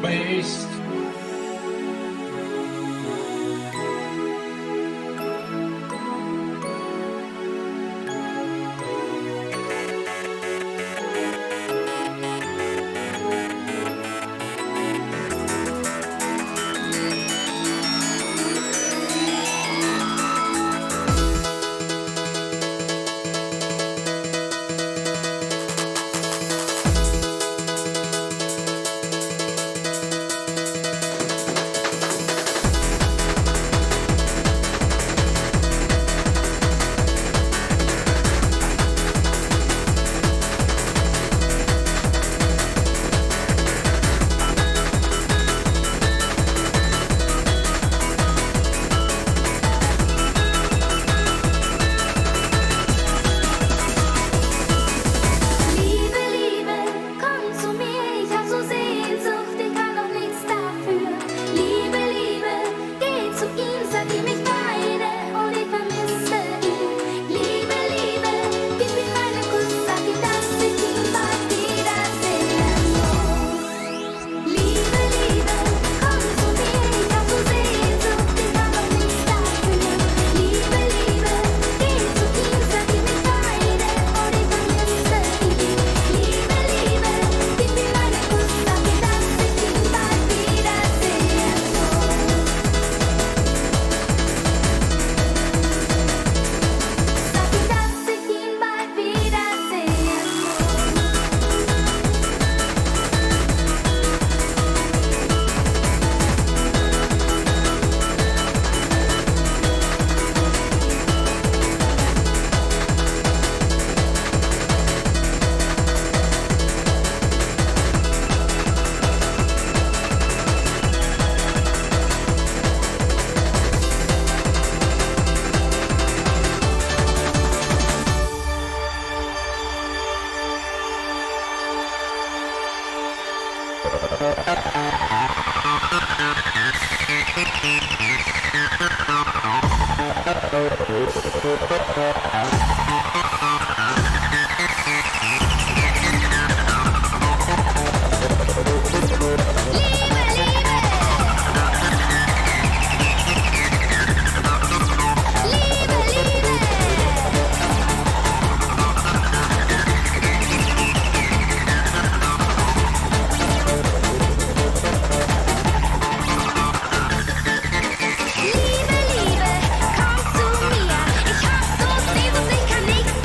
Waste. Liebe, komm zu mir. Ich hab so Sehnsucht, ich kann nichts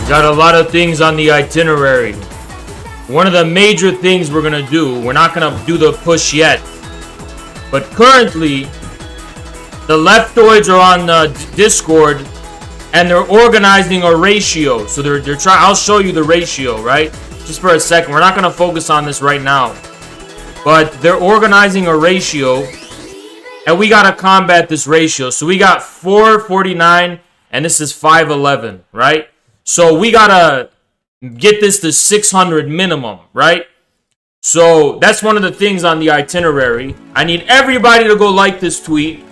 Got a lot of things on the itinerary. One of the major things we're gonna do, we're not gonna do the push yet, but currently the leftoids are on Discord and they're organizing a ratio. So they're trying. I'll show you the ratio, right? Just for a second. We're not gonna focus on this right now, but they're organizing a ratio, and we gotta combat this ratio. So we got 449, and this is 511, right? So we gotta get this to 600 minimum, right? So that's one of the things on the itinerary. I need everybody to go like this tweet,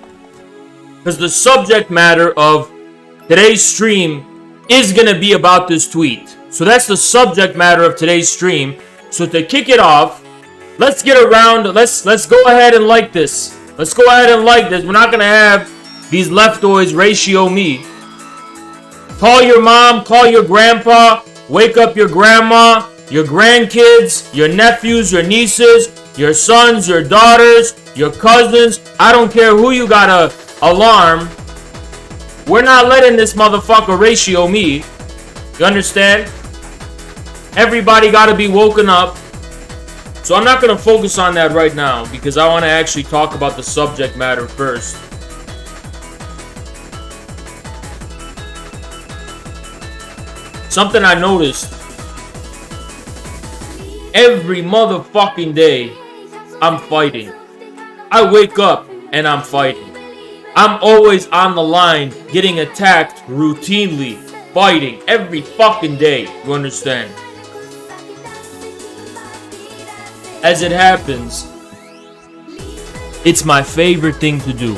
because the subject matter of today's stream is gonna be about this tweet. So that's the subject matter of today's stream. So to kick it off, let's get around. Let's go ahead and like this. Let's go ahead and like this. We're not gonna have these leftoids ratio me. Call your mom, call your grandpa, wake up your grandma, your grandkids, your nephews, your nieces, your sons, your daughters, your cousins. I don't care who you got a alarm. We're not letting this motherfucker ratio me. You understand? Everybody gotta be woken up. So I'm not gonna focus on that right now because I want to actually talk about the subject matter first. Something I noticed, every motherfucking day, I'm fighting. I wake up and I'm fighting. I'm always on the line, getting attacked routinely, fighting every fucking day, you understand? As it happens, it's my favorite thing to do.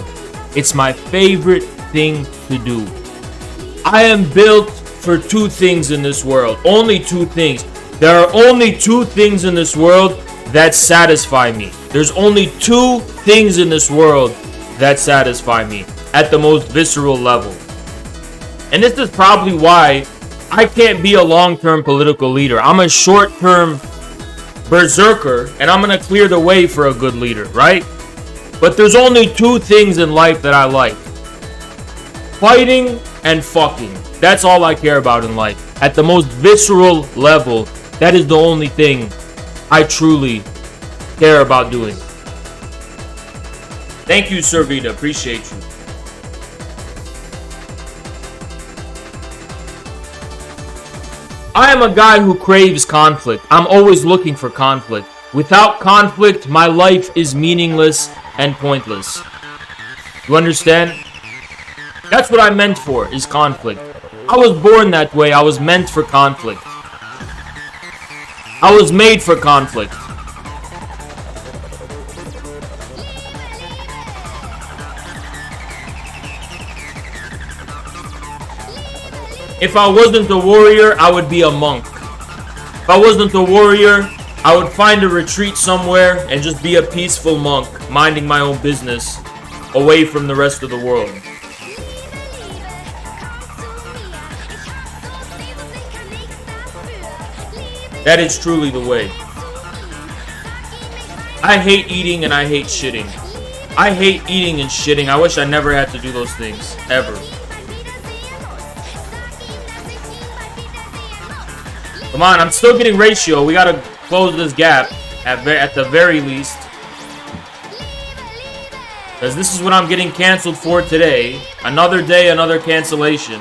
It's my favorite thing to do. I am built for two things in this world. Only two things. There are only two things in this world that satisfy me. There's only two things in this world that satisfy me at the most visceral level. And this is probably why I can't be a long-term political leader. I'm a short-term berserker, and I'm gonna clear the way for a good leader, right? But there's only two things in life that I like: fighting and fucking. That's all I care about in life. At the most visceral level, that is the only thing I truly care about doing. Thank you, Servita. Appreciate you. I am a guy who craves conflict. I'm always looking for conflict. Without conflict, my life is meaningless and pointless. You understand? That's what I'm meant for, is conflict. I was born that way. I was meant for conflict. I was made for conflict. If I wasn't a warrior, I would be a monk. If I wasn't a warrior, I would find a retreat somewhere and just be a peaceful monk, minding my own business, away from the rest of the world. That is truly the way. I hate eating and I hate shitting. I hate eating and shitting. I wish I never had to do those things, ever. Come on, I'm still getting ratio. We gotta close this gap at the very least. Because this is what I'm getting canceled for today. Another day, another cancellation.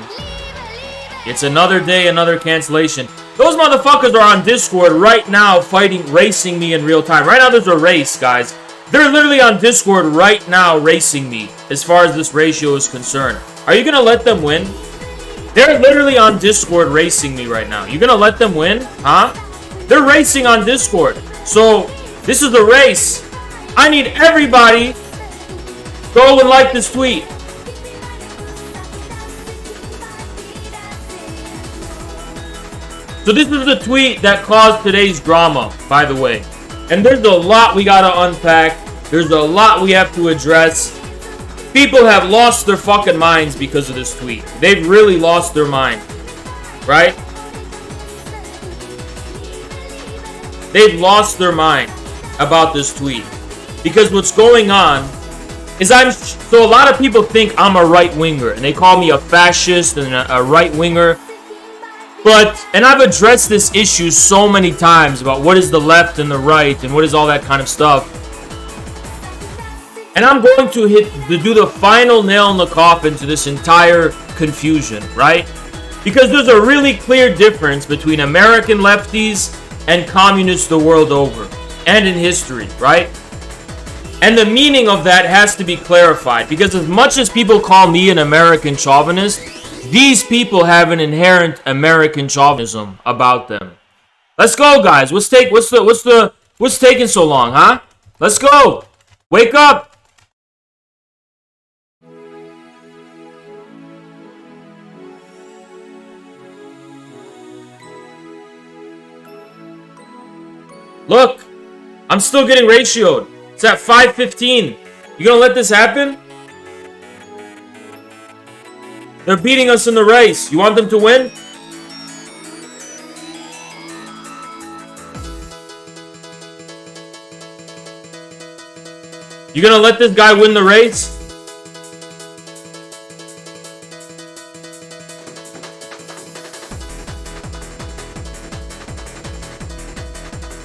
It's another day, another cancellation. Those motherfuckers are on Discord right now fighting, racing me in real time. Right now there's a race, guys. They're literally on Discord right now racing me as far as this ratio is concerned. Are you gonna let them win? They're literally on Discord racing me right now. You gonna let them win? Huh? They're racing on Discord. So, this is the race. I need everybody go and like this tweet. So this is the tweet that caused today's drama, by the way. And there's a lot we gotta unpack. There's a lot we have to address. People have lost their fucking minds because of this tweet. They've really lost their mind. Right? They've lost their mind about this tweet. Because what's going on is so a lot of people think I'm a right-winger. And they call me a fascist and a right-winger. And I've addressed this issue so many times about what is the left and the right and what is all that kind of stuff. And I'm going to do the final nail in the coffin to this entire confusion, right? Because there's a really clear difference between American lefties and communists the world over and in history, right? And the meaning of that has to be clarified, because as much as people call me an American chauvinist, these people have an inherent American chauvinism about them. Let's go, guys. What's taking so long, huh? Let's go. Wake up. Look, I'm still getting ratioed. It's at 5:15. You gonna let this happen? They're beating us in the race. You want them to win? You gonna let this guy win the race?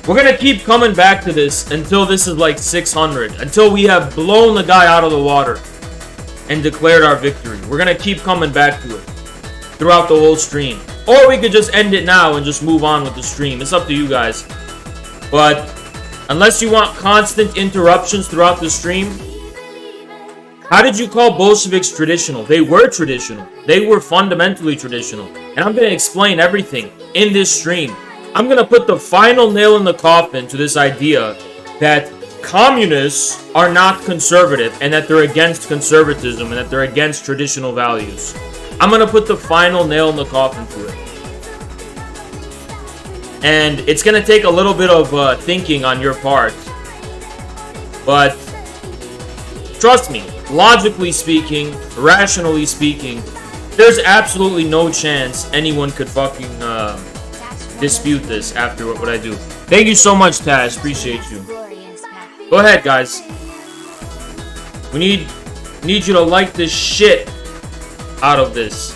We're gonna keep coming back to this until this is like 600. Until we have blown the guy out of the water and declared our victory. We're gonna keep coming back to it throughout the whole stream. Or we could just end it now and just move on with the stream. It's up to you guys. But unless you want constant interruptions throughout the stream, how did you call Bolsheviks traditional? They were traditional. They were fundamentally traditional. And I'm gonna explain everything in this stream. I'm gonna put the final nail in the coffin to this idea that communists are not conservative and that they're against conservatism and that they're against traditional values. I'm gonna put the final nail in the coffin to it. And it's gonna take a little bit of thinking on your part. But trust me, logically speaking, rationally speaking, there's absolutely no chance anyone could fucking dispute this after what I do. Thank you so much, Tash. Appreciate you. Go ahead, guys. We need you to like this shit out of this.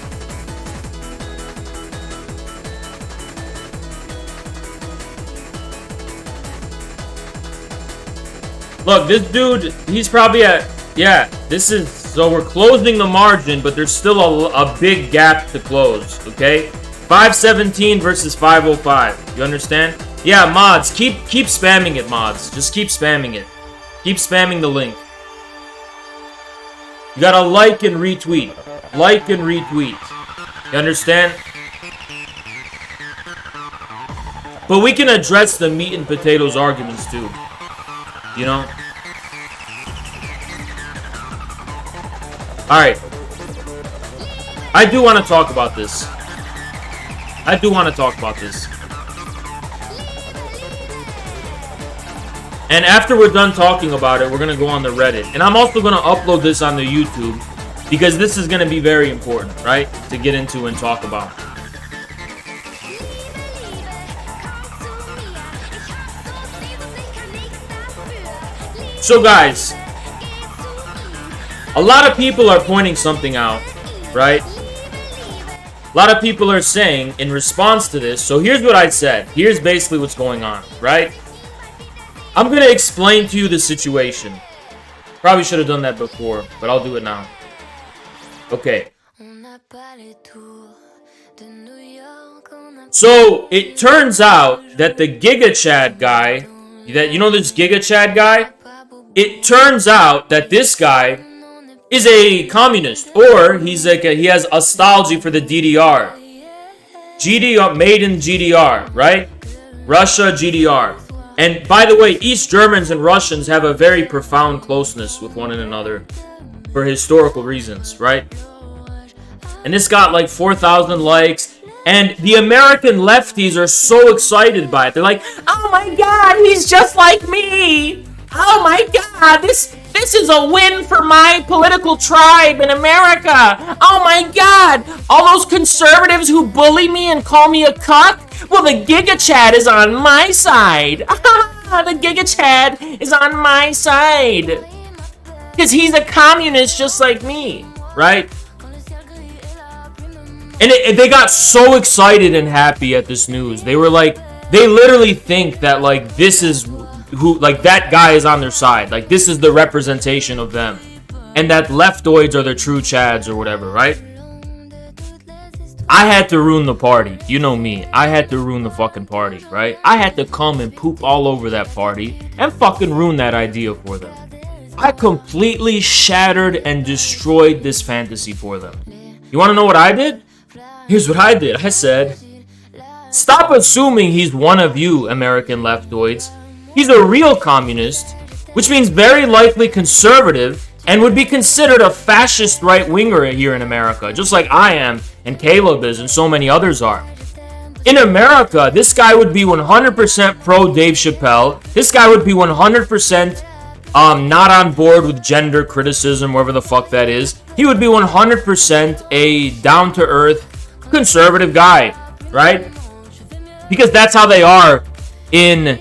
Look, this dude, he's probably at, yeah, this is, so we're closing the margin, but there's still a big gap to close, okay? 517 versus 505. You understand? Yeah, mods, keep spamming it, mods. Just keep spamming it. Keep spamming the link. You gotta like and retweet. Like and retweet. You understand? But we can address the meat and potatoes arguments too. You know? Alright. I do want to talk about this. I do want to talk about this. And after we're done talking about it, we're going to go on the Reddit. And I'm also going to upload this on the YouTube, because this is going to be very important, right? To get into and talk about. So guys, a lot of people are pointing something out, right? A lot of people are saying in response to this, so here's what I said. Here's basically what's going on, right? I'm going to explain to you the situation. Probably should have done that before, but I'll do it now. Okay. So, it turns out that the Giga Chad guy, that you know this Giga Chad guy? It turns out that this guy is a communist, or he's like he has nostalgia for the DDR. GDR, made in GDR, right? Russia, GDR. And by the way, East Germans and Russians have a very profound closeness with one another for historical reasons, right? And this got like 4,000 likes. And the American lefties are so excited by it. They're like, oh my god, he's just like me. Oh my god, this is a win for my political tribe in America. Oh my god, all those conservatives who bully me and call me a cuck, well, the Giga Chad is on my side. The Giga Chad is on my side. Because he's a communist just like me, right? And they got so excited and happy at this news. They were like, they literally think that like this is who, like that guy is on their side. Like this is the representation of them. And that leftoids are the true Chads or whatever, right? I had to ruin the party. You know me. I had to ruin the fucking party, right? I had to come and poop all over that party and fucking ruin that idea for them. I completely shattered and destroyed this fantasy for them. You want to know what I did? Here's what I did. I said, stop assuming he's one of you, American leftoids. He's a real communist, which means very likely conservative, and would be considered a fascist right-winger here in America, just like I am, and Caleb is, and so many others are. In America, this guy would be 100% pro Dave Chappelle. This guy would be 100% not on board with gender criticism, wherever the fuck that is. He would be 100% a down-to-earth conservative guy, right? Because that's how they are in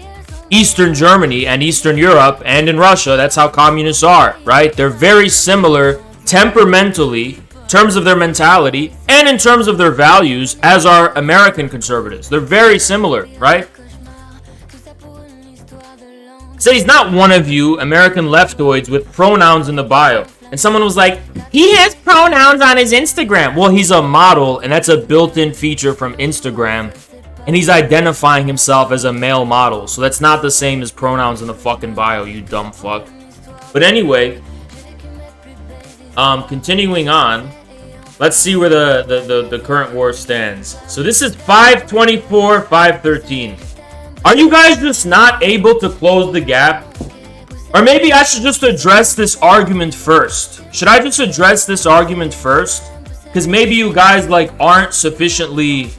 Eastern Germany and Eastern Europe and in Russia. That's how communists are, right? They're very similar temperamentally, in terms of their mentality, and in terms of their values, as are American conservatives. They're very similar, right? So he's not one of you American leftoids with pronouns in the bio. And someone was like, he has pronouns on his Instagram. Well, he's a model, and that's a built-in feature from Instagram. And he's identifying himself as a male model. So that's not the same as pronouns in the fucking bio, you dumb fuck. But anyway, continuing on, let's see where the current war stands. So this is 524, 513. Are you guys just not able to close the gap? Or maybe I should just address this argument first. Should I just address this argument first? Because maybe you guys like aren't sufficiently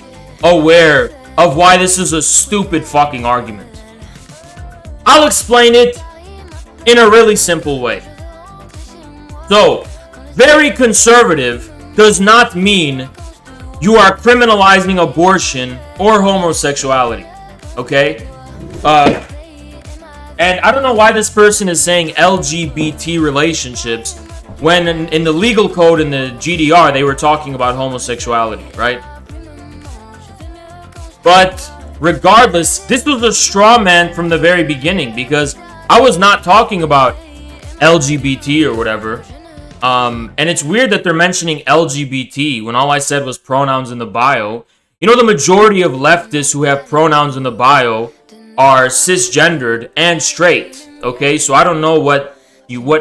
aware of why this is a stupid fucking argument. I'll explain it in a really simple way. So, very conservative does not mean you are criminalizing abortion or homosexuality. Okay? And I don't know why this person is saying LGBT relationships when in the legal code in the GDR they were talking about homosexuality, right? But regardless, this was a straw man from the very beginning, because I was not talking about LGBT or whatever. And it's weird that they're mentioning LGBT when all I said was pronouns in the bio. You know, the majority of leftists who have pronouns in the bio are cisgendered and straight. Okay, so I don't know what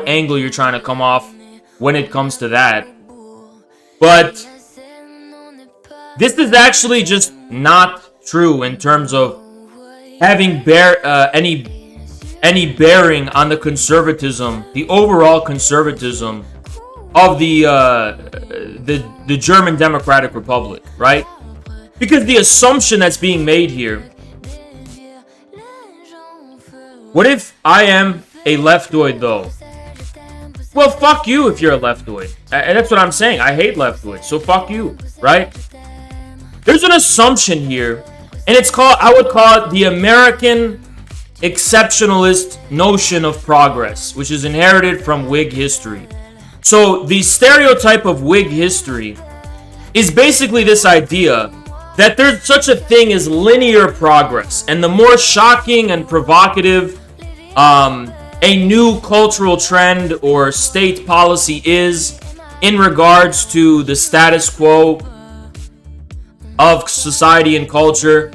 angle you're trying to come off when it comes to that. But this is actually just not true in terms of having any bearing on the conservatism, the overall conservatism of the German Democratic Republic, right? Because the assumption that's being made here, what if I am a leftoid though? Well, fuck you if you're a leftoid. And that's what I'm saying. I hate leftoids, so fuck you, right? There's an assumption here, and I would call it the American exceptionalist notion of progress, which is inherited from Whig history. So the stereotype of Whig history is basically this idea that there's such a thing as linear progress, and the more shocking and provocative a new cultural trend or state policy is in regards to the status quo of society and culture,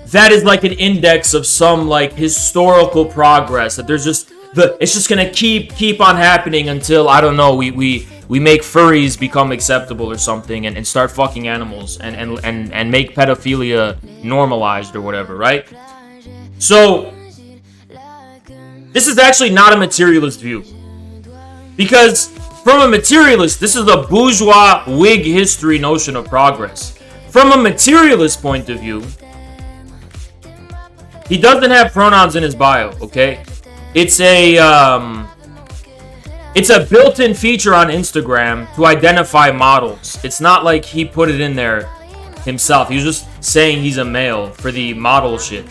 that is like an index of some like historical progress, that there's just it's just gonna keep on happening until, I don't know, we make furries become acceptable or something, and start fucking animals and make pedophilia normalized or whatever, right? So this is actually not a materialist view, because from a materialist, this is a bourgeois Whig history notion of progress. From a materialist point of view, he doesn't have pronouns in his bio, okay? It's a built-in feature on Instagram to identify models. It's not like he put it in there himself. He was just saying he's a male for the model shit.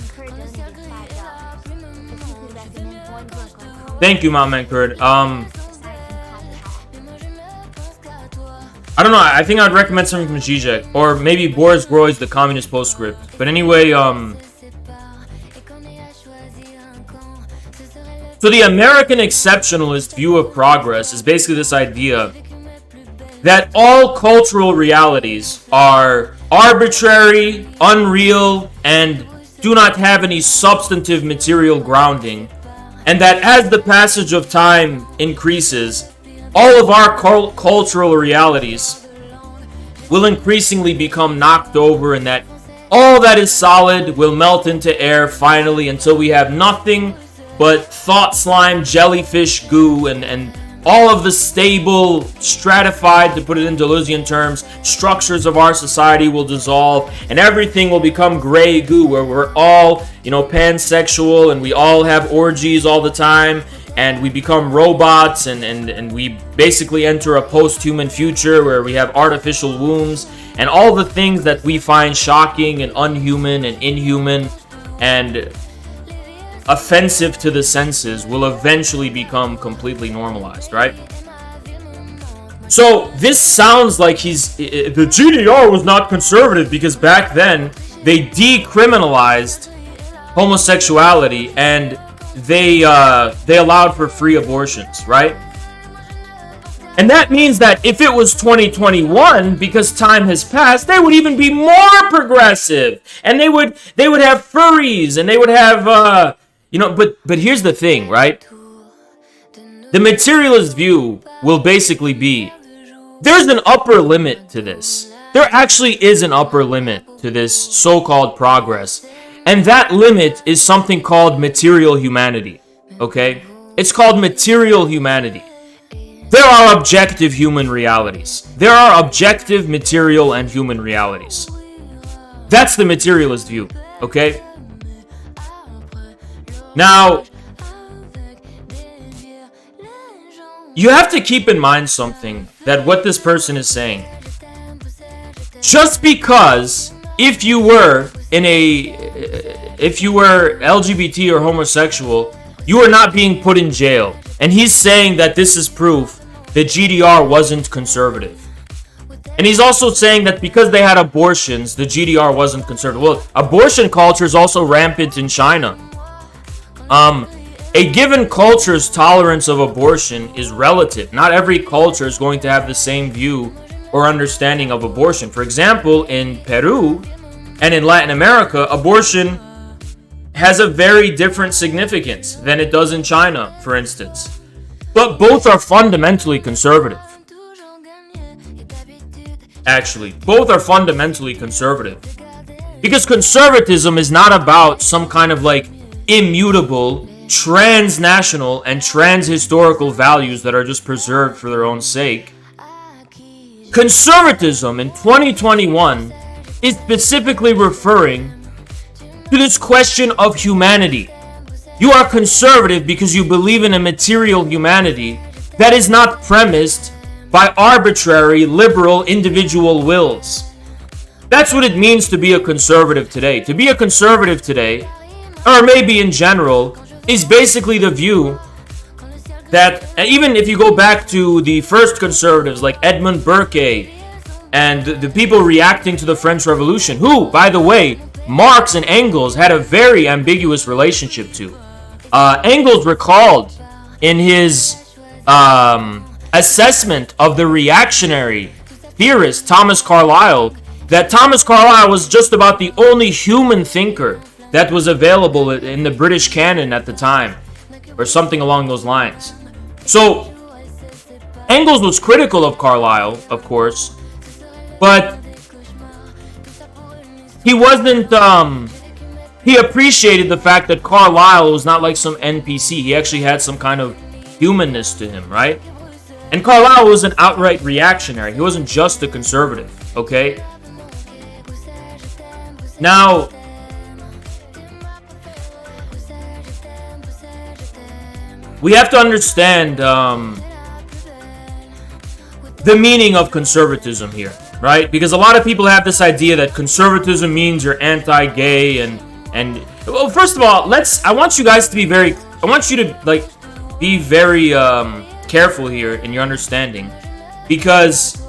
Thank you, Mount Mancurd. I don't know. I think I'd recommend something from Zizek, or maybe Boris Groy's The Communist Postscript. But anyway, so the American exceptionalist view of progress is basically this idea that all cultural realities are arbitrary, unreal, and do not have any substantive material grounding, and that as the passage of time increases, all of our cultural realities will increasingly become knocked over, and that all that is solid will melt into air finally until we have nothing but thought slime, jellyfish goo, and all of the stable, stratified, to put it in Deleuzian terms, structures of our society will dissolve, and everything will become gray goo, where we're all, pansexual, and we all have orgies all the time, and we become robots, and we basically enter a post-human future where we have artificial wombs, and all the things that we find shocking and unhuman and inhuman and offensive to the senses will eventually become completely normalized, right? So this sounds like the GDR was not conservative because back then they decriminalized homosexuality and they allowed for free abortions, right? And that means that if it was 2021, because time has passed, they would even be more progressive, and they would have furries, and they would have but here's the thing, right? The materialist view will basically be, there's an upper limit to this. There actually is an upper limit to this so-called progress. And that limit is something called material humanity. Okay? It's called material humanity. There are objective human realities. There are objective material and human realities. That's the materialist view. Okay? Now, you have to keep in mind something, that what this person is saying. Just because if you were LGBT or homosexual, you are not being put in jail. And he's saying that this is proof that GDR wasn't conservative. And he's also saying that because they had abortions, the GDR wasn't conservative. Well, abortion culture is also rampant in China. A given culture's tolerance of abortion is relative. Not every culture is going to have the same view or understanding of abortion. For example, in Peru, And in Latin America, abortion has a very different significance than it does in China, for instance. But both are fundamentally conservative. Actually, both are fundamentally conservative. Because conservatism is not about some kind of like immutable, transnational, and transhistorical values that are just preserved for their own sake. Conservatism in 2021 is specifically referring to this question of humanity. You are conservative because you believe in a material humanity that is not premised by arbitrary, liberal, individual wills. That's what it means to be a conservative today. To be a conservative today, or maybe in general, is basically the view that, even if you go back to the first conservatives like Edmund Burke and the people reacting to the French Revolution, who, by the way, Marx and Engels had a very ambiguous relationship to. Engels recalled in his assessment of the reactionary theorist Thomas Carlyle that Thomas Carlyle was just about the only human thinker that was available in the British canon at the time, or something along those lines. So, Engels was critical of Carlyle, of course, but he wasn't, he appreciated the fact that Carlyle was not like some NPC. He actually had some kind of humanness to him, right? And Carlyle was an outright reactionary. He wasn't just a conservative, okay? Now, we have to understand the meaning of conservatism here, right? Because a lot of people have this idea that conservatism means you're anti-gay and well, first of all, I want you guys to be very, I want you to like be very careful here in your understanding, because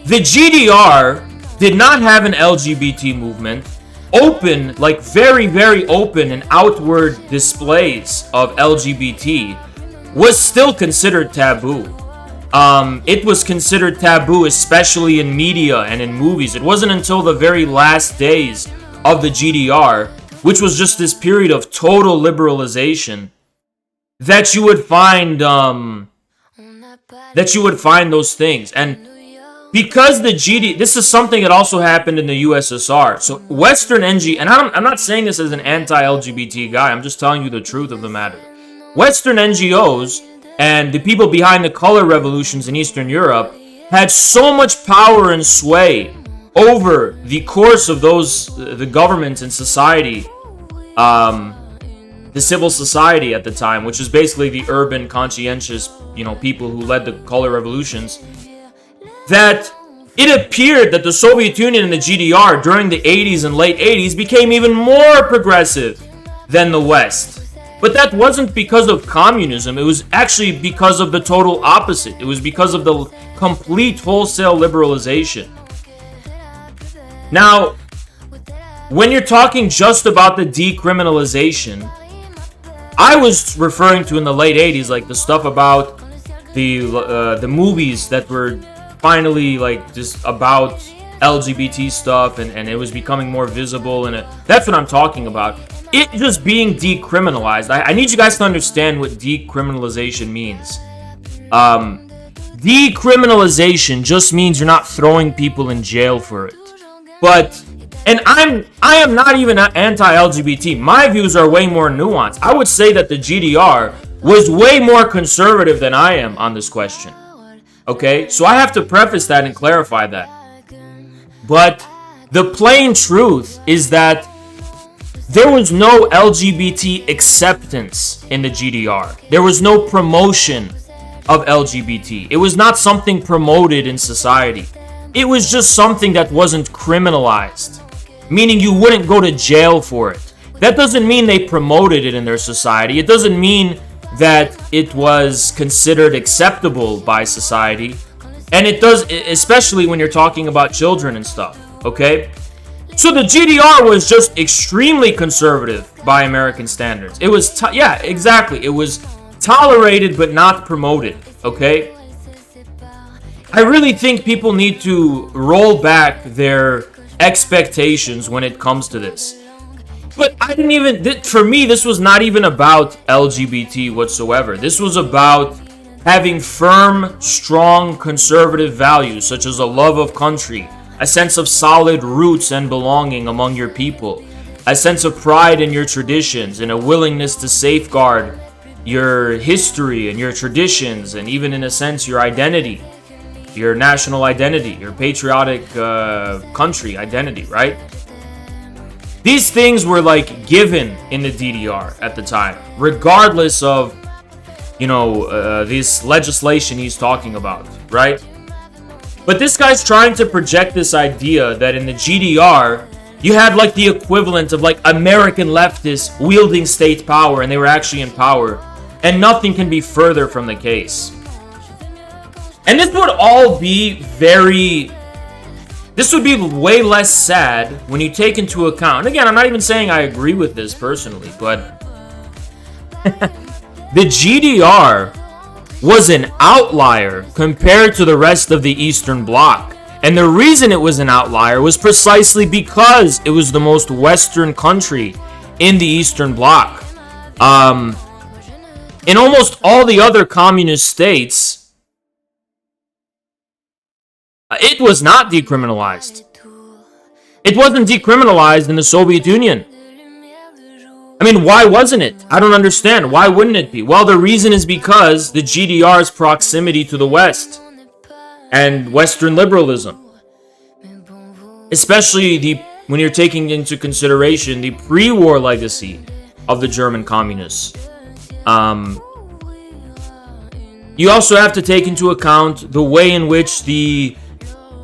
the GDR did not have an LGBT movement. Open, like very, very open and outward displays of LGBT was still considered taboo. It was considered taboo, especially in media and in movies. It wasn't until the very last days of the GDR, which was just this period of total liberalization, that you would find those things. And because the this is something that also happened in the USSR. So Western NG, and I'm not saying this as an anti-LGBT guy, I'm just telling you the truth of the matter. Western NGOs and the people behind the color revolutions in Eastern Europe had so much power and sway over the course of the governments and society, the civil society at the time, which is basically the urban, conscientious, people who led the color revolutions, that it appeared that the Soviet Union and the GDR during the 80s and late 80s became even more progressive than the West. But that wasn't because of communism. It was actually because of the total opposite. It was because of the complete wholesale liberalization. Now, when you're talking just about the decriminalization, I was referring to in the late 80s, like the stuff about the movies that were finally like just about LGBT stuff, and it was becoming more visible, and that's what I'm talking about. It just being decriminalized. I need you guys to understand what decriminalization means. Decriminalization just means you're not throwing people in jail for it. I am not even anti-LGBT. My views are way more nuanced. I would say that the GDR was way more conservative than I am on this question. Okay, so I have to preface that and clarify that. But the plain truth is that there was no LGBT acceptance in the GDR. There was no promotion of LGBT. It was not something promoted in society. It was just something that wasn't criminalized, meaning you wouldn't go to jail for it. That doesn't mean they promoted it in their society. It doesn't mean that it was considered acceptable by society. And it does, especially when you're talking about children and stuff, okay? So the GDR was just extremely conservative by American standards. It was, exactly. It was tolerated but not promoted, okay? I really think people need to roll back their expectations when it comes to this. But I didn't even, for me, this was not even about LGBT whatsoever. This was about having firm, strong, conservative values, such as a love of country, a sense of solid roots and belonging among your people, a sense of pride in your traditions, and a willingness to safeguard your history and your traditions, and even in a sense, your identity, your national identity, your patriotic country identity, right? These things were like given in the DDR at the time, regardless of, this legislation he's talking about, right? But this guy's trying to project this idea that in the GDR, you had like the equivalent of like American leftists wielding state power, and they were actually in power, and nothing can be further from the case. And this would all be this would be way less sad when you take into account, and again, I'm not even saying I agree with this personally, but the GDR was an outlier compared to the rest of the Eastern Bloc. And the reason it was an outlier was precisely because it was the most Western country in the Eastern Bloc. In almost all the other communist states, it was not decriminalized. It wasn't decriminalized in the Soviet Union. I mean, why wasn't it? I don't understand. Why wouldn't it be? Well, the reason is because the GDR's proximity to the West and Western liberalism. Especially when you're taking into consideration the pre-war legacy of the German communists. You also have to take into account the way in which the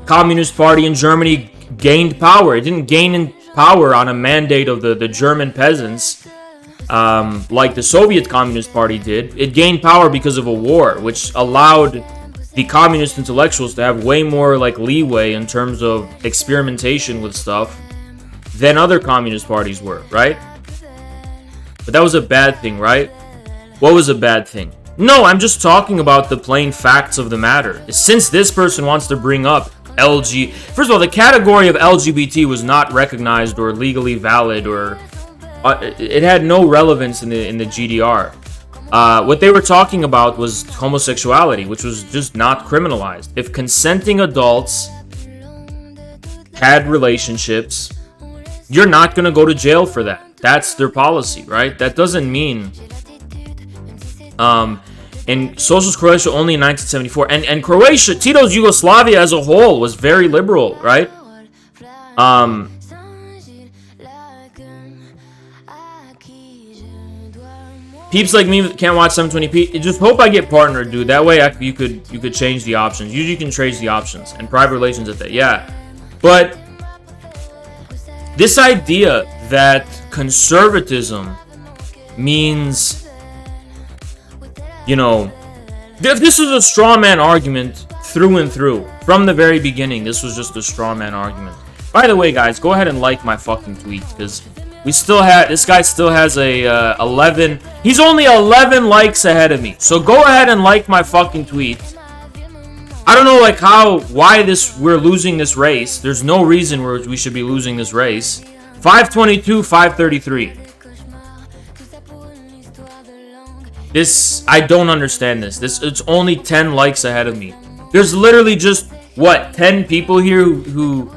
Communist Party in Germany gained power. It didn't gain in power on a mandate of the German peasants like the Soviet Communist Party did. It gained power because of a war, which allowed the communist intellectuals to have way more like leeway in terms of experimentation with stuff than other communist parties were, right? But that was a bad thing, right? What was a bad thing? No, I'm just talking about the plain facts of the matter. Since this person wants to bring up first of all, the category of LGBT was not recognized or legally valid, or it had no relevance in the GDR. What they were talking about was homosexuality, which was just not criminalized. If consenting adults had relationships, you're not going to go to jail for that. That's their policy, right? That doesn't mean in Socialist Croatia only in 1974, and Croatia, Tito's Yugoslavia as a whole was very liberal, right? Peeps like me can't watch 720p. Just hope I get partnered, dude. That way you could change the options. Usually you can change the options and private relations at that. Yeah, but this idea that conservatism means, this is a straw man argument through and through. From the very beginning, this was just a straw man argument. By the way, guys, go ahead and like my fucking tweet, because this guy still has a 11. He's only 11 likes ahead of me. So go ahead and like my fucking tweet. I don't know why we're losing this race. There's no reason we should be losing this race. 522, 533. I don't understand this. It's only 10 likes ahead of me. There's literally just 10 people here who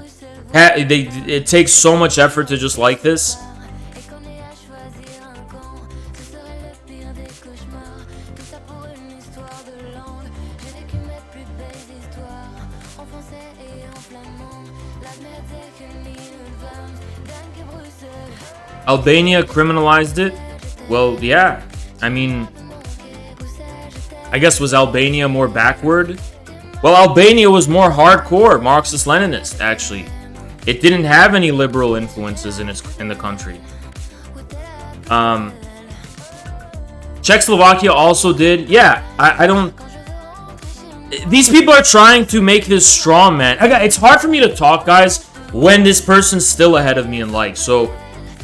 it takes so much effort to just like this. Albania criminalized it? Well, yeah. I mean, I guess was Albania more backward? Well, Albania was more hardcore Marxist-Leninist, actually. It didn't have any liberal influences in the country. Czechoslovakia also did. Yeah, I don't... These people are trying to make this straw man. It's hard for me to talk, guys, when this person's still ahead of me in likes. So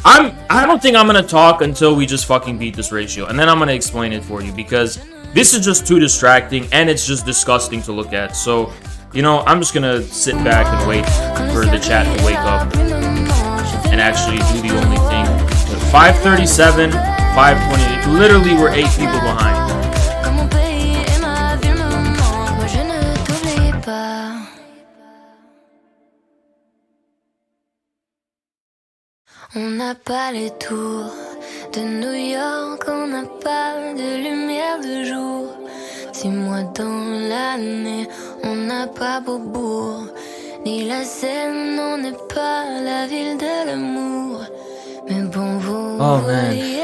I don't think I'm gonna talk until we just fucking beat this ratio, and then I'm gonna explain it for you, because this is just too distracting and it's just disgusting to look at. So You know, I'm just gonna sit back and wait for the chat to wake up and actually do the only thing. 5:37, 5:28. Literally, we're 8 people behind. On n'a pas les tours de New York, on n'a pas de lumière de jour. 6 mois dans l'année, on n'a pas Beaubourg, ni la Seine, on n'est pas la ville de l'amour. Mais bon, vous voyez,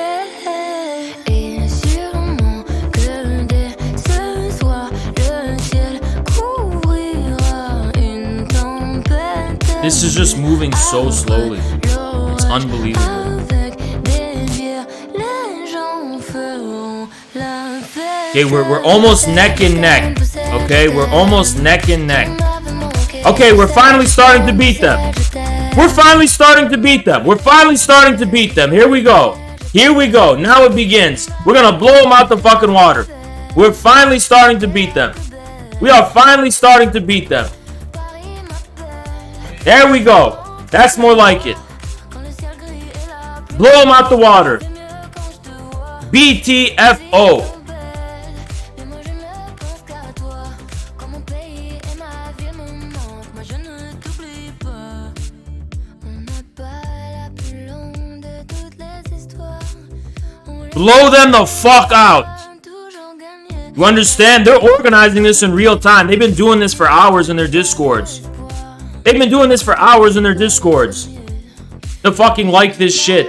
et sûrement que dès ce soir, le ciel couvrira une tempête. This is just moving so slowly. It's unbelievable. Okay, we're almost neck and neck. Okay, we're almost neck and neck. Okay, we're finally starting to beat them. We're finally starting to beat them. We're finally starting to beat them. Here we go. Here we go. Now it begins. We're gonna blow them out the fucking water. We're finally starting to beat them. We are finally starting to beat them. There we go. That's more like it. Blow them out the water. BTFO. Blow them the fuck out. You understand? They're organizing this in real time. They've been doing this for hours in their discords. They've been doing this for hours in their discords. They fucking like this shit.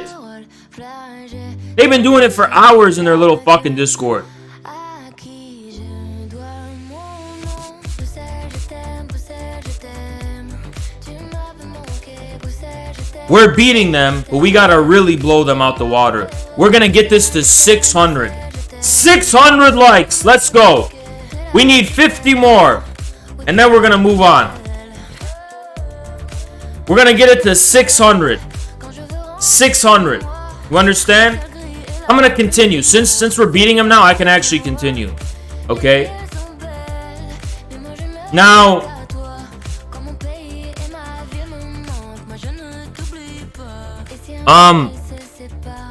They've been doing it for hours in their little fucking discord. We're beating them, but we gotta really blow them out the water. We're gonna get this to 600. 600 likes. Let's go. We need 50 more. And then we're gonna move on. We're gonna get it to 600. 600. You understand? I'm gonna continue. Since we're beating them now, I can actually continue. Okay? Now,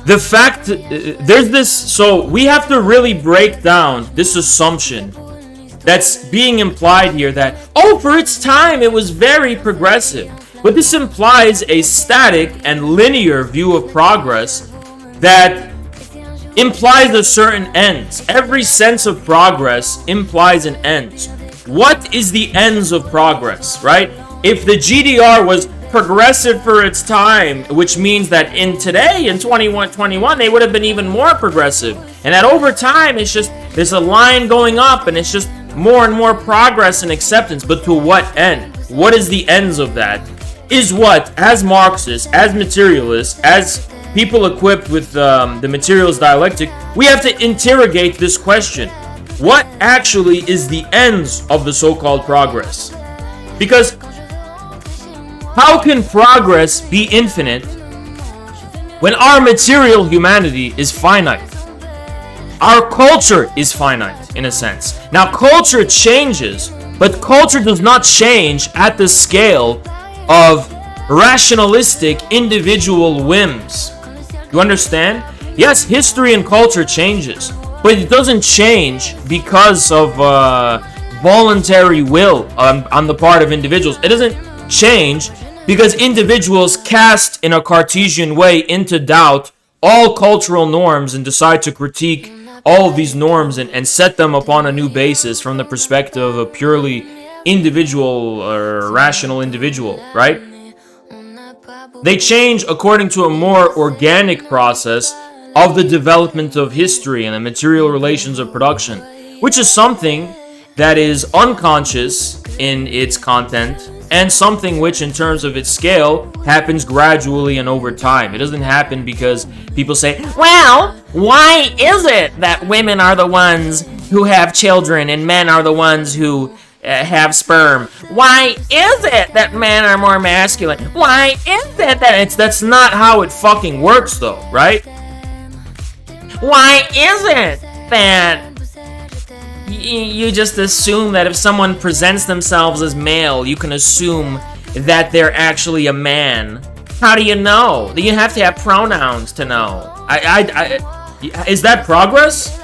the fact, there's this, so we have to really break down this assumption that's being implied here that, oh, for its time, it was very progressive. But this implies a static and linear view of progress that implies a certain end. Every sense of progress implies an end. What is the ends of progress, right? If the GDR was progressive for its time, which means that in 2121, they would have been even more progressive. And that over time, it's just, there's a line going up and it's just more and more progress and acceptance. But to what end? What is the ends of that? Is what, as Marxists, as materialists, as people equipped with the materialist dialectic, we have to interrogate this question. What actually is the ends of the so-called progress? Because how can progress be infinite when our material humanity is finite? Our culture is finite, in a sense. Now, culture changes, but culture does not change at the scale of rationalistic individual whims. You understand? Yes, history and culture changes, but it doesn't change because of voluntary will on the part of individuals. It doesn't change because individuals cast in a Cartesian way into doubt all cultural norms and decide to critique all of these norms and set them upon a new basis from the perspective of a purely individual or rational individual, right? They change according to a more organic process of the development of history and the material relations of production, which is something that is unconscious in its content and something which, in terms of its scale, happens gradually and over time. It doesn't happen because people say, well, why is it that women are the ones who have children and men are the ones who have sperm? Why is it that men are more masculine? Why is it that that's not how it fucking works, though, right? Why is it that you just assume that if someone presents themselves as male, you can assume that they're actually a man. How do you know? You have to have pronouns to know. Is that progress?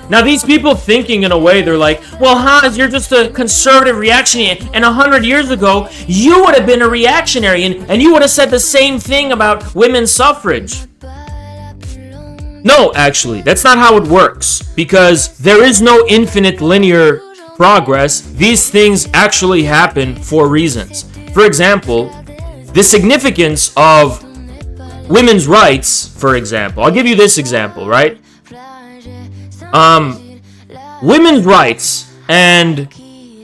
Now, these people thinking in a way, they're like, well, Hans, you're just a conservative reactionary, and 100 years ago, you would have been a reactionary, and you would have said the same thing about women's suffrage. No, actually, that's not how it works, because there is no infinite linear progress. These things actually happen for reasons. For example, the significance of women's rights, for example. I'll give you this example, right? Women's rights and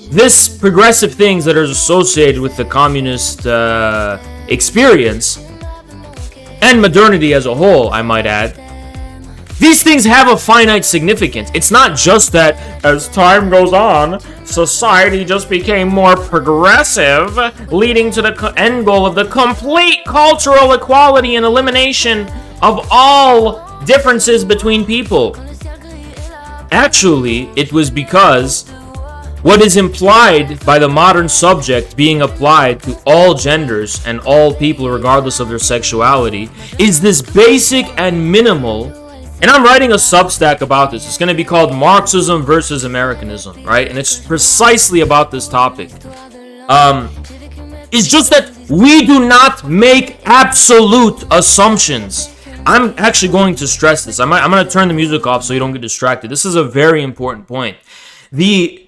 this progressive things that are associated with the communist experience and modernity as a whole, I might add, these things have a finite significance. It's not just that as time goes on, society just became more progressive, leading to the end goal of the complete cultural equality and elimination of all differences between people. Actually, it was because what is implied by the modern subject being applied to all genders and all people regardless of their sexuality is this basic and minimal, and I'm writing a Substack about this. It's going to be called Marxism versus Americanism, right? And it's precisely about this topic. It's just that we do not make absolute assumptions. I'm actually going to stress this. I'm going to turn the music off so you don't get distracted. This is a very important point. The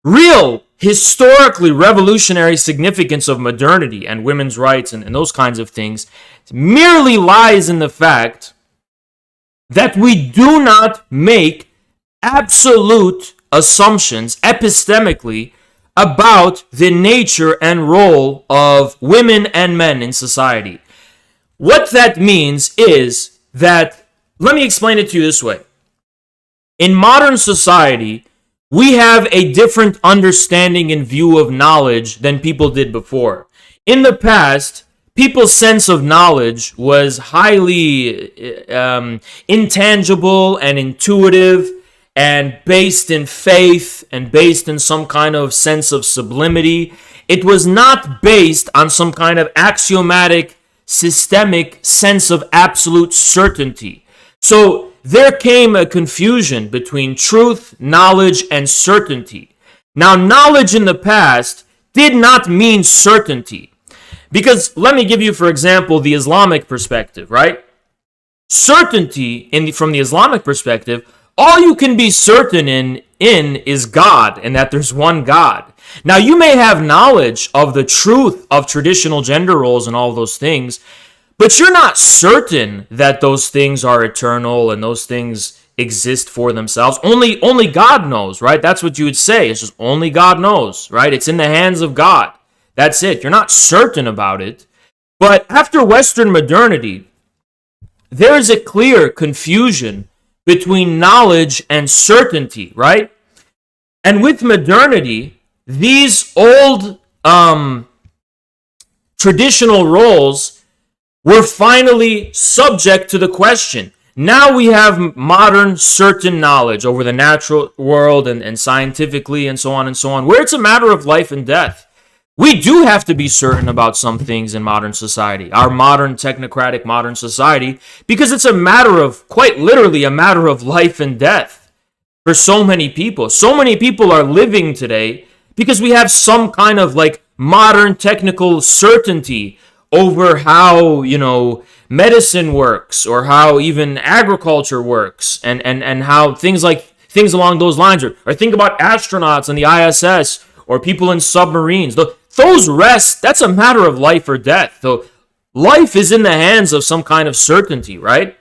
real historically revolutionary significance of modernity and women's rights and those kinds of things merely lies in the fact that we do not make absolute assumptions epistemically about the nature and role of women and men in society. What that means is that, let me explain it to you this way. In modern society, we have a different understanding and view of knowledge than people did before. In the past, people's sense of knowledge was highly intangible and intuitive and based in faith and based in some kind of sense of sublimity. It was not based on some kind of axiomatic, systemic sense of absolute certainty. So there came a confusion between truth, knowledge, and certainty. Now, knowledge in the past did not mean certainty. Because let me give you, for example, the Islamic perspective, right? Certainty from the Islamic perspective, all you can be certain in is God and that there's one God. Now, you may have knowledge of the truth of traditional gender roles and all those things, but you're not certain that those things are eternal and those things exist for themselves. Only God knows, right? That's what you would say. It's just only God knows, right? It's in the hands of God. That's it. You're not certain about it. But after Western modernity, there is a clear confusion between knowledge and certainty, right? And with modernity, these old traditional roles were finally subject to the question. Now we have modern certain knowledge over the natural world and scientifically and so on, where it's a matter of life and death. We do have to be certain about some things in modern society, our modern technocratic modern society, because it's a matter of, quite literally, a matter of life and death for so many people. So many people are living today because we have some kind of like modern technical certainty over how, medicine works or how even agriculture works and how things along those lines are. Or think about astronauts on the ISS or people in submarines. Those rest, that's a matter of life or death. So life is in the hands of some kind of certainty, right?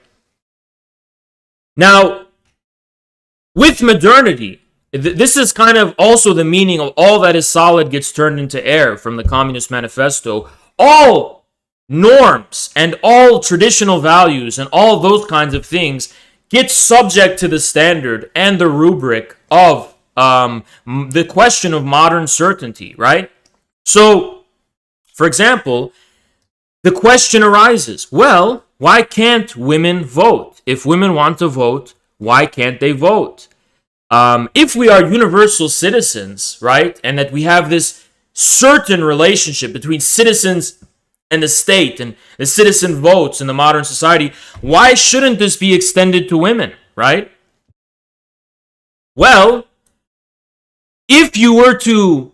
Now, with modernity, this is kind of also the meaning of all that is solid gets turned into air from the Communist Manifesto. All norms and all traditional values and all those kinds of things get subject to the standard and the rubric of the question of modern certainty, right? So, for example, the question arises, well, why can't women vote? If women want to vote, why can't they vote? If we are universal citizens, right, and that we have this certain relationship between citizens and the state, and the citizen votes in the modern society, why shouldn't this be extended to women, right? Well, if you were to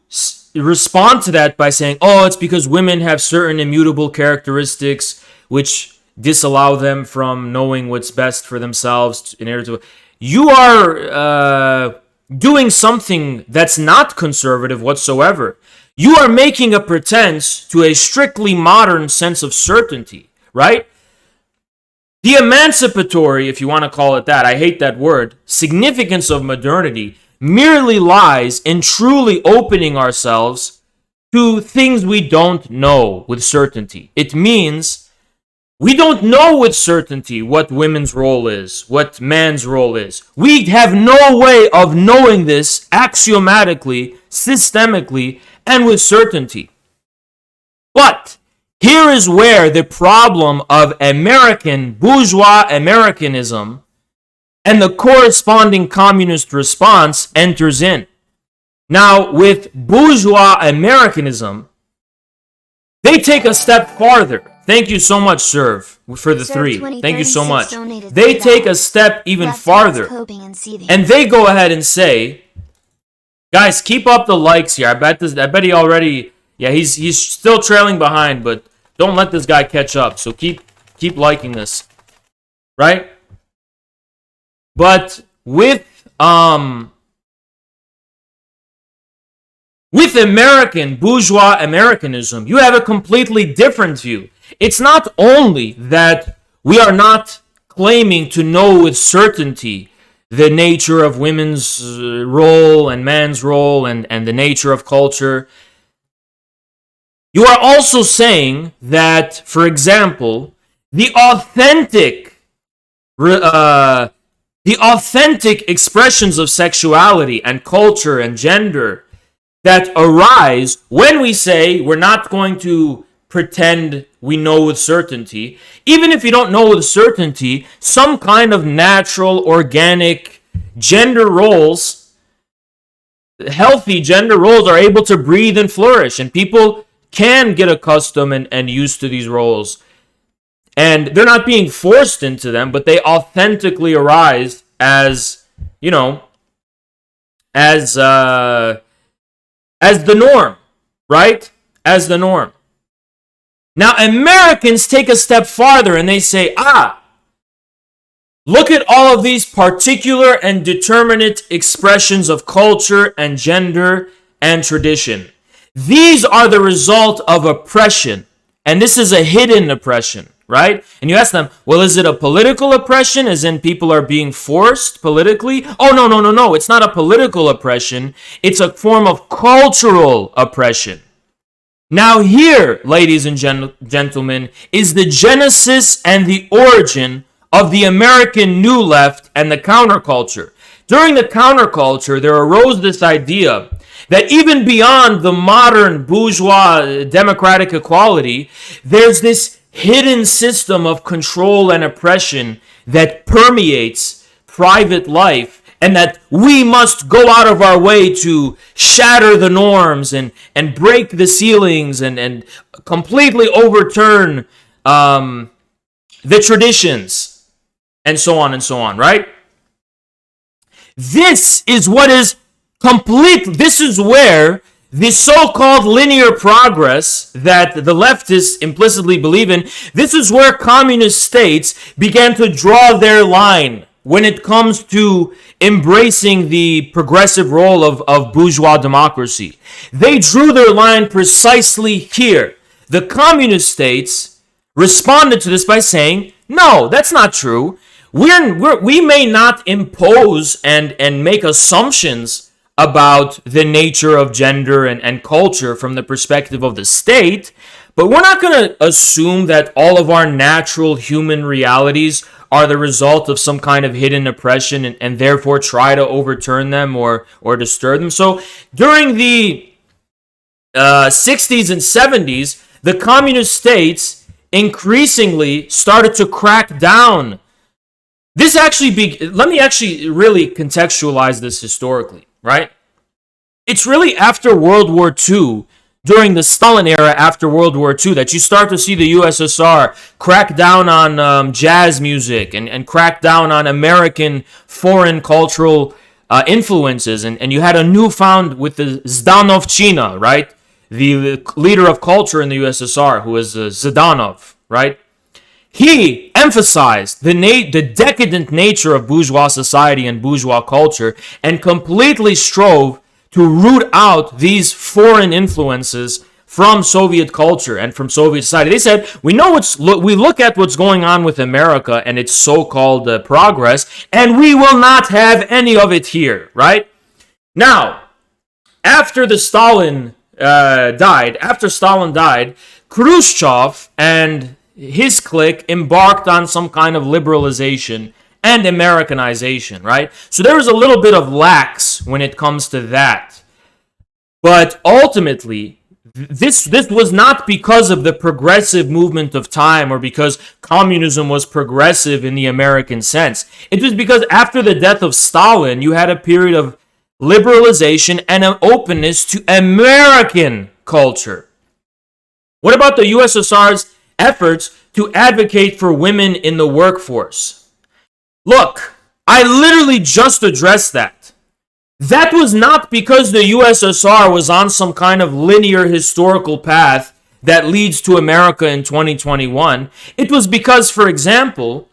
respond to that by saying, oh, it's because women have certain immutable characteristics which disallow them from knowing what's best for themselves in order to, you are doing something that's not conservative whatsoever. You are making a pretense to a strictly modern sense of certainty, right? The emancipatory, if you want to call it that, I hate that word, significance of modernity merely lies in truly opening ourselves to things we don't know with certainty. It means we don't know with certainty what women's role is, what man's role is. We have no way of knowing this axiomatically, systemically, and with certainty. But here is where the problem of American bourgeois Americanism and the corresponding communist response enters in. Now, with bourgeois Americanism, they take a step farther. Thank you so much, Serve, for the 3. Thank you so much. They take a step even farther. And they go ahead and say, guys, keep up the likes here. I bet he already, he's still trailing behind, but don't let this guy catch up. So keep liking this. Right? But with American bourgeois Americanism, you have a completely different view. It's not only that we are not claiming to know with certainty the nature of women's role and man's role and the nature of culture. You are also saying that, for example, the authentic expressions of sexuality and culture and gender that arise when we say we're not going to pretend we know with certainty, even if you don't know with certainty, some kind of natural, organic gender roles, healthy gender roles are able to breathe and flourish, and people can get accustomed and used to these roles. And they're not being forced into them, but they authentically arise as, as the norm, right? As the norm. Now, Americans take a step farther and they say, look at all of these particular and determinate expressions of culture and gender and tradition. These are the result of oppression. And this is a hidden oppression, right? And you ask them, well, is it a political oppression, as in people are being forced politically? Oh, no. It's not a political oppression. It's a form of cultural oppression. Now here, ladies and gentlemen, is the genesis and the origin of the American New Left and the counterculture. During the counterculture, there arose this idea that even beyond the modern bourgeois democratic equality, there's this hidden system of control and oppression that permeates private life, and that we must go out of our way to shatter the norms and break the ceilings and completely overturn the traditions and so on, right? This is what is complete. This is where the so-called linear progress that the leftists implicitly believe in, this is where communist states began to draw their line when it comes to embracing the progressive role of bourgeois democracy. They drew their line precisely here. The communist states responded to this by saying, no, that's not true. We may not impose and make assumptions about the nature of gender and culture from the perspective of the state, but we're not going to assume that all of our natural human realities are the result of some kind of hidden oppression and therefore try to overturn them or disturb them. So during the 60s and 70s, the communist states increasingly started to crack down let me actually really contextualize this historically, right? It's really after World War II, during the Stalin era after World War II, that you start to see the USSR crack down on jazz music and crack down on American foreign cultural influences. And you had a newfound with the Zdanovchina, right? The leader of culture in the USSR, who was Zdanov, right? He emphasized the decadent nature of bourgeois society and bourgeois culture and completely strove to root out these foreign influences from Soviet culture and from Soviet society. They said, we look at what's going on with America and its so-called progress, and we will not have any of it here, right? Now, after Stalin died, Khrushchev and his clique embarked on some kind of liberalization and Americanization, right? So there was a little bit of lax when it comes to that. But ultimately, this was not because of the progressive movement of time or because communism was progressive in the American sense. It was because after the death of Stalin, you had a period of liberalization and an openness to American culture. What about the USSR's efforts to advocate for women in the workforce? Look, I literally just addressed that. That was not because the USSR was on some kind of linear historical path that leads to America in 2021. It was because, for example,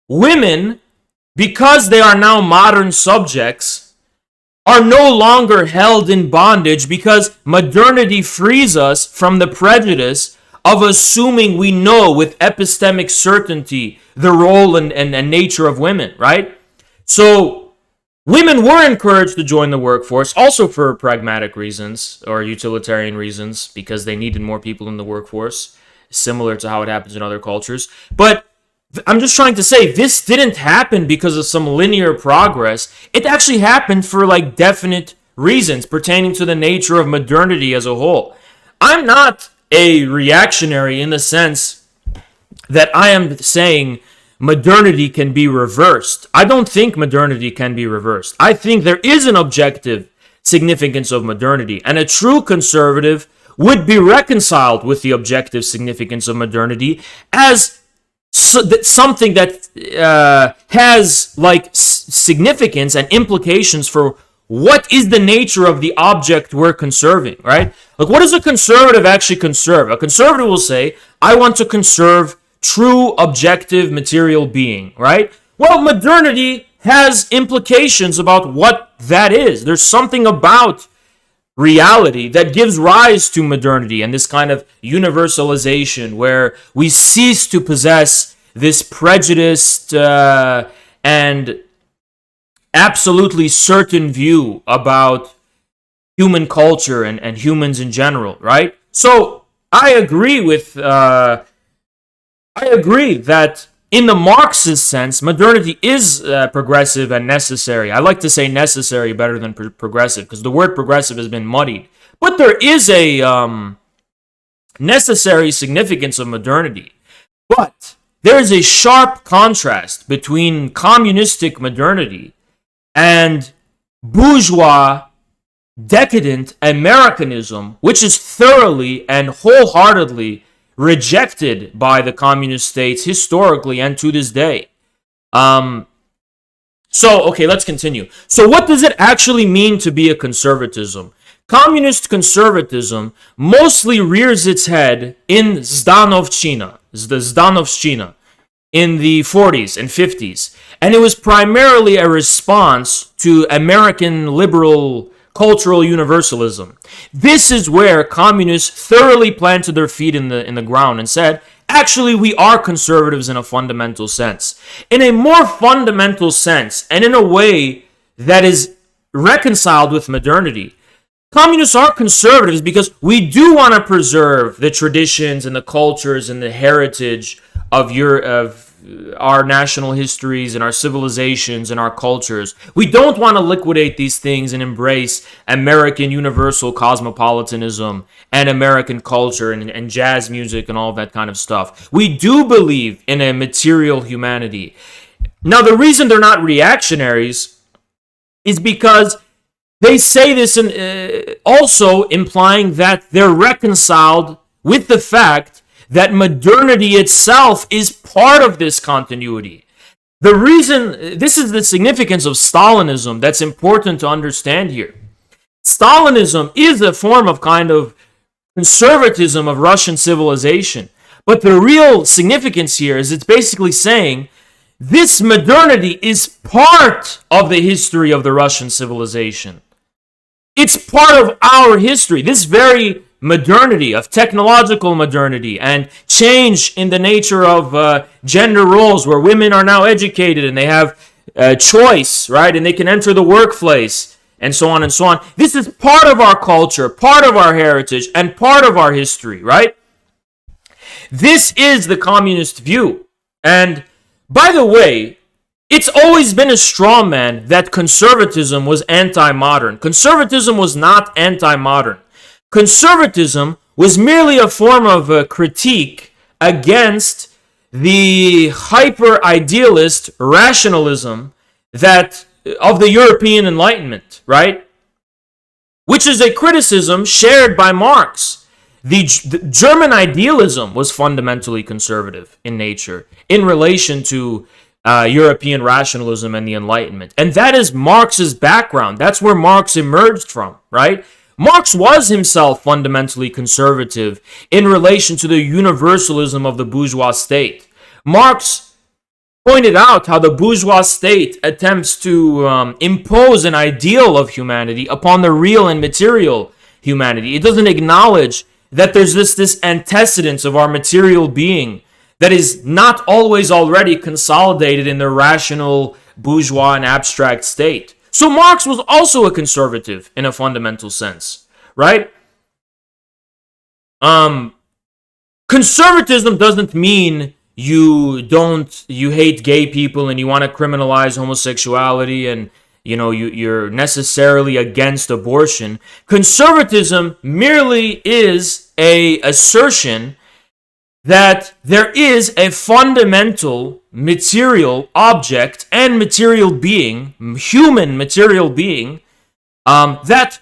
women, because they are now modern subjects, are no longer held in bondage because modernity frees us from the prejudice of assuming we know with epistemic certainty the role and nature of women, right? So women were encouraged to join the workforce, also for pragmatic reasons or utilitarian reasons, because they needed more people in the workforce, similar to how it happens in other cultures. But I'm just trying to say, this didn't happen because of some linear progress. It actually happened for like definite reasons pertaining to the nature of modernity as a whole. I'm not a reactionary in the sense that I am saying modernity can be reversed. I don't think modernity can be reversed. I think there is an objective significance of modernity, and a true conservative would be reconciled with the objective significance of modernity as something that has like significance and implications for what is the nature of the object we're conserving, right? Like, what does a conservative actually conserve? A conservative will say, I want to conserve true, objective, material being, right? Well, modernity has implications about what that is. There's something about reality that gives rise to modernity and this kind of universalization where we cease to possess this prejudiced and absolutely certain view about human culture and humans in general, right? So I agree that in the Marxist sense, modernity is progressive and necessary. I like to say necessary better than progressive because the word progressive has been muddied. But there is a necessary significance of modernity. But there is a sharp contrast between communistic modernity and bourgeois decadent Americanism, which is thoroughly and wholeheartedly rejected by the communist states historically and to this day. Okay, let's continue. So what does it actually mean to be a conservatism? Communist conservatism mostly rears its head in Zdanovchina, in the 40s and 50s. And it was primarily a response to American liberal cultural universalism. This is where communists thoroughly planted their feet in the ground and said, actually, we are conservatives in a fundamental sense. In a more fundamental sense, and in a way that is reconciled with modernity, communists are conservatives because we do want to preserve the traditions and the cultures and the heritage of our national histories and our civilizations and our cultures. We don't want to liquidate these things and embrace American universal cosmopolitanism and American culture and jazz music and all that kind of stuff. We do believe in a material humanity. Now, the reason they're not reactionaries is because they say this also implying that they're reconciled with the fact that modernity itself is part of this continuity. The reason, this is the significance of Stalinism that's important to understand here. Stalinism is a form of kind of conservatism of Russian civilization. But the real significance here is it's basically saying this modernity is part of the history of the Russian civilization. It's part of our history. This very modernity, of technological modernity and change in the nature of gender roles, where women are now educated and they have choice, right? And they can enter the workplace and so on and so on. This is part of our culture, part of our heritage, and part of our history, right? This is the communist view. And by the way, it's always been a straw man that conservatism was anti-modern. Conservatism was not anti-modern. Conservatism was merely a form of critique against the hyper-idealist rationalism that of the European Enlightenment, right? Which is a criticism shared by Marx. The German idealism was fundamentally conservative in nature in relation to European rationalism and the Enlightenment. And that is Marx's background. That's where Marx emerged from, right? Marx was himself fundamentally conservative in relation to the universalism of the bourgeois state. Marx pointed out how the bourgeois state attempts to impose an ideal of humanity upon the real and material humanity. It doesn't acknowledge that there's this antecedence of our material being that is not always already consolidated in the rational, bourgeois, and abstract state. So Marx was also a conservative in a fundamental sense, right? Conservatism doesn't mean you hate gay people and you want to criminalize homosexuality and you're necessarily against abortion. Conservatism merely is a assertion that there is a fundamental material object and material being, human material being, that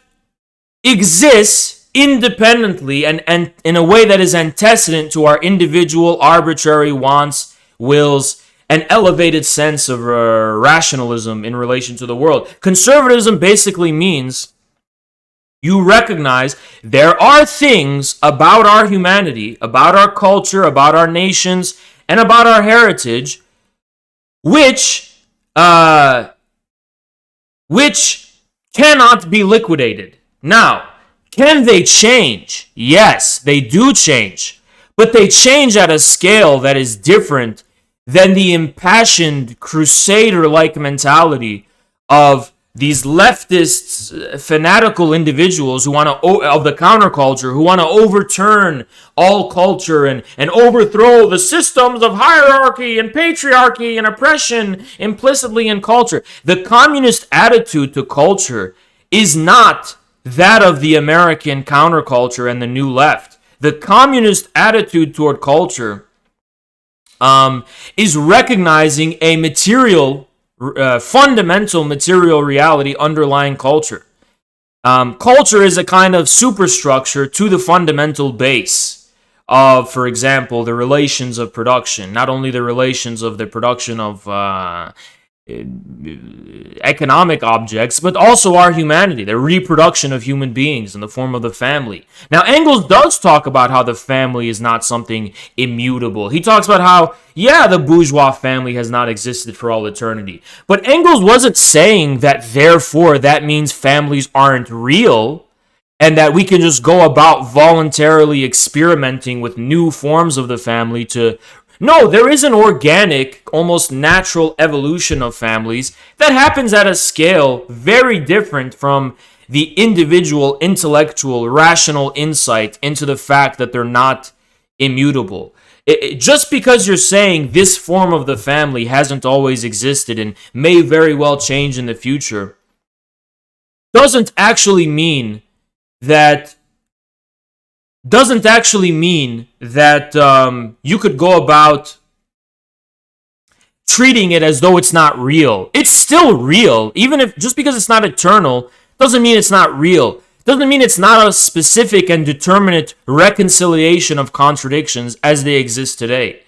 exists independently and in a way that is antecedent to our individual arbitrary wants, wills, an elevated sense of rationalism in relation to the world. Conservatism basically means you recognize there are things about our humanity, about our culture, about our nations, and about our heritage, which cannot be liquidated. Now, can they change? Yes, they do change. But they change at a scale that is different than the impassioned crusader-like mentality of these leftist fanatical individuals who want to, of the counterculture, who want to overturn all culture and overthrow the systems of hierarchy and patriarchy and oppression implicitly in culture. The communist attitude to culture is not that of the American counterculture and the new left. The communist attitude toward culture is recognizing a fundamental material reality underlying culture. Culture is a kind of superstructure to the fundamental base of, for example, the relations of production. Not only the relations of the production of economic objects, but also our humanity, the reproduction of human beings in the form of the family. Now, Engels does talk about how the family is not something immutable. He talks about how, the bourgeois family has not existed for all eternity. But Engels wasn't saying that, therefore, that means families aren't real and that we can just go about voluntarily experimenting with new forms of the family to... No, there is an organic, almost natural evolution of families that happens at a scale very different from the individual, intellectual, rational insight into the fact that they're not immutable. Just because you're saying this form of the family hasn't always existed and may very well change in the future, doesn't actually mean that you could go about treating it as though it's not real. It's still real, even if just because it's not eternal doesn't mean it's not real. Doesn't mean it's not a specific and determinate reconciliation of contradictions as they exist today.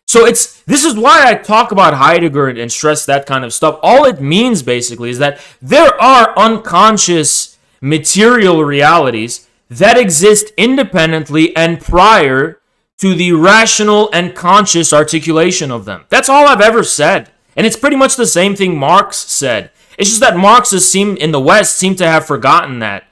So this is why I talk about Heidegger and stress that kind of stuff. All it means basically is that there are unconscious material realities that exist independently and prior to the rational and conscious articulation of them. That's all I've ever said. And it's pretty much the same thing Marx said. It's just that Marxists in the West seem to have forgotten that.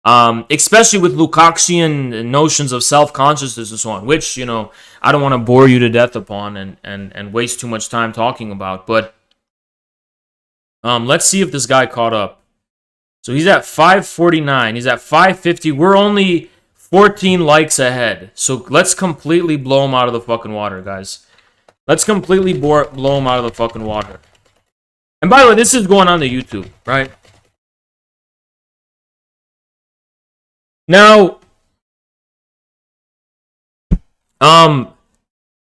Especially with Lukácsian notions of self-consciousness and so on, which, I don't want to bore you to death upon and waste too much time talking about. But let's see if this guy caught up. So he's at 549. He's at 550. We're only 14 likes ahead. So let's completely blow him out of the fucking water, guys. Let's completely blow him out of the fucking water. And by the way, this is going on the YouTube, right? Now,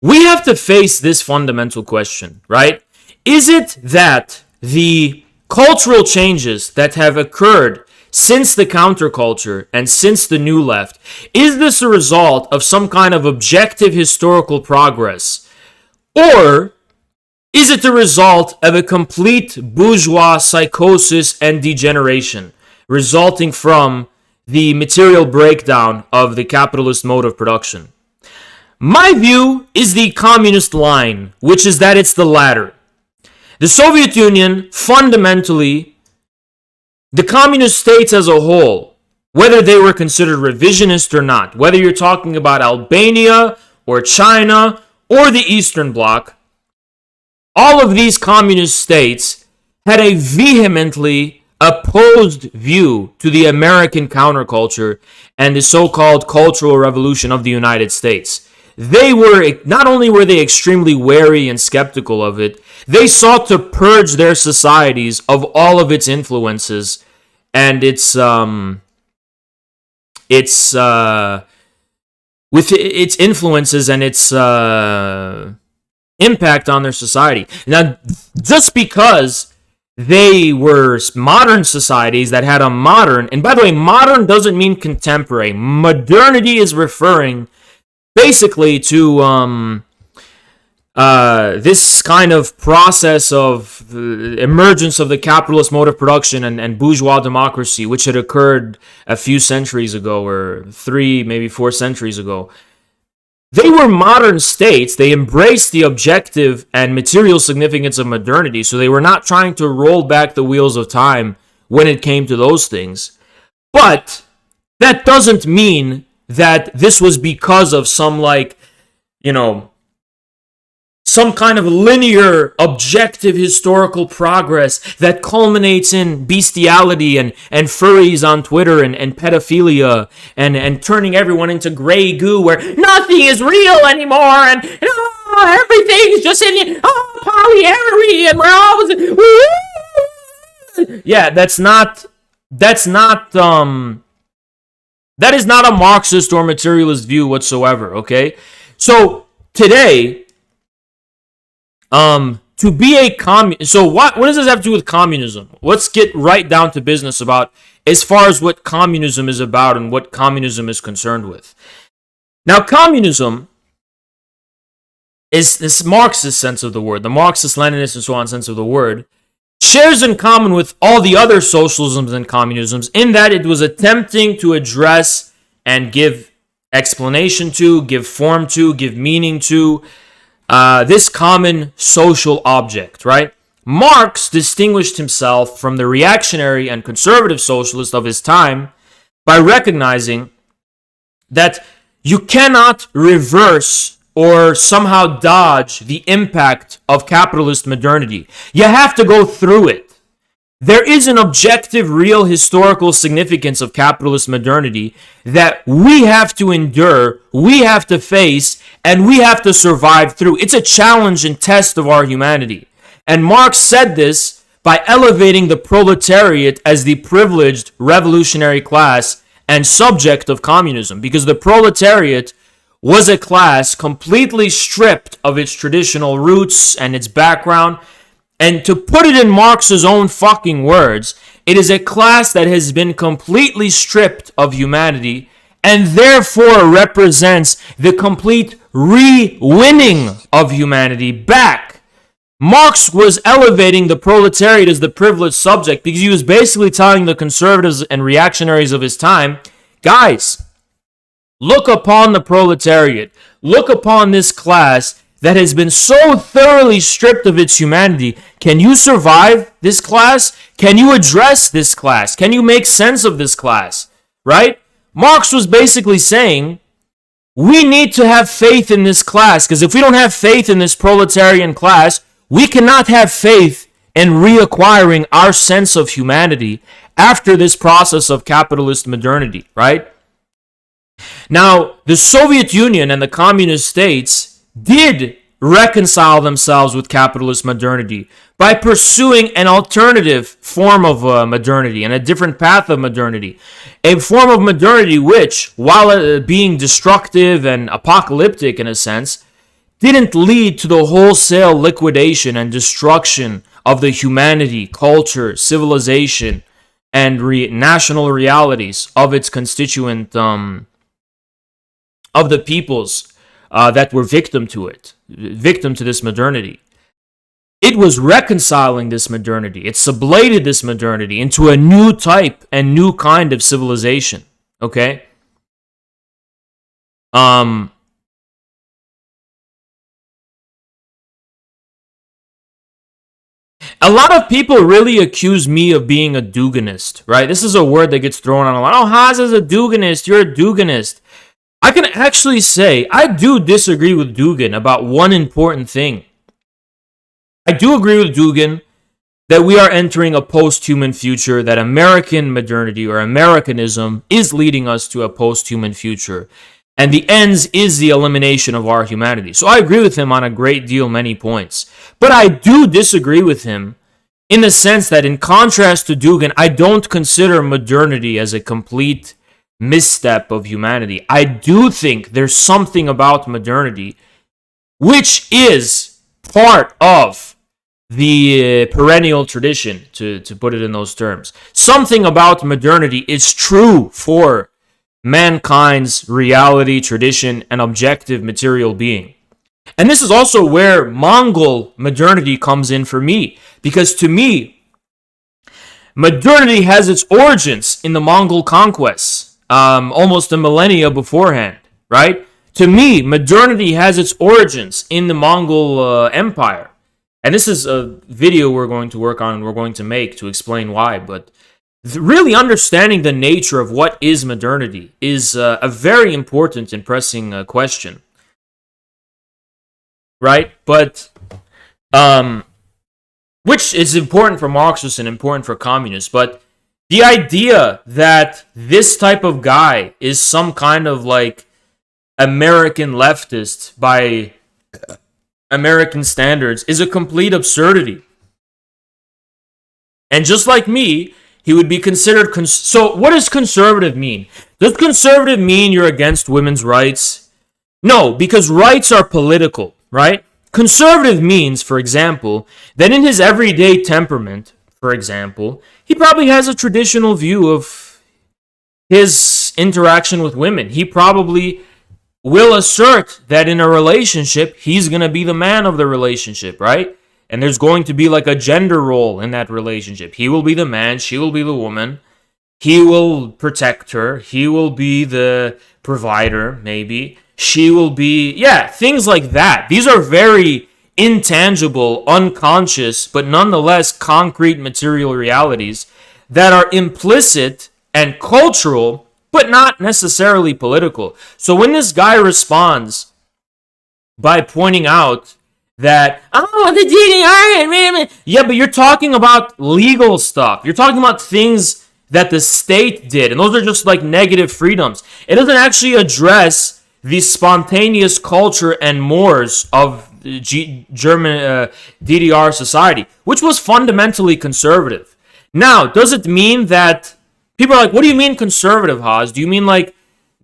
we have to face this fundamental question, right? Is it that the cultural changes that have occurred since the counterculture and since the New Left, is this a result of some kind of objective historical progress? Or is it the result of a complete bourgeois psychosis and degeneration resulting from the material breakdown of the capitalist mode of production? My view is the communist line, which is that it's the latter. The Soviet Union, fundamentally, the communist states as a whole, whether they were considered revisionist or not, whether you're talking about Albania or China or the Eastern Bloc, all of these communist states had a vehemently opposed view to the American counterculture and the so-called cultural revolution of the United States. They were, not only were they extremely wary and skeptical of it, they sought to purge their societies of all of its influences and its with its influences and its impact on their society. Now, just because they were modern societies that had a modern, and by the way, modern doesn't mean contemporary. Modernity is referring basically to this kind of process of the emergence of the capitalist mode of production and bourgeois democracy, which had occurred a few centuries ago, or 3, maybe 4 centuries ago. They were modern states. They embraced the objective and material significance of modernity, so they were not trying to roll back the wheels of time when it came to those things. But that doesn't mean that this was because of some some kind of linear, objective historical progress that culminates in bestiality and furries on Twitter and pedophilia and turning everyone into gray goo where nothing is real anymore and everything's just in polyamory and we're always... Yeah, that is not a Marxist or materialist view whatsoever, okay? So today, to be a communist, so what does this have to do with communism? Let's get right down to business about as far as what communism is about and what communism is concerned with. Now, communism is this Marxist sense of the word, the Marxist, Leninist, and so on sense of the word, shares in common with all the other socialisms and communisms in that it was attempting to address and give explanation to, give form to, give meaning to this common social object, right? Marx distinguished himself from the reactionary and conservative socialists of his time by recognizing that you cannot reverse or somehow dodge the impact of capitalist modernity. You have to go through it. There is an objective, real historical significance of capitalist modernity that we have to endure, we have to face, and we have to survive through. It's a challenge and test of our humanity. And Marx said this by elevating the proletariat as the privileged revolutionary class and subject of communism, because the proletariat was a class completely stripped of its traditional roots and its background. And to put it in Marx's own fucking words, it is a class that has been completely stripped of humanity and therefore represents the complete re-winning of humanity back. Marx was elevating the proletariat as the privileged subject because he was basically telling the conservatives and reactionaries of his time, guys, look upon the proletariat, look upon this class that has been so thoroughly stripped of its humanity. Can you survive this class? Can you address this class? Can you make sense of this class? Right? Marx was basically saying, we need to have faith in this class, because if we don't have faith in this proletarian class, we cannot have faith in reacquiring our sense of humanity after this process of capitalist modernity, right? Now, the Soviet Union and the communist states did reconcile themselves with capitalist modernity by pursuing an alternative form of modernity and a different path of modernity. A form of modernity which, while being destructive and apocalyptic in a sense, didn't lead to the wholesale liquidation and destruction of the humanity, culture, civilization, and national realities of its constituent, of the peoples that were victim to this modernity. It was reconciling this modernity. It sublated this modernity into a new type and new kind of civilization. Okay? A lot of people really accuse me of being a Duginist, right? This is a word that gets thrown on a lot. Oh, Haas is a Duginist. You're a Duginist. I can actually say I do disagree with Dugin about one important thing. I do agree with Dugin that we are entering a post-human future, that American modernity or Americanism is leading us to a post-human future. And the ends is the elimination of our humanity. So I agree with him on a great deal, many points. But I do disagree with him in the sense that, in contrast to Dugin, I don't consider modernity as a complete misstep of humanity. I do think there's something about modernity which is part of the perennial tradition, to put it in those terms. Something about modernity is true for mankind's reality, tradition, and objective material being. And this is also where Mongol modernity comes in for me, because to me, modernity has its origins in the Mongol conquests, almost a millennia beforehand, right? To me, modernity has its origins in the Mongol Empire. And this is a video we're going to make to explain why, but really understanding the nature of what is modernity is a very important and pressing question, right? But which is important for Marxists and important for communists. But the idea that this type of guy is some kind of like American leftist by American standards is a complete absurdity. And just like me, he would be considered... So what does conservative mean? Does conservative mean you're against women's rights? No, because rights are political, right? Conservative means, for example, that in his everyday temperament, for example, he probably has a traditional view of his interaction with women. He probably will assert that in a relationship, he's going to be the man of the relationship, right? And there's going to be like a gender role in that relationship. He will be the man, she will be the woman. He will protect her. He will be the provider, maybe. She will be, things like that. These are very intangible, unconscious, but nonetheless concrete material realities that are implicit and cultural, but not necessarily political. So when this guy responds by pointing out that, the DDR, yeah, but you're talking about legal stuff. You're talking about things that the state did, and those are just like negative freedoms. It doesn't actually address the spontaneous culture and mores of German DDR society, which was fundamentally conservative. Now, does it mean that people are like, what do you mean conservative, Haas? Do you mean like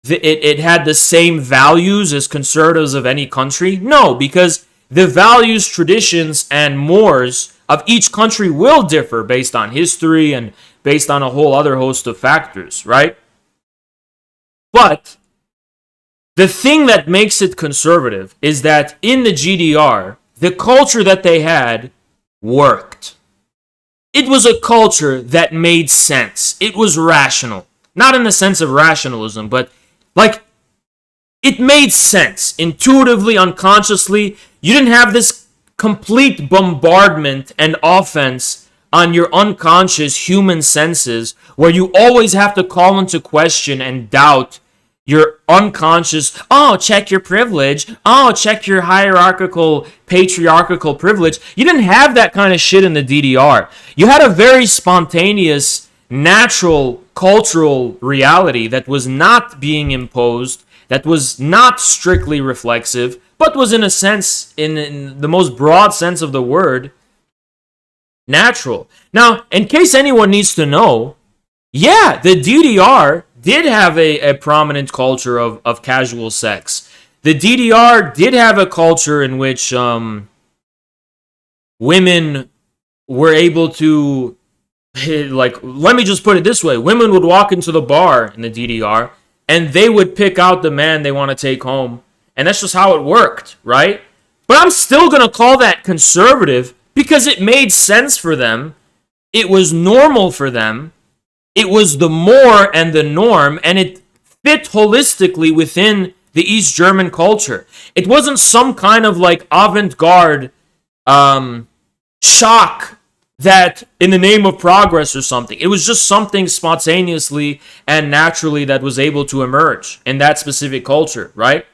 it had the same values as conservatives of any country? No, because the values, traditions, and mores of each country will differ based on history and based on a whole other host of factors, right? But the thing that makes it conservative is that in the GDR, the culture that they had worked. It was a culture that made sense. It was rational. Not in the sense of rationalism, but like it made sense intuitively, unconsciously. You didn't have this complete bombardment and offense on your unconscious human senses where you always have to call into question and doubt your unconscious, oh, check your privilege. Oh, check your hierarchical, patriarchal privilege. You didn't have that kind of shit in the DDR. You had a very spontaneous, natural, cultural reality that was not being imposed, that was not strictly reflexive, but was in a sense, in the most broad sense of the word, natural. Now, in case anyone needs to know, yeah, the DDR did have a prominent culture of casual sex. The DDR did have a culture in which women were able to, like, let me just put it this way. Women would walk into the bar in the DDR and they would pick out the man they want to take home. And that's just how it worked, right? But I'm still going to call that conservative because it made sense for them. It was normal for them. It was the more and the norm, and it fit holistically within the East German culture. It wasn't some kind of like avant-garde shock that in the name of progress or something. It was just something spontaneously and naturally that was able to emerge in that specific culture, right?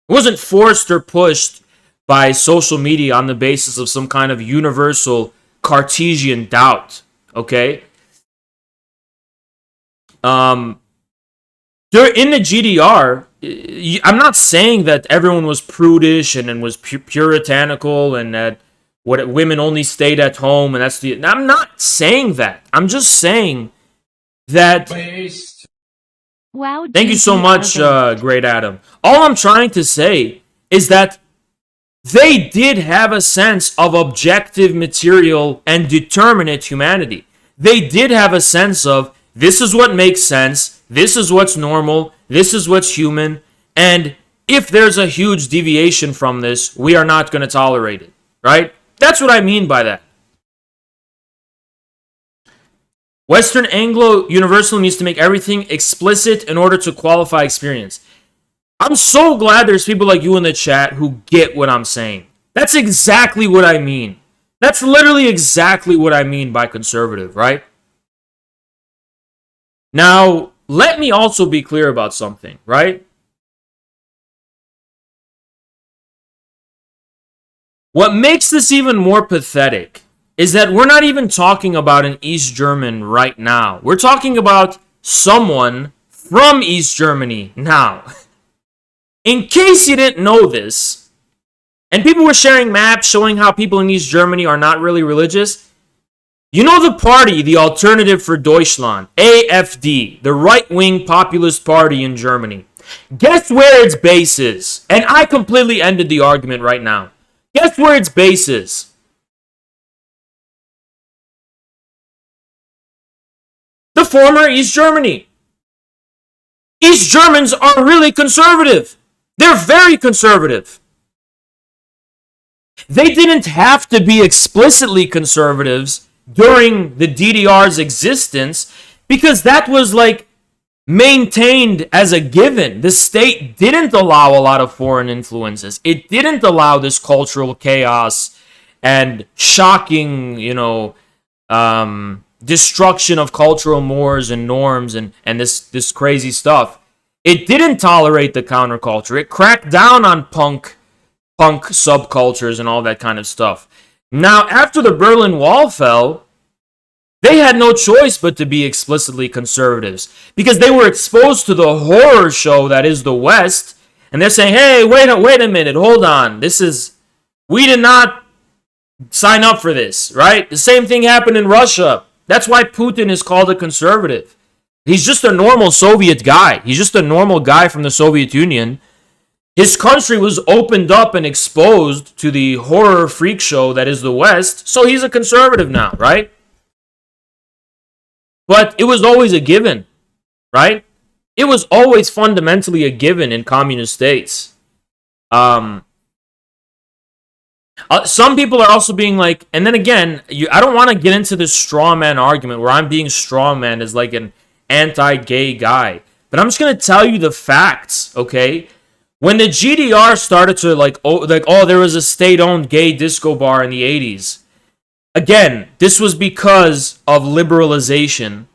It wasn't forced or pushed by social media on the basis of some kind of universal Cartesian doubt, okay? In the GDR, I'm not saying that everyone was prudish and was puritanical and that women only stayed at home and that's the. I'm not saying that. I'm just saying that. Wow. Thank you so much, Great Adam. All I'm trying to say is that they did have a sense of objective material and determinate humanity. They did have a sense of this is what makes sense, this is what's normal, this is what's human, and if there's a huge deviation from this, we are not going to tolerate it, right? That's what I mean by that. Western Anglo Universal needs to make everything explicit in order to qualify experience. I'm so glad there's people like you in the chat who get what I'm saying. That's exactly what I mean. That's literally exactly what I mean by conservative, right? Now, let me also be clear about something, right? What makes this even more pathetic is that we're not even talking about an East German right now. We're talking about someone from East Germany now. In case you didn't know this, and people were sharing maps showing how people in East Germany are not really religious, you know the party, the Alternative for Deutschland, AfD, the right-wing populist party in Germany. Guess where its base is? And I completely ended the argument right now. Guess where its base is? The former East Germany. East Germans are really conservative. They're very conservative. They didn't have to be explicitly conservatives during the DDR's existence because that was like maintained as a given. The state didn't allow a lot of foreign influences. It didn't allow this cultural chaos and shocking, destruction of cultural mores and norms and this crazy stuff. It didn't tolerate the counterculture. It cracked down on punk subcultures and all that kind of stuff. Now, after the Berlin Wall fell, they had no choice but to be explicitly conservatives because they were exposed to the horror show that is the West, and they're saying, "Hey, wait a minute, hold on. We did not sign up for this, right?" The same thing happened in Russia. That's why Putin is called a conservative. He's just a normal Soviet guy. He's just a normal guy from the Soviet Union. His country was opened up and exposed to the horror freak show that is the West, so he's a conservative now, right? But it was always a given, right? It was always fundamentally a given in communist states. Some people are also being like, and then again, I don't want to get into this straw man argument where I'm being straw man as like an anti-gay guy, but I'm just gonna tell you the facts, okay? When the GDR started to there was a state-owned gay disco bar in the 80s. Again, this was because of liberalization,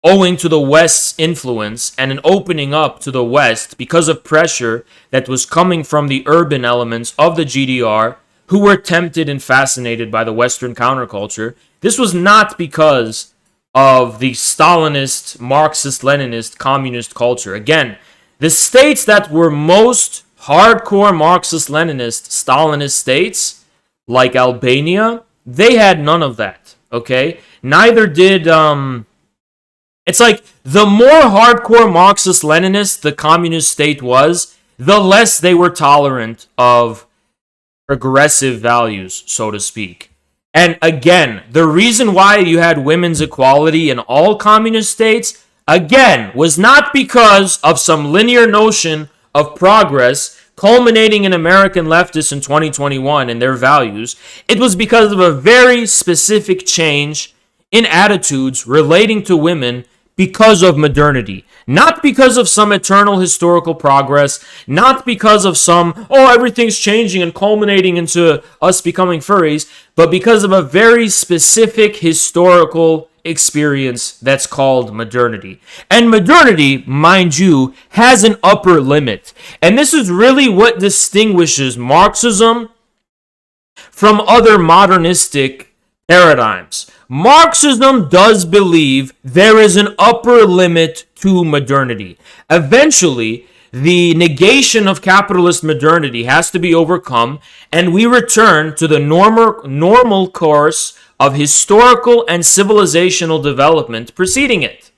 owing to the West's influence and an opening up to the West because of pressure that was coming from the urban elements of the GDR, who were tempted and fascinated by the Western counterculture. This was not because of the Stalinist, Marxist-Leninist, communist culture. Again, the states that were most hardcore Marxist-Leninist, Stalinist states, like Albania, they had none of that, okay? Neither did, it's like, the more hardcore Marxist-Leninist the communist state was, the less they were tolerant of progressive values, so to speak. And again, the reason why you had women's equality in all communist states, again, was not because of some linear notion of progress culminating in American leftists in 2021 and their values. It was because of a very specific change in attitudes relating to women because of modernity. Not because of some eternal historical progress, not because of some, everything's changing and culminating into us becoming furries, but because of a very specific historical experience that's called modernity. And modernity, mind you, has an upper limit. And this is really what distinguishes Marxism from other modernistic paradigms. Marxism does believe there is an upper limit to modernity. Eventually, the negation of capitalist modernity has to be overcome, and we return to the normal course of historical and civilizational development preceding it.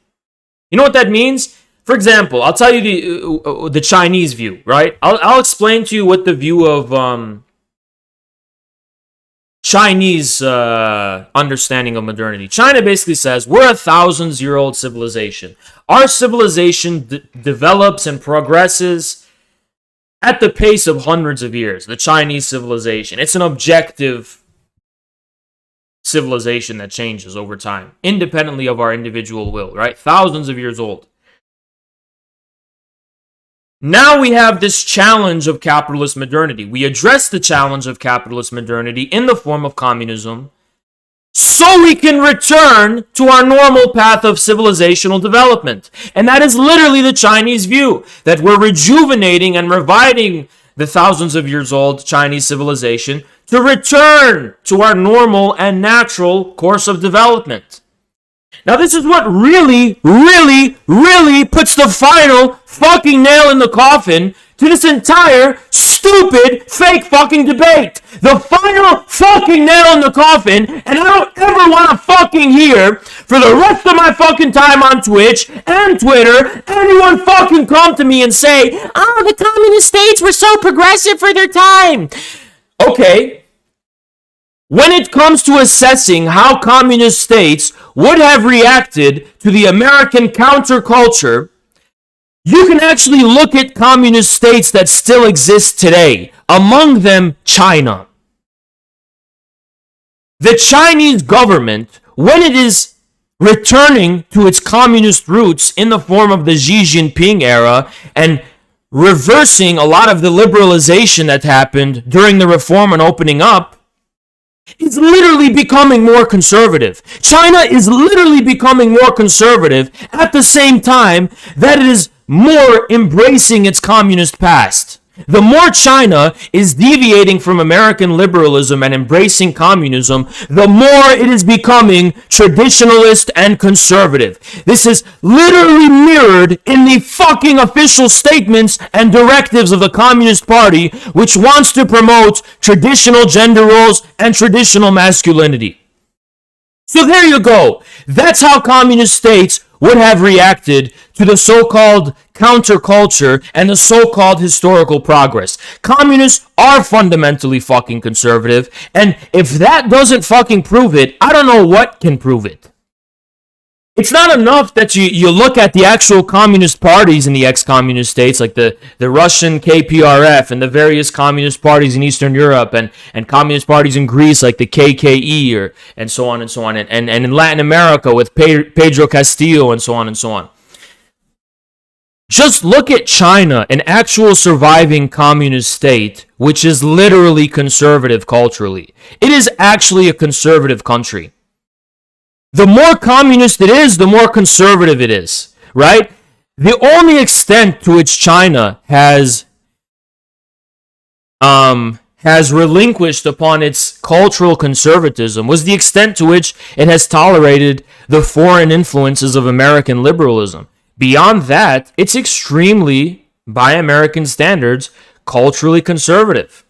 You know what that means? For example, I'll tell you the Chinese view, right? I'll explain to you what the view of Chinese understanding of modernity. China basically says we're a thousands-year-old civilization. Our civilization develops and progresses at the pace of hundreds of years. The Chinese civilization. It's an objective civilization that changes over time, independently of our individual will, right? Thousands of years old. Now we have this challenge of capitalist modernity. We address the challenge of capitalist modernity in the form of communism so we can return to our normal path of civilizational development. And that is literally the Chinese view, that we're rejuvenating and reviving the thousands of years old Chinese civilization to return to our normal and natural course of development. Now, this is what really, really, really puts the final fucking nail in the coffin to this entire stupid, fake fucking debate. The final fucking nail in the coffin, and I don't ever want to fucking hear for the rest of my fucking time on Twitch and Twitter, anyone fucking come to me and say, the communist states were so progressive for their time. Okay. When it comes to assessing how communist states would have reacted to the American counterculture, you can actually look at communist states that still exist today, among them China. The Chinese government, when it is returning to its communist roots in the form of the Xi Jinping era and reversing a lot of the liberalization that happened during the reform and opening up, is literally becoming more conservative. China is literally becoming more conservative at the same time that it is more embracing its communist past. The more China is deviating from American liberalism and embracing communism, the more it is becoming traditionalist and conservative. This is literally mirrored in the fucking official statements and directives of the Communist Party, which wants to promote traditional gender roles and traditional masculinity. So there you go. That's how communist states would have reacted to the so-called counterculture and the so-called historical progress. Communists are fundamentally fucking conservative, and if that doesn't fucking prove it, I don't know what can prove it. It's not enough that you look at the actual communist parties in the ex-communist states, like the Russian KPRF and the various communist parties in Eastern Europe and communist parties in Greece, like the KKE, and so on and so on, and in Latin America with Pedro Castillo and so on and so on. Just look at China, an actual surviving communist state, which is literally conservative culturally. It is actually a conservative country. The more communist it is, the more conservative it is, right? The only extent to which China has relinquished upon its cultural conservatism was the extent to which it has tolerated the foreign influences of American liberalism. Beyond that, it's extremely, by American standards, culturally conservative.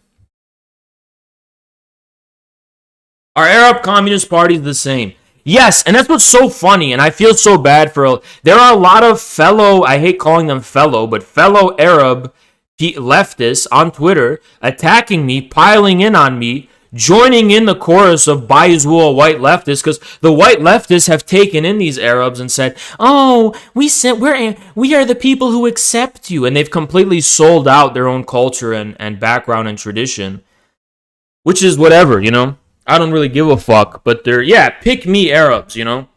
Are Arab communist parties the same? Yes, and that's what's so funny, and I feel so bad for... There are a lot of fellow, I hate calling them fellow, but fellow Arab leftists on Twitter attacking me, piling in on me, joining in the chorus of Baizwul white leftists, because the white leftists have taken in these Arabs and said, oh, we are the people who accept you, and they've completely sold out their own culture and background and tradition, which is whatever, you know? I don't really give a fuck, but pick me Arabs, you know?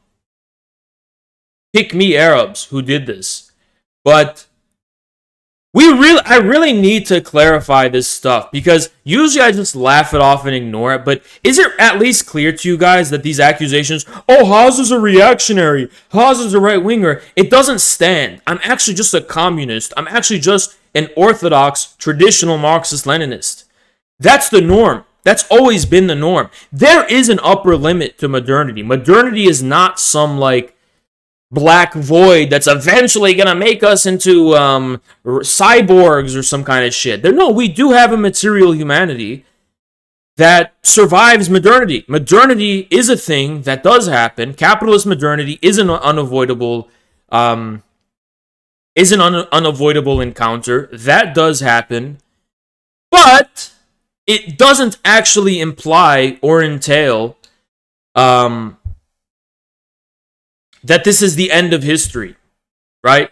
Pick me Arabs who did this. But I really need to clarify this stuff, because usually I just laugh it off and ignore it, but is it at least clear to you guys that these accusations, oh, Haas is a reactionary, Haas is a right-winger, it doesn't stand. I'm actually just a communist. I'm actually just an orthodox, traditional Marxist-Leninist. That's the norm. That's always been the norm. There is an upper limit to modernity. Modernity is not some, like, black void that's eventually going to make us into cyborgs or some kind of shit. No, we do have a material humanity that survives modernity. Modernity is a thing that does happen. Capitalist modernity is an unavoidable encounter. That does happen. But it doesn't actually imply or entail that this is the end of history, right?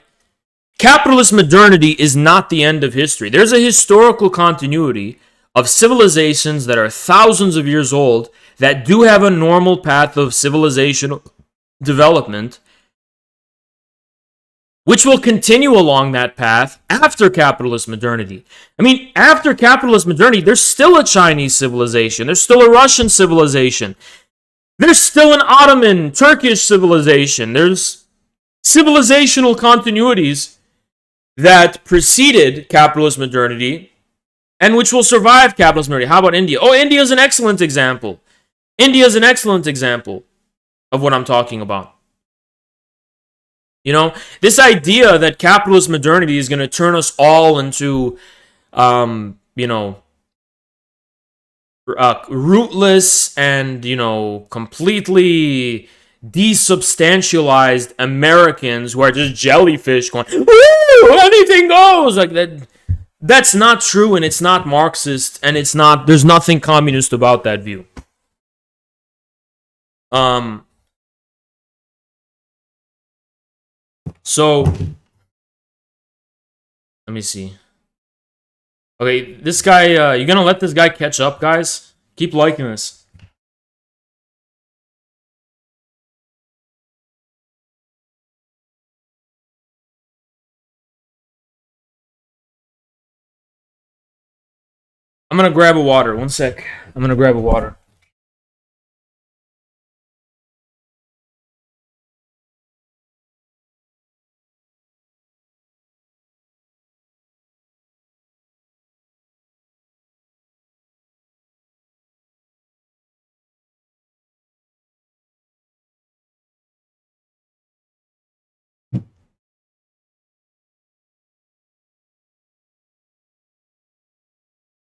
Capitalist modernity is not the end of history. There's a historical continuity of civilizations that are thousands of years old that do have a normal path of civilizational development, which will continue along that path after capitalist modernity. I mean, after capitalist modernity, there's still a Chinese civilization. There's still a Russian civilization. There's still an Ottoman, Turkish civilization. There's civilizational continuities that preceded capitalist modernity and which will survive capitalist modernity. How about India? Oh, India is an excellent example. India is an excellent example of what I'm talking about. You know, this idea that capitalist modernity is going to turn us all into, rootless and, completely desubstantialized Americans who are just jellyfish going, "Woo, anything goes!" Like that. That's not true, and it's not Marxist, and there's nothing communist about that view. So, let me see. Okay, this guy, you gonna let this guy catch up, guys? Keep liking this. I'm gonna grab a water. One sec. I'm gonna grab a water.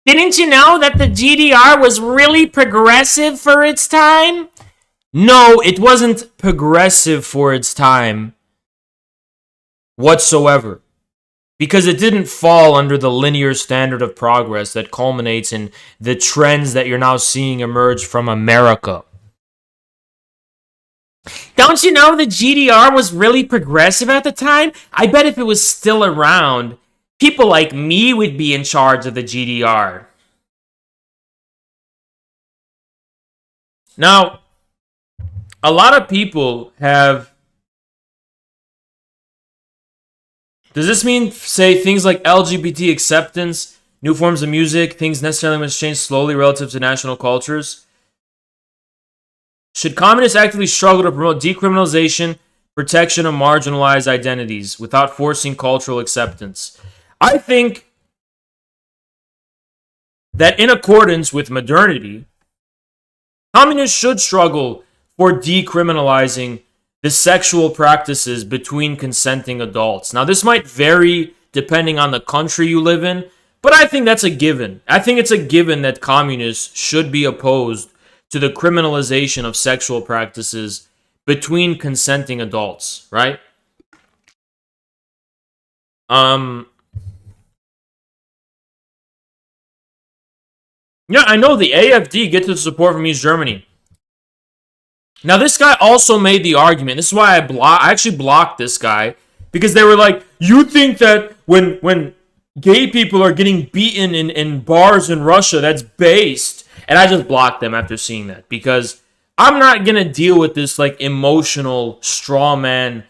Didn't you know that the GDR was really progressive for its time? No, it wasn't progressive for its time. whatsoever. Because it didn't fall under the linear standard of progress that culminates in the trends that you're now seeing emerge from America. Don't you know the GDR was really progressive at the time? I bet if it was still around, people like me would be in charge of the GDR. Now, a lot of people have... Does this mean, say, things like LGBT acceptance, new forms of music, things necessarily must change slowly relative to national cultures? Should communists actively struggle to promote decriminalization, protection of marginalized identities without forcing cultural acceptance? I think that in accordance with modernity, communists should struggle for decriminalizing the sexual practices between consenting adults. Now, this might vary depending on the country you live in, but I think that's a given. I think it's a given that communists should be opposed to the criminalization of sexual practices between consenting adults, right? Yeah, I know the AFD gets the support from East Germany. Now, this guy also made the argument. This is why I actually blocked this guy, because they were like, you think that when gay people are getting beaten in bars in Russia, that's based. And I just blocked them after seeing that, because I'm not going to deal with this like emotional straw man,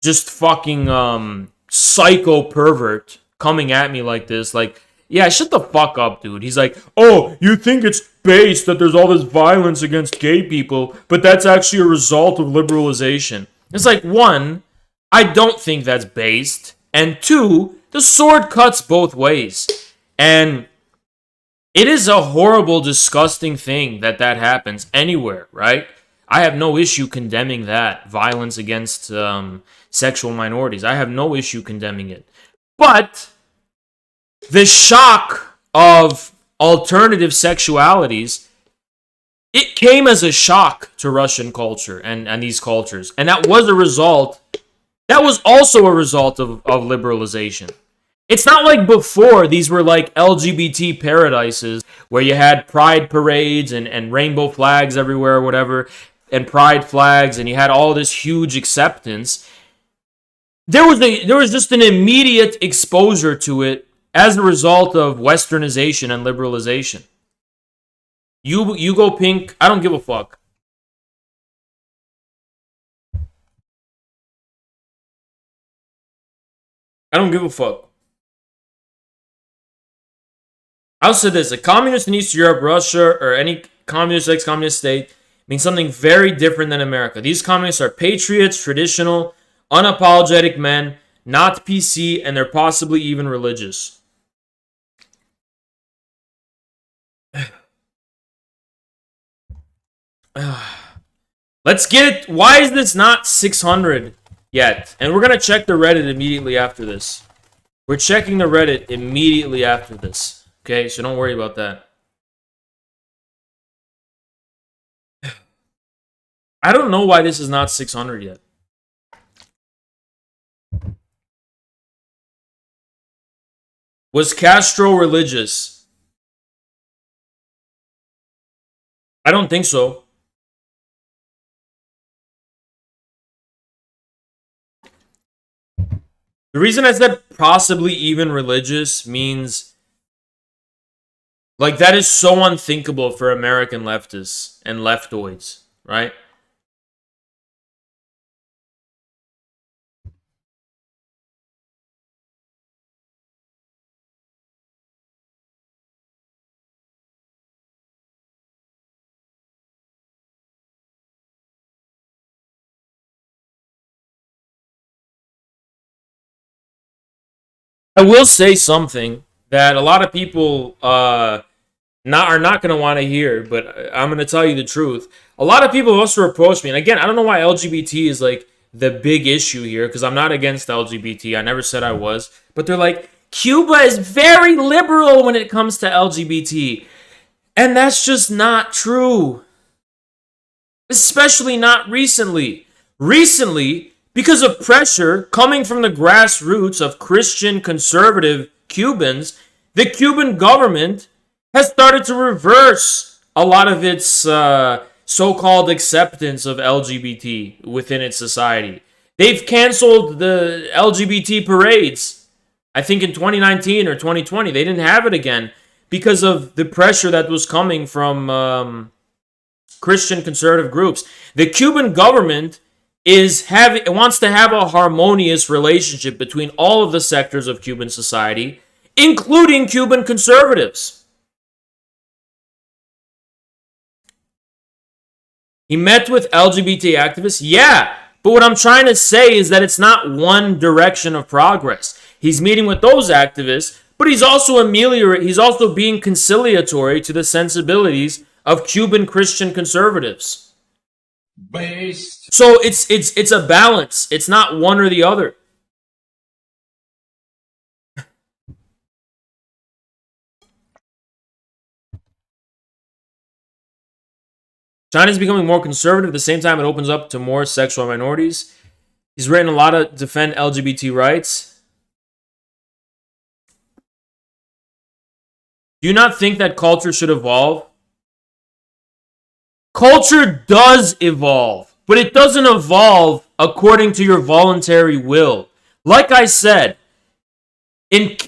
just fucking psycho pervert coming at me like this. Like, yeah, shut the fuck up, dude. He's like, oh, you think it's based that there's all this violence against gay people, but that's actually a result of liberalization. It's like, one, I don't think that's based, and two, the sword cuts both ways. And it is a horrible, disgusting thing that happens anywhere, right? I have no issue condemning that. Violence against sexual minorities. I have no issue condemning it. But the shock of alternative sexualities, it came as a shock to Russian culture and these cultures. And that was also a result of liberalization. It's not like before these were like LGBT paradises where you had pride parades and rainbow flags everywhere or whatever, and pride flags, and you had all this huge acceptance. There was just an immediate exposure to it as a result of westernization and liberalization. You go pink, I don't give a fuck. I don't give a fuck. I'll say this: a communist in Eastern Europe, Russia, or any communist, ex-communist state means something very different than America. These communists are patriots, traditional, unapologetic men, not PC, and they're possibly even religious. Let's get it. Why is this not 600 yet? And we're going to check the Reddit immediately after this. We're checking the Reddit immediately after this. Okay, so don't worry about that. I don't know why this is not 600 yet. Was Castro religious? I don't think so. The reason I said possibly even religious means, like, that is so unthinkable for American leftists and leftoids, right? I will say something that a lot of people are not going to want to hear, but I'm going to tell you the truth. A lot of people also approach me, and again, I don't know why LGBT is like the big issue here, because I'm not against LGBT. I never said I was, but they're like, Cuba is very liberal when it comes to LGBT, and that's just not true. Especially not recently. Recently, because of pressure coming from the grassroots of Christian conservative Cubans, the Cuban government has started to reverse a lot of its so-called acceptance of LGBT within its society. They've canceled the LGBT parades. I think in 2019 or 2020, they didn't have it again because of the pressure that was coming from Christian conservative groups. The Cuban government wants to have a harmonious relationship between all of the sectors of Cuban society, including Cuban conservatives. He met with LGBT activists, yeah, but what I'm trying to say is that it's not one direction of progress. He's meeting with those activists, but he's also being conciliatory to the sensibilities of Cuban Christian conservatives. So it's a balance. It's not one or the other. China's becoming more conservative. At the same time, it opens up to more sexual minorities. He's written a lot to defend LGBT rights. Do you not think that culture should evolve? Culture does evolve, but it doesn't evolve according to your voluntary will. Like I said,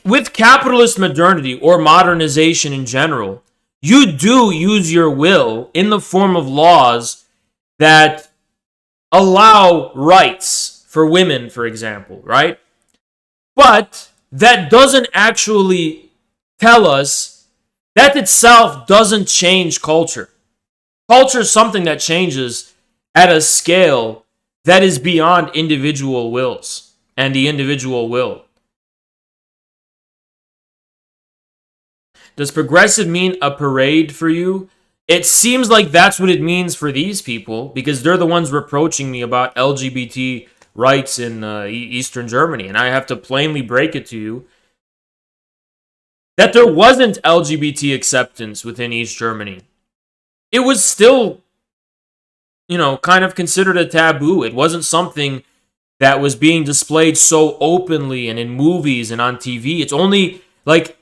with capitalist modernity or modernization in general, you do use your will in the form of laws that allow rights for women, for example, right? But that doesn't actually tell us, that itself doesn't change culture. Culture is something that changes at a scale that is beyond individual wills and the individual will. Does progressive mean a parade for you? It seems like that's what it means for these people, because they're the ones reproaching me about LGBT rights in Eastern Germany. And I have to plainly break it to you that there wasn't LGBT acceptance within East Germany. It was still, kind of considered a taboo. It wasn't something that was being displayed so openly and in movies and on TV. It's only the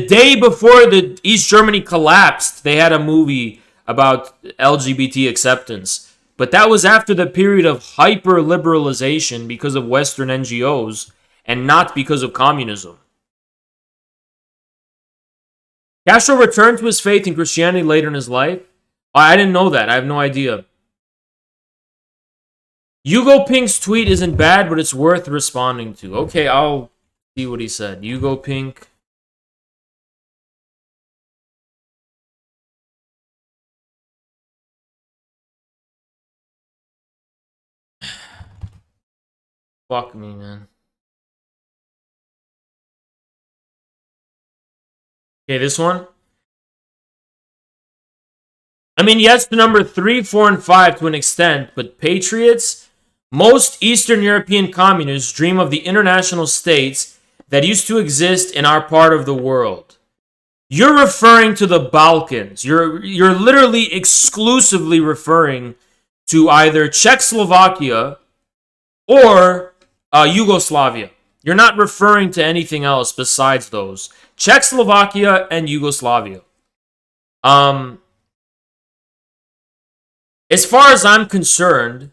day before the East Germany collapsed, they had a movie about LGBT acceptance. But that was after the period of hyper-liberalization because of Western NGOs and not because of communism. Castro returned to his faith in Christianity later in his life. I didn't know that. I have no idea. Hugo Pink's tweet isn't bad, but it's worth responding to. Okay, I'll see what he said. Hugo Pink. Fuck me, man. Okay, this one. I mean, yes, to number 3, 4, and 5 to an extent, but patriots, most Eastern European communists dream of the international states that used to exist in our part of the world. You're referring to the Balkans. You're literally exclusively referring to either Czechoslovakia or Yugoslavia. You're not referring to anything else besides those. Czechoslovakia and Yugoslavia. As far as I'm concerned,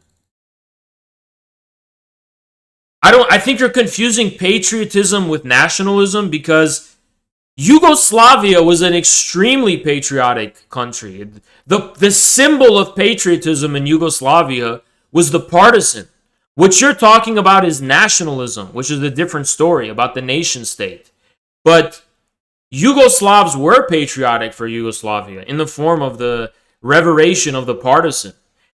I think you're confusing patriotism with nationalism, because Yugoslavia was an extremely patriotic country. The symbol of patriotism in Yugoslavia was the partisan. What you're talking about is nationalism, which is a different story about the nation state. But Yugoslavs were patriotic for Yugoslavia in the form of the reveration of the partisan.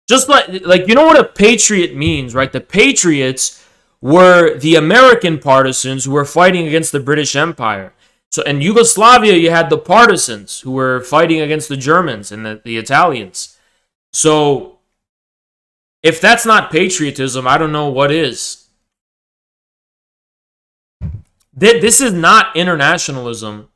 Just like you know what a patriot means, right? The patriots were the American partisans who were fighting against the British Empire. So in Yugoslavia, you had the partisans who were fighting against the Germans and the Italians. So if that's not patriotism, I don't know what is. This is not internationalism.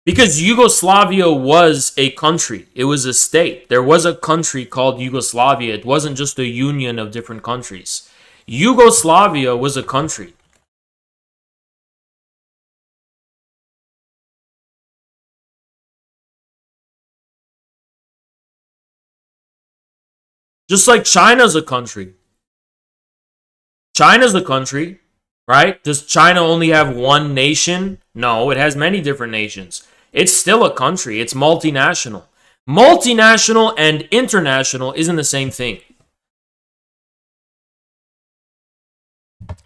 Because Yugoslavia was a country. It was a state. There was a country called Yugoslavia. It wasn't just a union of different countries. Yugoslavia was a country. Just like China's a country. China's a country, right? Does China only have one nation? No, it has many different nations. It's still a country. It's multinational. Multinational and international isn't the same thing.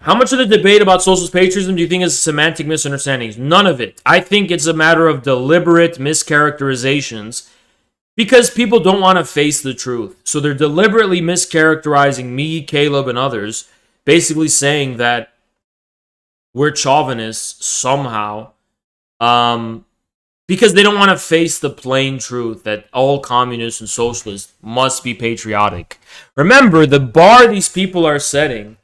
How much of the debate about socialist patriotism do you think is semantic misunderstandings? None of it. I think it's a matter of deliberate mischaracterizations because people don't want to face the truth. So they're deliberately mischaracterizing me, Caleb, and others, basically saying that we're chauvinists somehow, because they don't want to face the plain truth that all communists and socialists must be patriotic. Remember, the bar these people are setting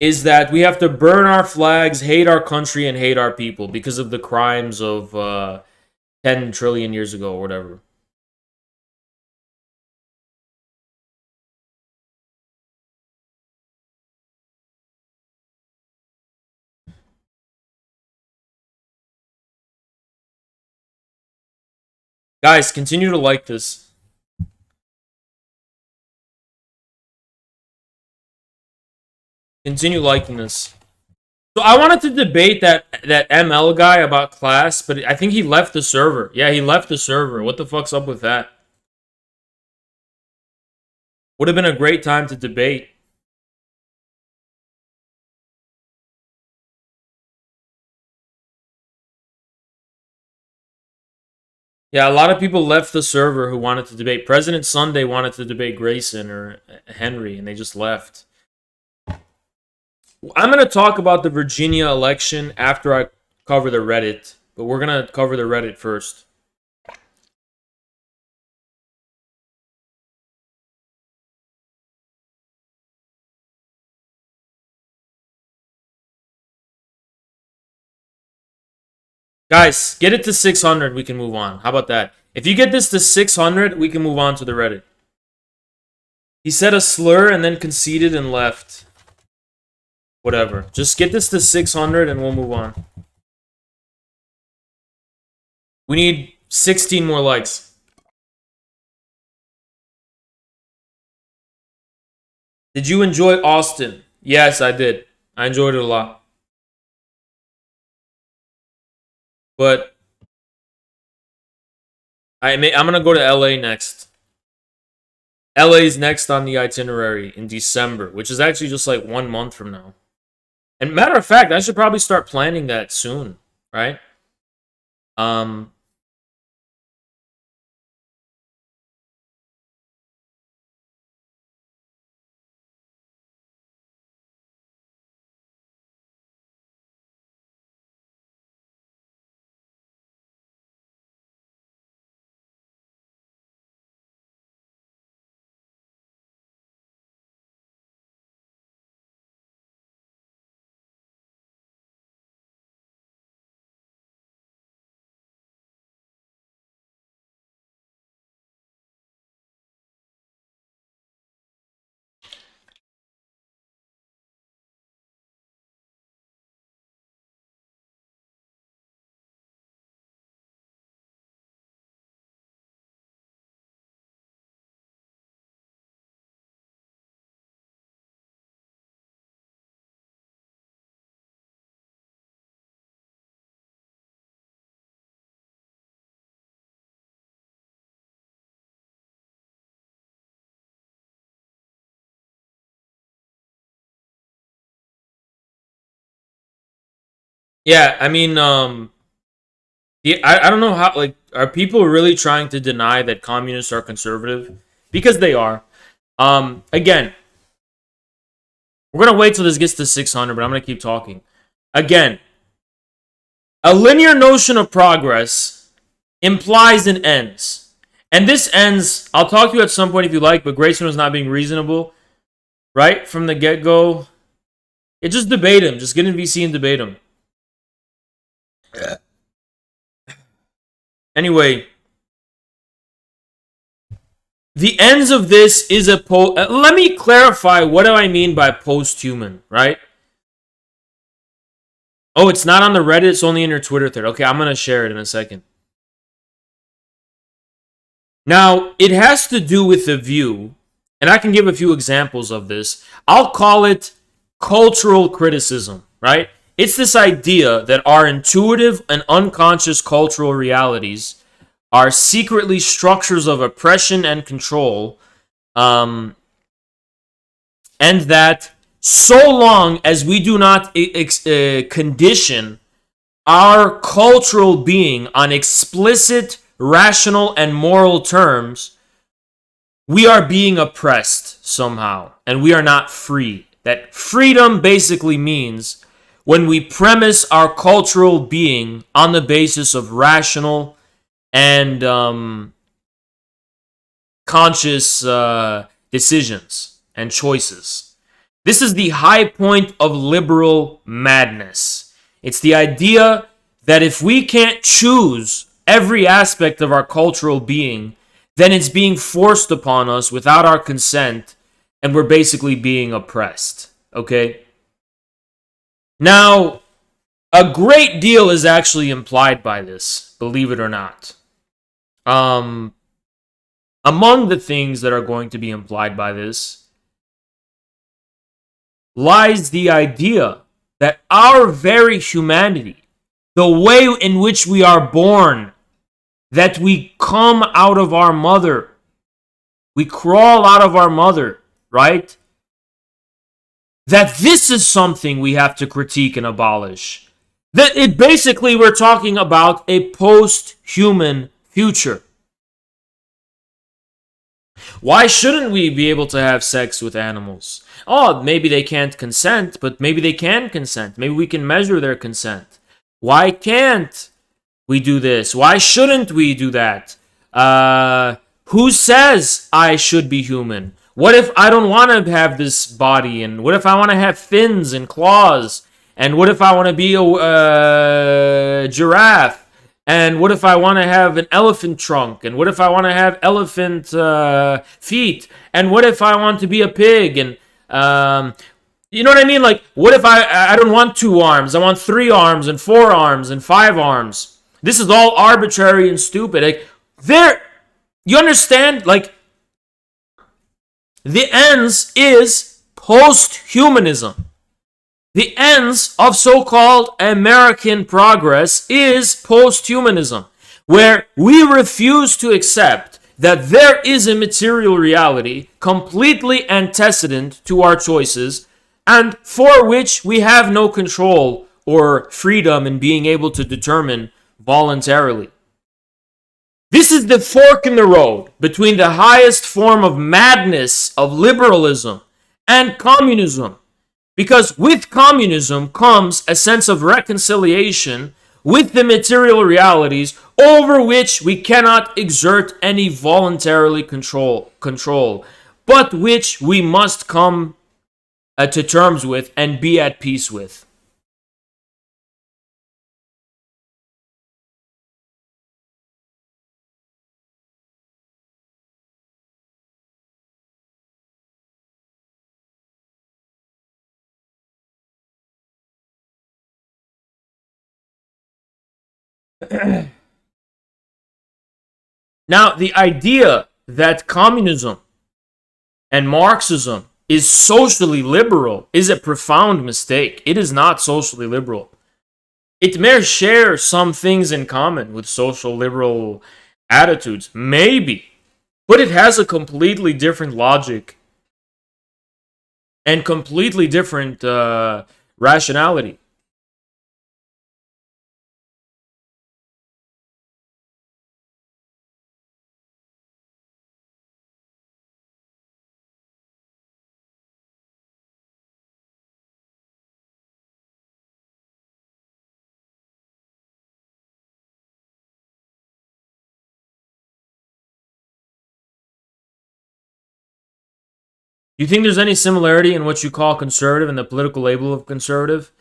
is that we have to burn our flags, hate our country, and hate our people because of the crimes of 10 trillion years ago or whatever. Guys, continue to like this. Continue liking this. So I wanted to debate that ML guy about class, but I think he left the server. Yeah, he left the server. What the fuck's up with that? Would have been a great time to debate. Yeah, a lot of people left the server who wanted to debate. President Sunday wanted to debate Grayson or Henry, and they just left. I'm going to talk about the Virginia election after I cover the Reddit, but we're going to cover the Reddit first. Guys, get it to 600, we can move on. How about that? If you get this to 600, we can move on to the Reddit. He said a slur and then conceded and left. Whatever. Just get this to 600 and we'll move on. We need 16 more likes. Did you enjoy Austin? Yes, I did. I enjoyed it a lot. But I'm going to go to LA next. LA's next on the itinerary in December, which is actually just like 1 month from now. And matter of fact, I should probably start planning that soon, right? Yeah, I mean, yeah, I don't know how, like, are people really trying to deny that communists are conservative? Because they are. Again, we're going to wait till this gets to 600, but I'm going to keep talking. Again, a linear notion of progress implies an ends. And this ends, I'll talk to you at some point if you like, but Grayson was not being reasonable, right? From the get-go. Yeah, just debate him. Just get in VC and debate him. Anyway, the ends of this is a let me clarify what do I mean by post-human, right? Oh, it's not on the Reddit, it's only in your Twitter thread. Okay, I'm going to share it in a second. Now, it has to do with the view, and I can give a few examples of this. I'll call it cultural criticism, right? It's this idea that our intuitive and unconscious cultural realities are secretly structures of oppression and control, and that so long as we do not condition our cultural being on explicit, rational, and moral terms, we are being oppressed somehow, and we are not free. That freedom basically means when we premise our cultural being on the basis of rational and conscious decisions and choices. This is the high point of liberal madness. It's the idea that if we can't choose every aspect of our cultural being, then it's being forced upon us without our consent, and we're basically being oppressed. Okay? Now, a great deal is actually implied by this, believe it or not. Among the things that are going to be implied by this lies the idea that our very humanity, the way in which we are born, that we come out of our mother, we crawl out of our mother, right? That this is something we have to critique and abolish. That it basically, we're talking about a post-human future. Why shouldn't we be able to have sex with animals? Oh, maybe they can't consent, but maybe they can consent. Maybe we can measure their consent. Why can't we do this? Why shouldn't we do that? Who says I should be human? What if I don't want to have this body? And what if I want to have fins and claws? And what if I want to be a giraffe? And what if I want to have an elephant trunk? And what if I want to have elephant feet? And what if I want to be a pig? And you know what I mean? Like, what if I don't want 2 arms? I want 3 arms and 4 arms and 5 arms. This is all arbitrary and stupid. Like, you understand? Like, the ends is post-humanism. The ends of so-called American progress is post-humanism, where we refuse to accept that there is a material reality completely antecedent to our choices and for which we have no control or freedom in being able to determine voluntarily. This is the fork in the road between the highest form of madness of liberalism and communism. Because with communism comes a sense of reconciliation with the material realities over which we cannot exert any voluntarily control, but which we must come to terms with and be at peace with. Now, the idea that communism and Marxism is socially liberal is a profound mistake. It is not socially liberal. It may share some things in common with social liberal attitudes, maybe, but it has a completely different logic and completely different rationality. Do you think there's any similarity in what you call conservative and the political label of conservative?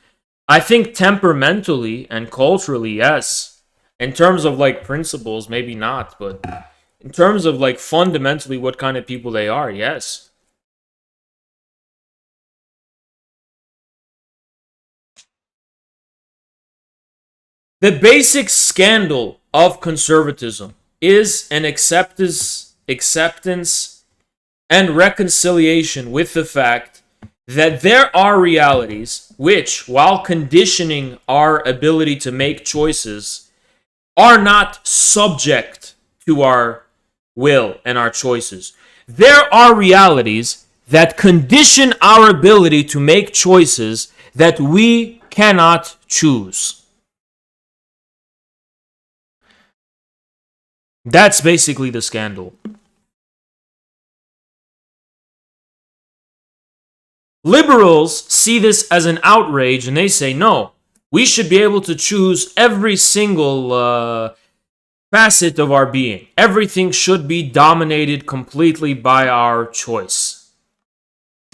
I think temperamentally and culturally, yes. In terms of like principles, maybe not, but in terms of like fundamentally what kind of people they are, yes. The basic scandal of conservatism is an acceptance and reconciliation with the fact that there are realities which, while conditioning our ability to make choices, are not subject to our will and our choices. There are realities that condition our ability to make choices that we cannot choose. That's basically the scandal. Liberals see this as an outrage and they say, no, we should be able to choose every single facet of our being. Everything should be dominated completely by our choice.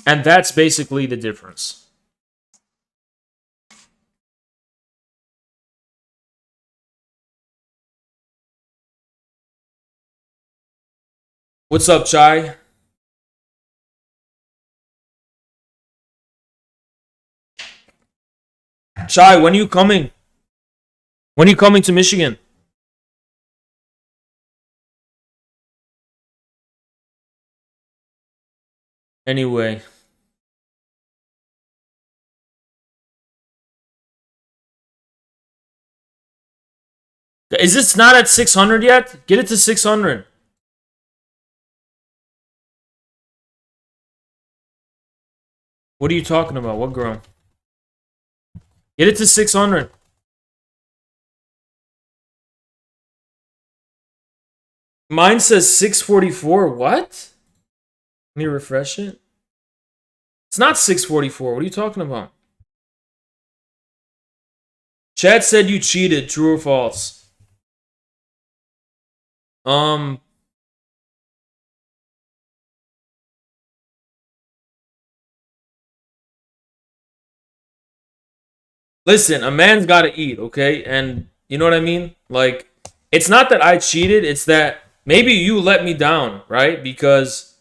And that's basically the difference. What's up, Chai? Chai, when are you coming? When are you coming to Michigan? Anyway. Is this not at 600 yet? Get it to 600. What are you talking about? What girl? Get it to 600. Mine says 644. What? Let me refresh it. It's not 644. What are you talking about? Chad said you cheated. True or false? Listen, a man's got to eat, okay? And you know what I mean? Like, it's not that I cheated, it's that maybe you let me down, right? Because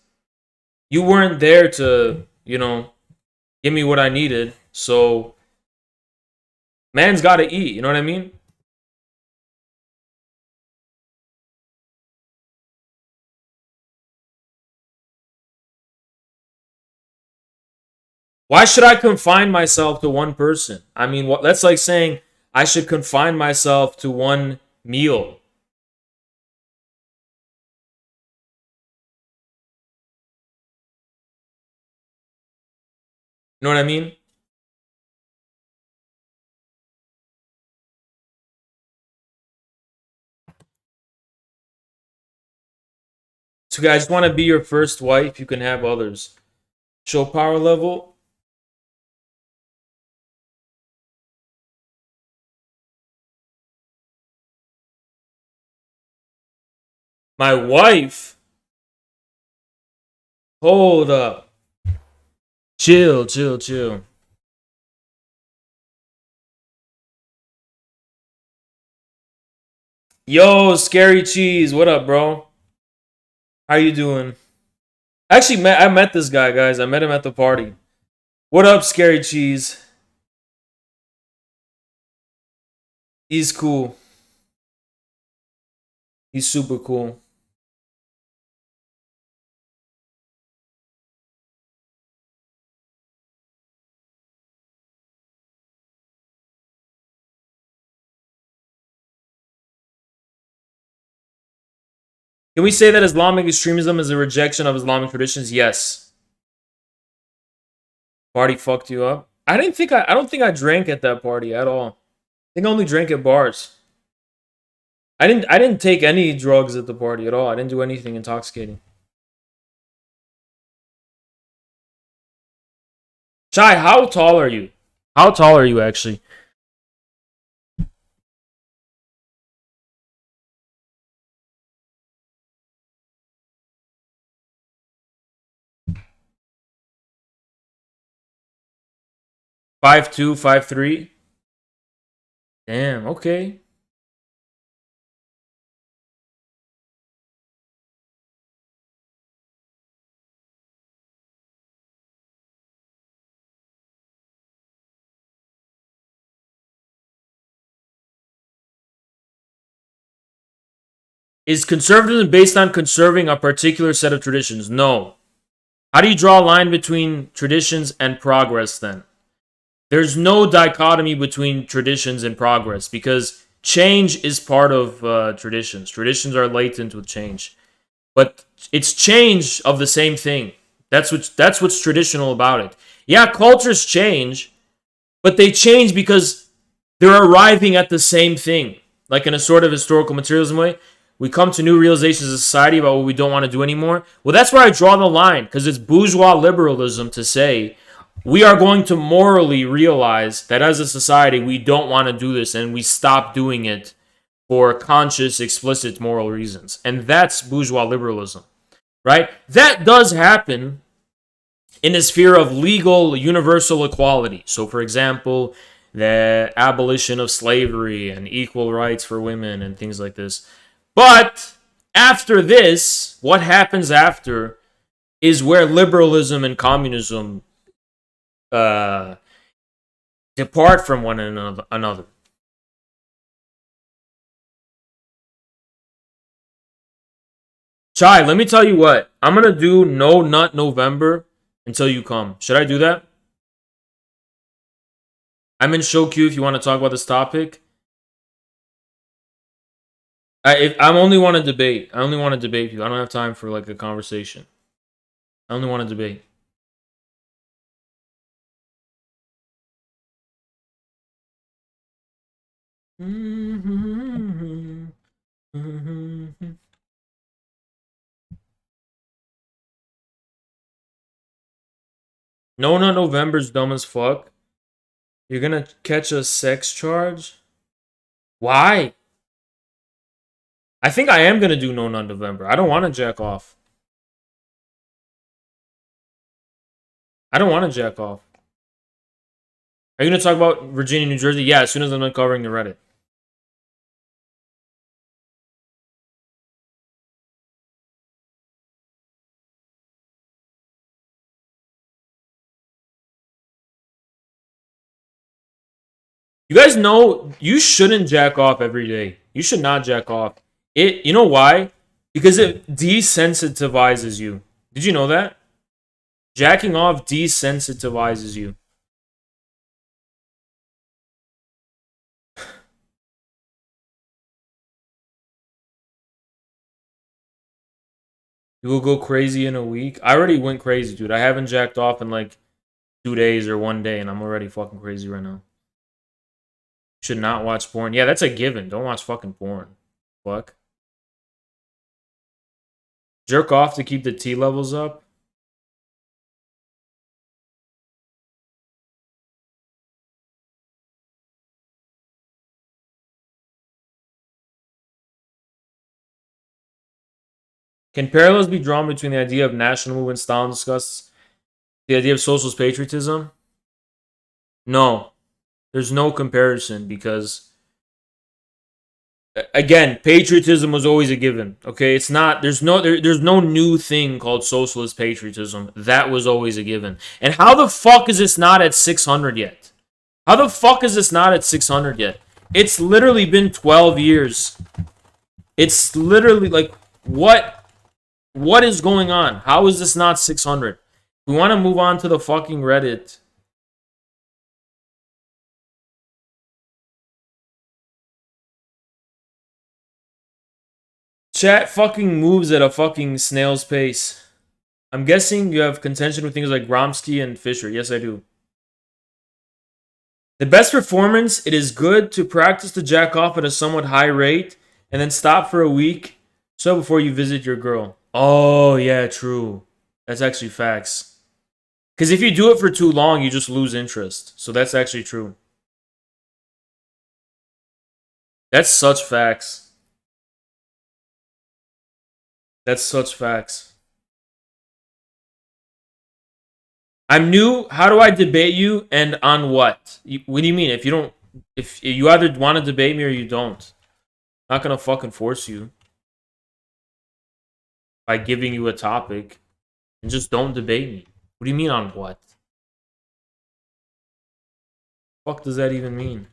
you weren't there to, give me what I needed. So, man's got to eat, you know what I mean? Why should I confine myself to one person? I mean, that's like saying I should confine myself to one meal. You know what I mean? So, guys, I just want to be your first wife. You can have others. Show power level. My wife. Hold up. Chill, chill, chill. Yo, Scary Cheese, what up, bro? How you doing? Actually, I met this guy, guys. I met him at the party. What up, Scary Cheese? He's cool. He's super cool. Can we say that Islamic extremism is a rejection of Islamic traditions? Yes. Party fucked you up. I don't think I drank at that party at all. I think I only drank at bars. I didn't take any drugs at the party at all. I didn't do anything intoxicating. Chai, how tall are you? How tall are you actually? 5'2", 5'3"? Damn, okay. Is conservatism based on conserving a particular set of traditions? No. How do you draw a line between traditions and progress then? There's no dichotomy between traditions and progress because change is part of traditions. Traditions are latent with change, but it's change of the same thing. That's what's traditional about it. Yeah, cultures change, but they change because they're arriving at the same thing. Like in a sort of historical materialism way, we come to new realizations of society about what we don't want to do anymore. Well, that's where I draw the line because it's bourgeois liberalism to say we are going to morally realize that as a society we don't want to do this and we stop doing it for conscious, explicit moral reasons. And that's bourgeois liberalism, right? That does happen in the sphere of legal universal equality. So, for example, the abolition of slavery and equal rights for women and things like this. But after this, what happens after is where liberalism and communism depart from one another. Chai, let me tell you what. I'm going to do No Nut November until you come. Should I do that? I'm in show queue if you want to talk about this topic. I only want to debate. I only want to debate you. I don't have time for like a conversation. I only want to debate. No Nut November's dumb as fuck. You're gonna catch a sex charge? Why? I think I am gonna do No Nut November. I don't want to jack off. I don't want to jack off. Are you gonna talk about Virginia, New Jersey? Yeah, as soon as I'm uncovering the Reddit. You guys know you shouldn't jack off every day. You should not jack off. You know why? Because it desensitizes you. Did you know that? Jacking off desensitizes you. You will go crazy in a week. I already went crazy, dude. I haven't jacked off in like 2 days or one day, and I'm already fucking crazy right now. Should not watch porn. Yeah, that's a given. Don't watch fucking porn. Fuck. Jerk off to keep the T levels up. Can parallels be drawn between the idea of national movement Stalin discussed, the idea of socialist patriotism? No. There's no comparison because again, patriotism was always a given. Okay, it's not. There's no new thing called socialist patriotism. That was always a given. And how the fuck is this not at 600 yet? How the fuck is this not at 600 yet? It's literally been 12 years. It's literally like what is going on? How is this not 600? We want to move on to the fucking Reddit. Chat fucking moves at a fucking snail's pace. I'm guessing you have contention with things like Gromsky and Fisher. Yes, I do. The best performance, it is good to practice the jack off at a somewhat high rate and then stop for a week so before you visit your girl. Oh, yeah, true. That's actually facts. Because if you do it for too long, you just lose interest. So that's actually true. That's such facts. That's such facts. I'm new. How do I debate you and on what? What do you mean? If you either want to debate me or you don't. I'm not gonna fucking force you by giving you a topic and just don't debate me. What do you mean on what? Fuck does that even mean?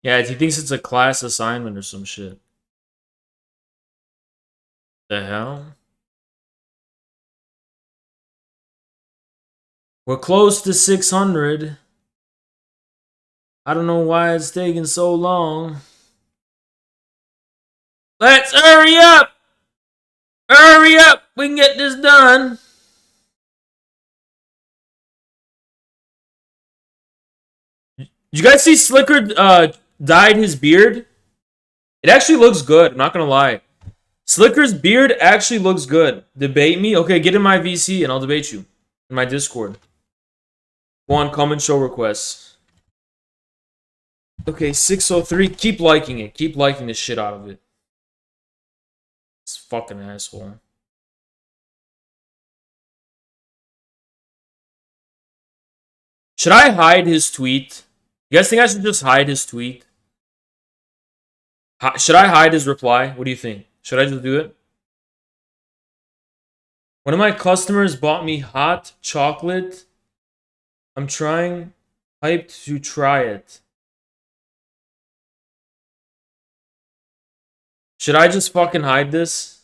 Yeah, he thinks it's a class assignment or some shit. The hell? We're close to 600. I don't know why it's taking so long. Let's hurry up! Hurry up! We can get this done. Did you guys see Slicker dyed his beard? It actually looks good. I'm not gonna lie. Slicker's beard actually looks good. Debate me? Okay, get in my VC and I'll debate you. In my Discord. Go on, comment show requests. Okay, 603. Keep liking it. Keep liking the shit out of it. This fucking asshole. Should I hide his tweet? You guys think I should just hide his tweet? Should I hide his reply? What do you think? Should I just do it? One of my customers bought me hot chocolate. I'm hyped to try it. Should I just fucking hide this?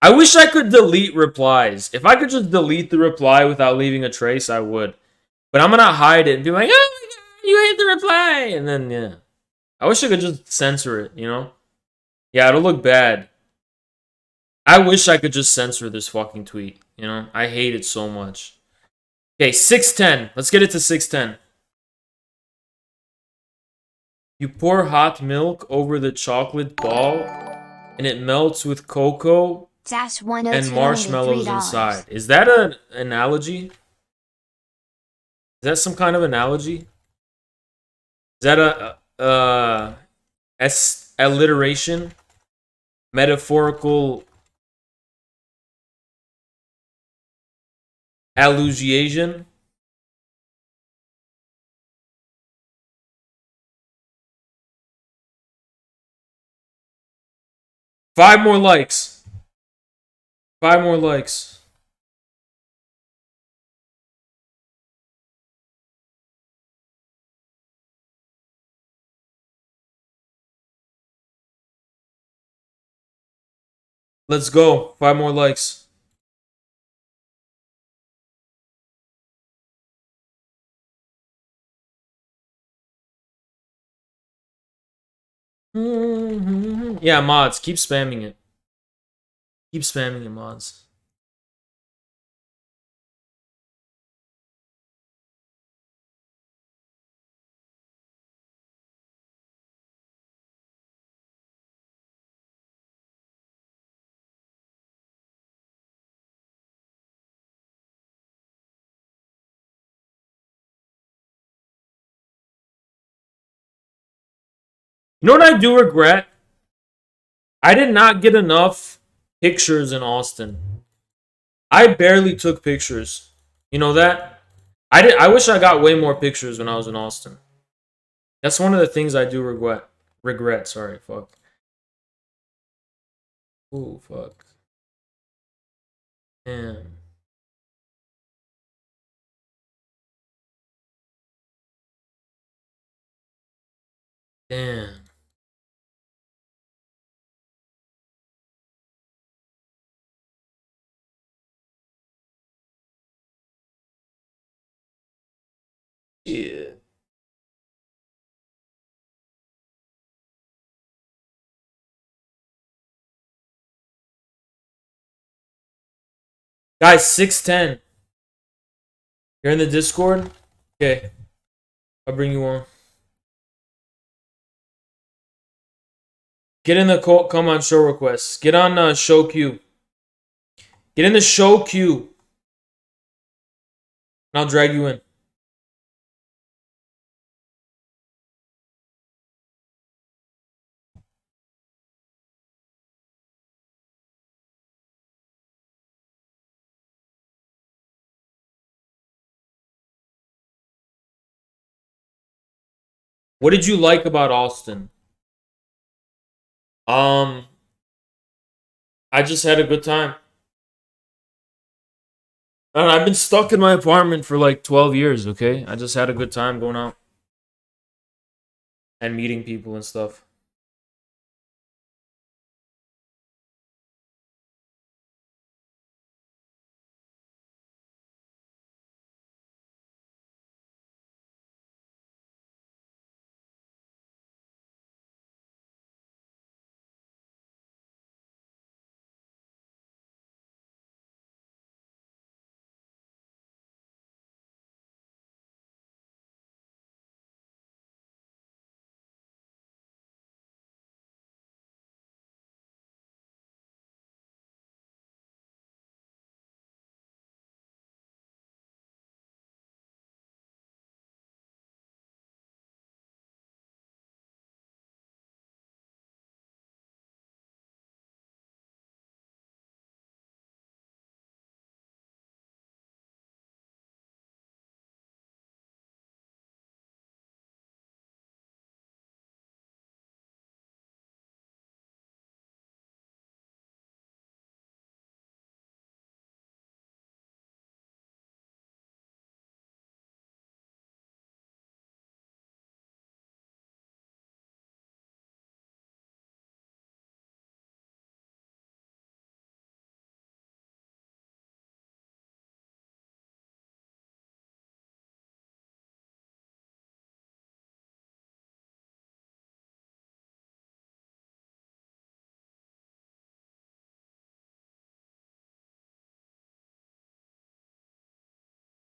I wish I could delete replies. If I could just delete the reply without leaving a trace, I would. But I'm gonna hide it and be like, oh my god, you hate the reply! And then, yeah. I wish I could just censor it, you know? Yeah, it'll look bad. I wish I could just censor this fucking tweet, you know? I hate it so much. Okay, 610. Let's get it to 610. You pour hot milk over the chocolate ball, and it melts with cocoa and marshmallows inside. Is that an analogy? Is that some kind of analogy? Is that a alliteration? Metaphorical allusion? Five more likes. 5 more likes. Let's go. 5 more likes. Yeah, mods. Keep spamming it. Keep spamming it, mods. You know what I do regret? I did not get enough pictures in Austin. I barely took pictures. You know that? I wish I got way more pictures when I was in Austin. That's one of the things I do regret. Sorry, fuck. Ooh, fuck. Damn. Damn. Yeah. Guys, 610. You're in the Discord? Okay. I'll bring you on. Get in the come on show requests. Get on show queue. Get in the show queue. And I'll drag you in. What did you like about Austin? I just had a good time. I've been stuck in my apartment for like 12 years, okay? I just had a good time going out. and meeting people and stuff.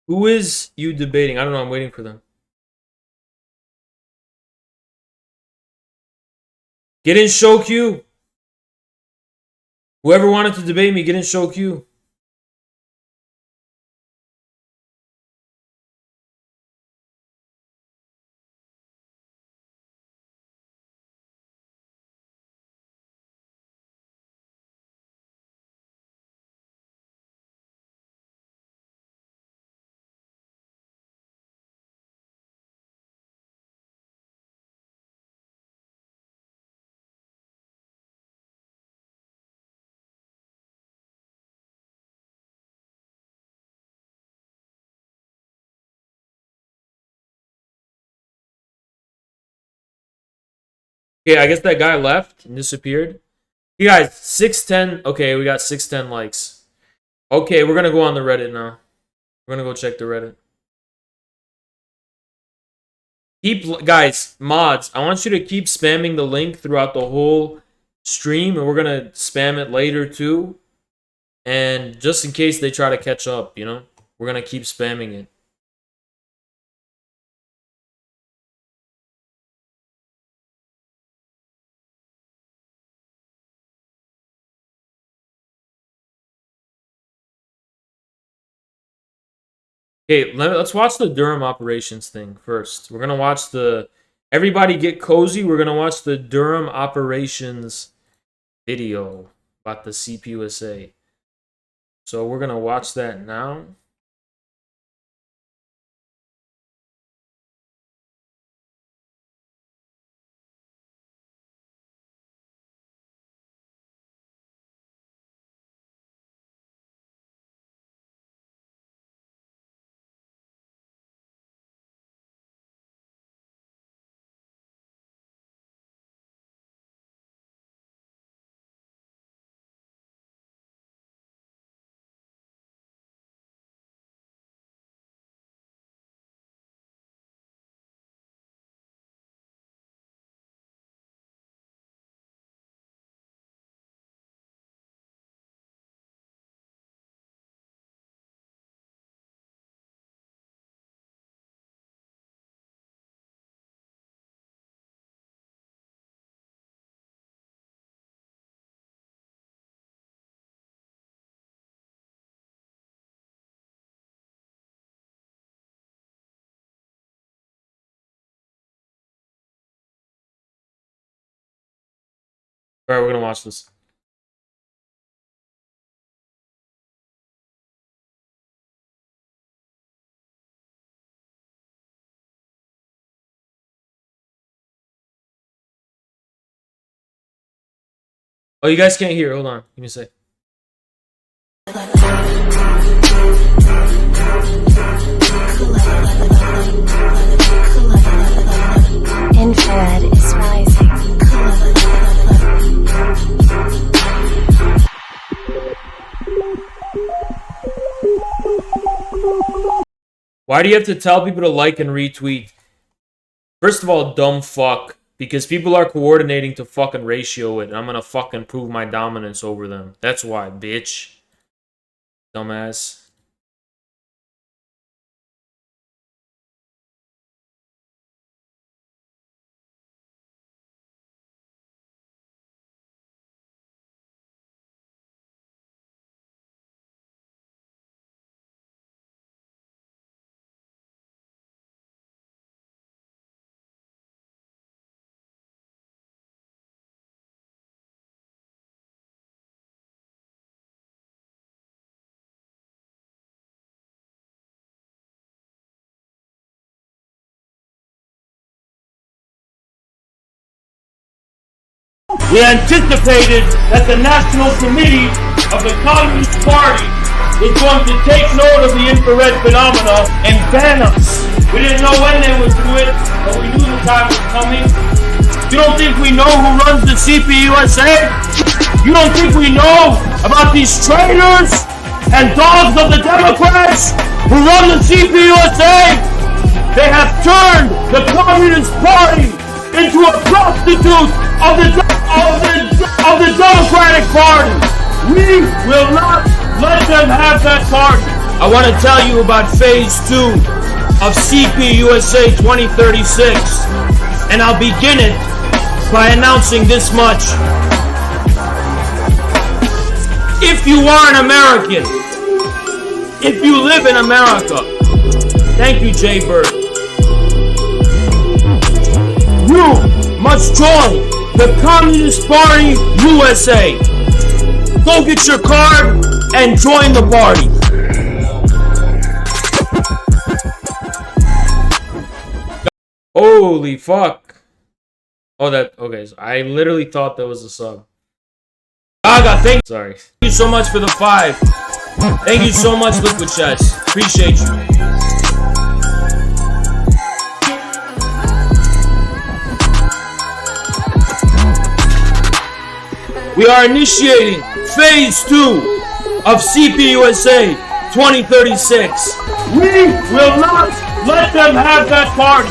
Who is you debating? I don't know. I'm waiting for them. Get in show queue. Whoever wanted to debate me, get in show queue. Okay, I guess that guy left and disappeared. You guys, 610. Okay, we got 610 likes. Okay, we're gonna go on the Reddit now. We're gonna go check the Reddit. Guys, mods, I want you to keep spamming the link throughout the whole stream, and we're gonna spam it later too. And just in case they try to catch up, you know, we're gonna keep spamming it. Okay, let's watch the Durham operations thing first. We're gonna watch the. Everybody get cozy. We're gonna watch the Durham operations video about the CPUSA. So we're gonna watch that now. All right, we're gonna watch this. Oh, you guys can't hear. Hold on. Give me a sec. infrared is rising. Why do you have to tell people to like and retweet? First of all, dumb fuck. Because people are coordinating to fucking ratio it. And I'm gonna fucking prove my dominance over them. That's why, bitch. Dumbass. We anticipated that the National Committee of the Communist Party was going to take note of the infrared phenomena and ban us. We didn't know when they would do it, but we knew the time was coming. You don't think we know who runs the CPUSA? You don't think we know about these traitors and dogs of the Democrats who run the CPUSA? They have turned the Communist Party into a prostitute of the Democratic Party. We will not let them have that party. I want to tell you about phase 2 of CPUSA 2036, and I'll begin it by announcing this much. If you are an American, if you live in America, thank you, Jay Bird, you must join the Communist Party USA. Go get your card and join the party. Holy fuck. Oh, okay. So I literally thought that was a sub. Gaga, thank you. Sorry. Thank you so much for the 5. Thank you so much, Liquid Chess. Appreciate you. We are initiating phase 2 of CPUSA 2036. We will not let them have that party.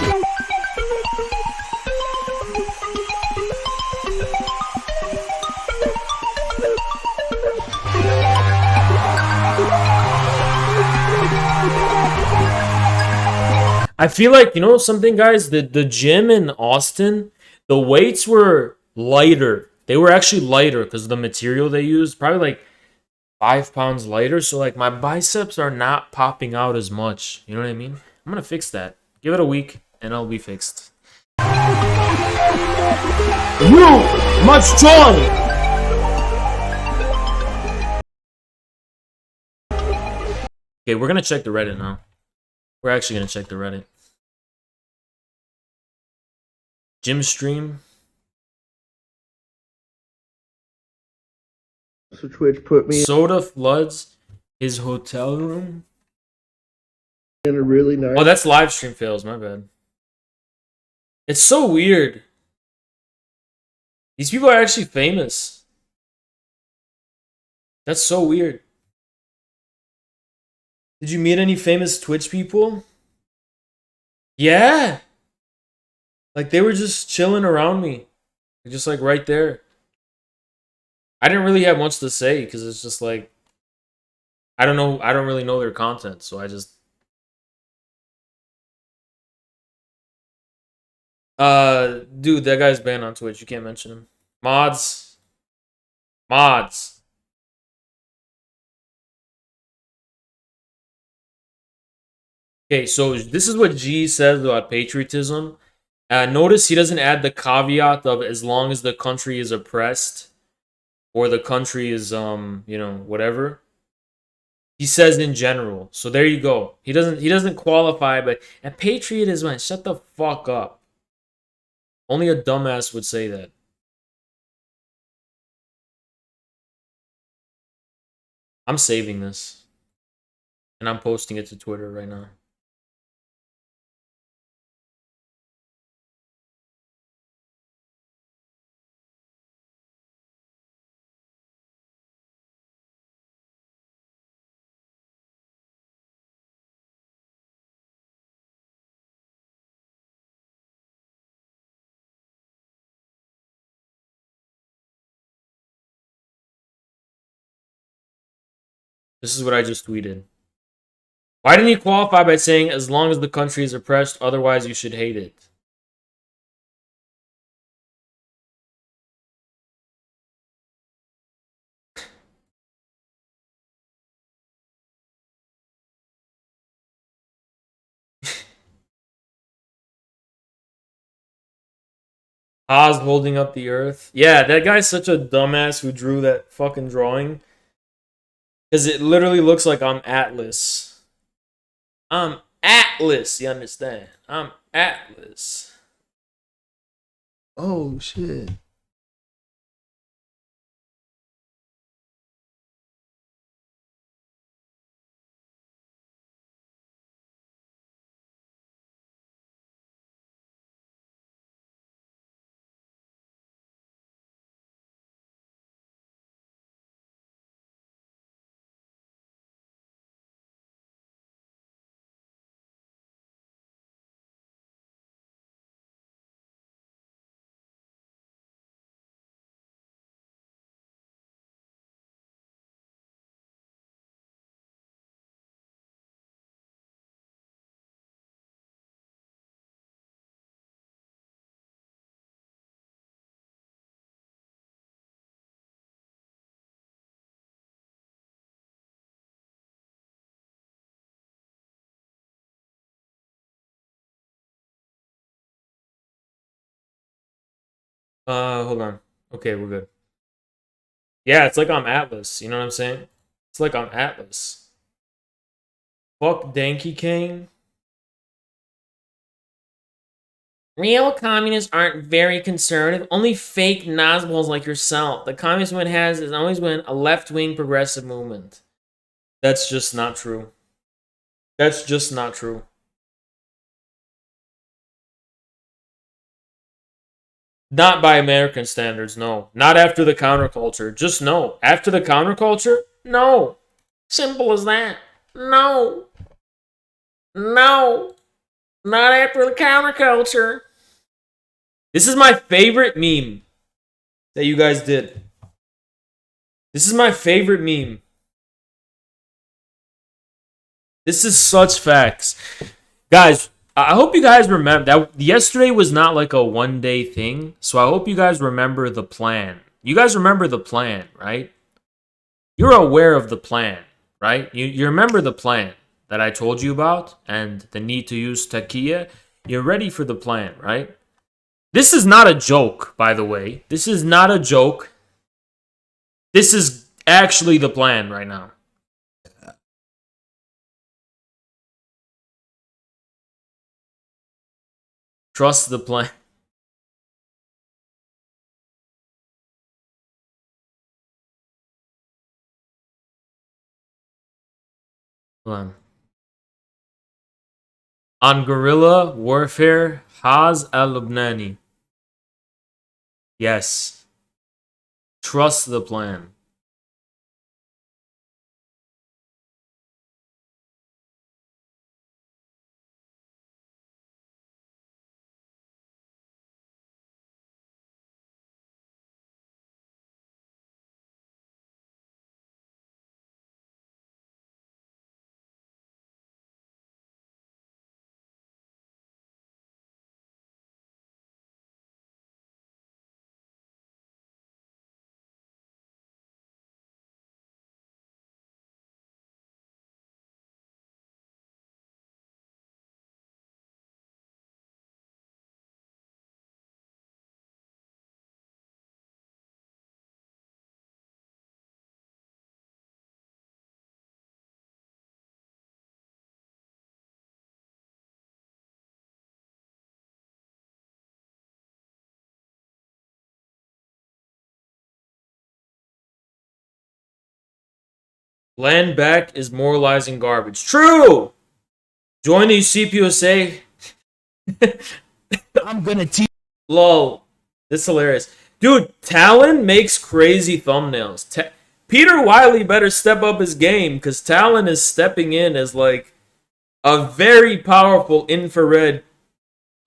I feel like, you know something, guys? The gym in Austin, the weights were lighter. They were actually lighter because of the material they used. Probably like 5 pounds lighter. So like my biceps are not popping out as much. You know what I mean? I'm going to fix that. Give it a week and it'll be fixed. You must join. Okay, we're going to check the Reddit now. We're actually going to check the Reddit. Gym stream. So Twitch put me Soda floods his hotel room. in a really nice. Oh, that's live stream fails. My bad. It's so weird. These people are actually famous. That's so weird. Did you meet any famous Twitch people? Yeah. Like they were just chilling around me. Just like right there. I didn't really have much to say because it's just like I don't know. I don't really know their content, so I just dude, that guy's banned on Twitch. You can't mention him. Mods. Okay, so this is what G says about patriotism. Notice he doesn't add the caveat of as long as the country is oppressed or the country is whatever. He says in general. So there you go. He doesn't qualify, but a patriot is when shut the fuck up. Only a dumbass would say that. I'm saving this. And I'm posting it to Twitter right now. This is what I just tweeted. Why didn't he qualify by saying, as long as the country is oppressed, otherwise you should hate it? Oz holding up the earth. Yeah, that guy's such a dumbass who drew that fucking drawing. Because it literally looks like I'm Atlas. I'm Atlas, you understand? I'm Atlas. Oh shit. Hold on. Okay, we're good. Yeah, it's like I'm Atlas. You know what I'm saying? It's like I'm Atlas. Fuck Danky Kane. Real communists aren't very conservative. Only fake nosballs like yourself. The communist movement has always been a left-wing progressive movement. That's just not true. That's just not true. Not by American standards, no. Not after the counterculture. Just no. After the counterculture? No. Simple as that. No. No. Not after the counterculture. This is my favorite meme that you guys did. This is my favorite meme. This is such facts. Guys, I hope you guys remember that yesterday was not like a one-day thing. So I hope you guys remember the plan. You guys remember the plan, right? You're aware of the plan, right? You remember the plan that I told you about and the need to use taqiyya. You're ready for the plan, right? This is not a joke, by the way. This is not a joke. This is actually the plan right now. Trust the plan. On guerrilla warfare, Haz al-Lubnani. Yes. Trust the plan. Land back is moralizing garbage. True! Join the CPUSA. I'm gonna teach. Lol. This is hilarious. Dude, Talon makes crazy thumbnails. Peter Wiley better step up his game because Talon is stepping in as like a very powerful infrared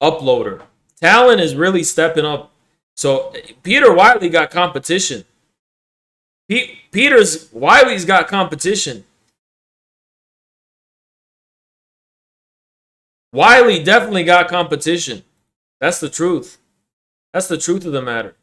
uploader. Talon is really stepping up. So Peter Wiley got competition. Wiley's got competition. Wiley definitely got competition. That's the truth. That's the truth of the matter.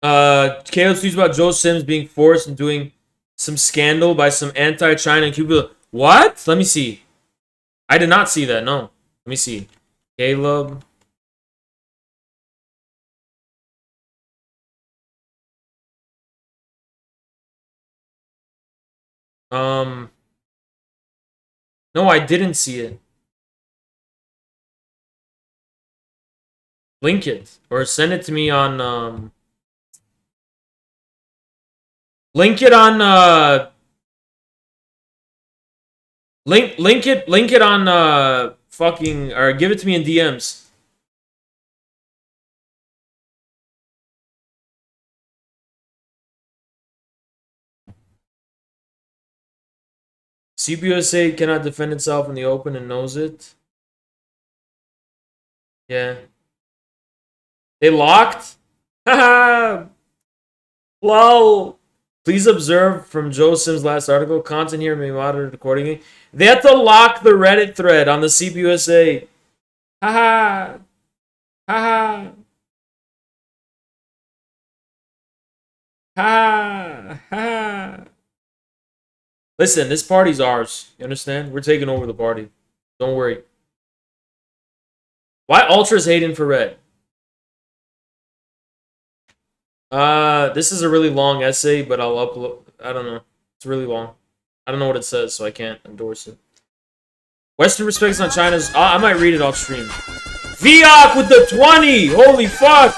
Caleb speaks about Joe Sims being forced and doing some scandal by some anti-China and Cuba. What? Let me see. I did not see that. No. Let me see. Caleb. No, I didn't see it. Link it or send it to me on link it on link it on fucking or give it to me in DMs. CPUSA cannot defend itself in the open and knows it. Yeah. They locked? Haha! Lol. Please observe from Joe Sims' last article, content here may be monitored accordingly. They had to lock the Reddit thread on the CPUSA. Haha! Haha! Ha! Ha! Listen, this party's ours. You understand? We're taking over the party. Don't worry. Why Ultra's hate infrared? This is a really long essay, but I'll upload. I don't know. It's really long. I don't know what it says, so I can't endorse it. Western respects on China's. I might read it off stream. Viok with the 20! Holy fuck!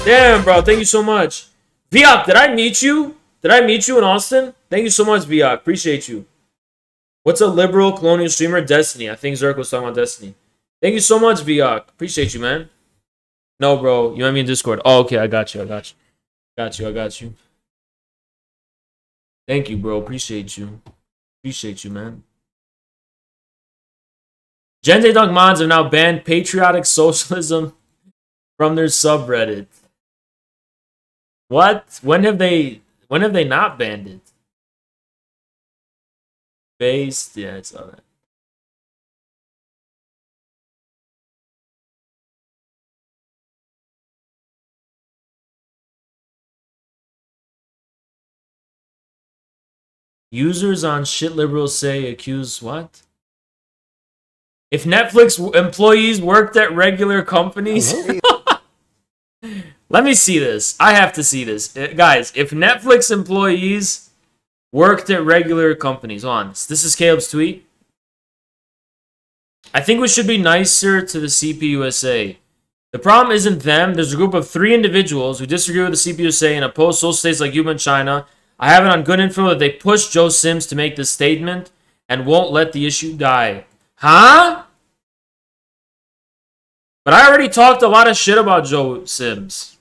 Damn, bro. Thank you so much. Viok, did I meet you? Did I meet you in Austin? Thank you so much, Viok. Appreciate you. What's a liberal colonial streamer? Destiny. I think Zerk was talking about Destiny. Thank you so much, Viok. Appreciate you, man. No, bro. You want me in Discord? Oh, okay. I got you. I got you. Thank you, bro. Appreciate you, man. Gente Dog mods have now banned patriotic socialism from their subreddit. What? When have they not banned it? Based? Yeah, I saw that. Users on shit liberals say accuse what? If Netflix employees worked at regular companies? Let me see this. I have to see this. Guys, if Netflix employees worked at regular companies, hold on. This is Caleb's tweet. I think we should be nicer to the CPUSA. The problem isn't them. There's a group of 3 individuals who disagree with the CPUSA and oppose social states like Cuba and China. I have it on good info that they pushed Joe Sims to make this statement and won't let the issue die. Huh? But I already talked a lot of shit about Joe Sims.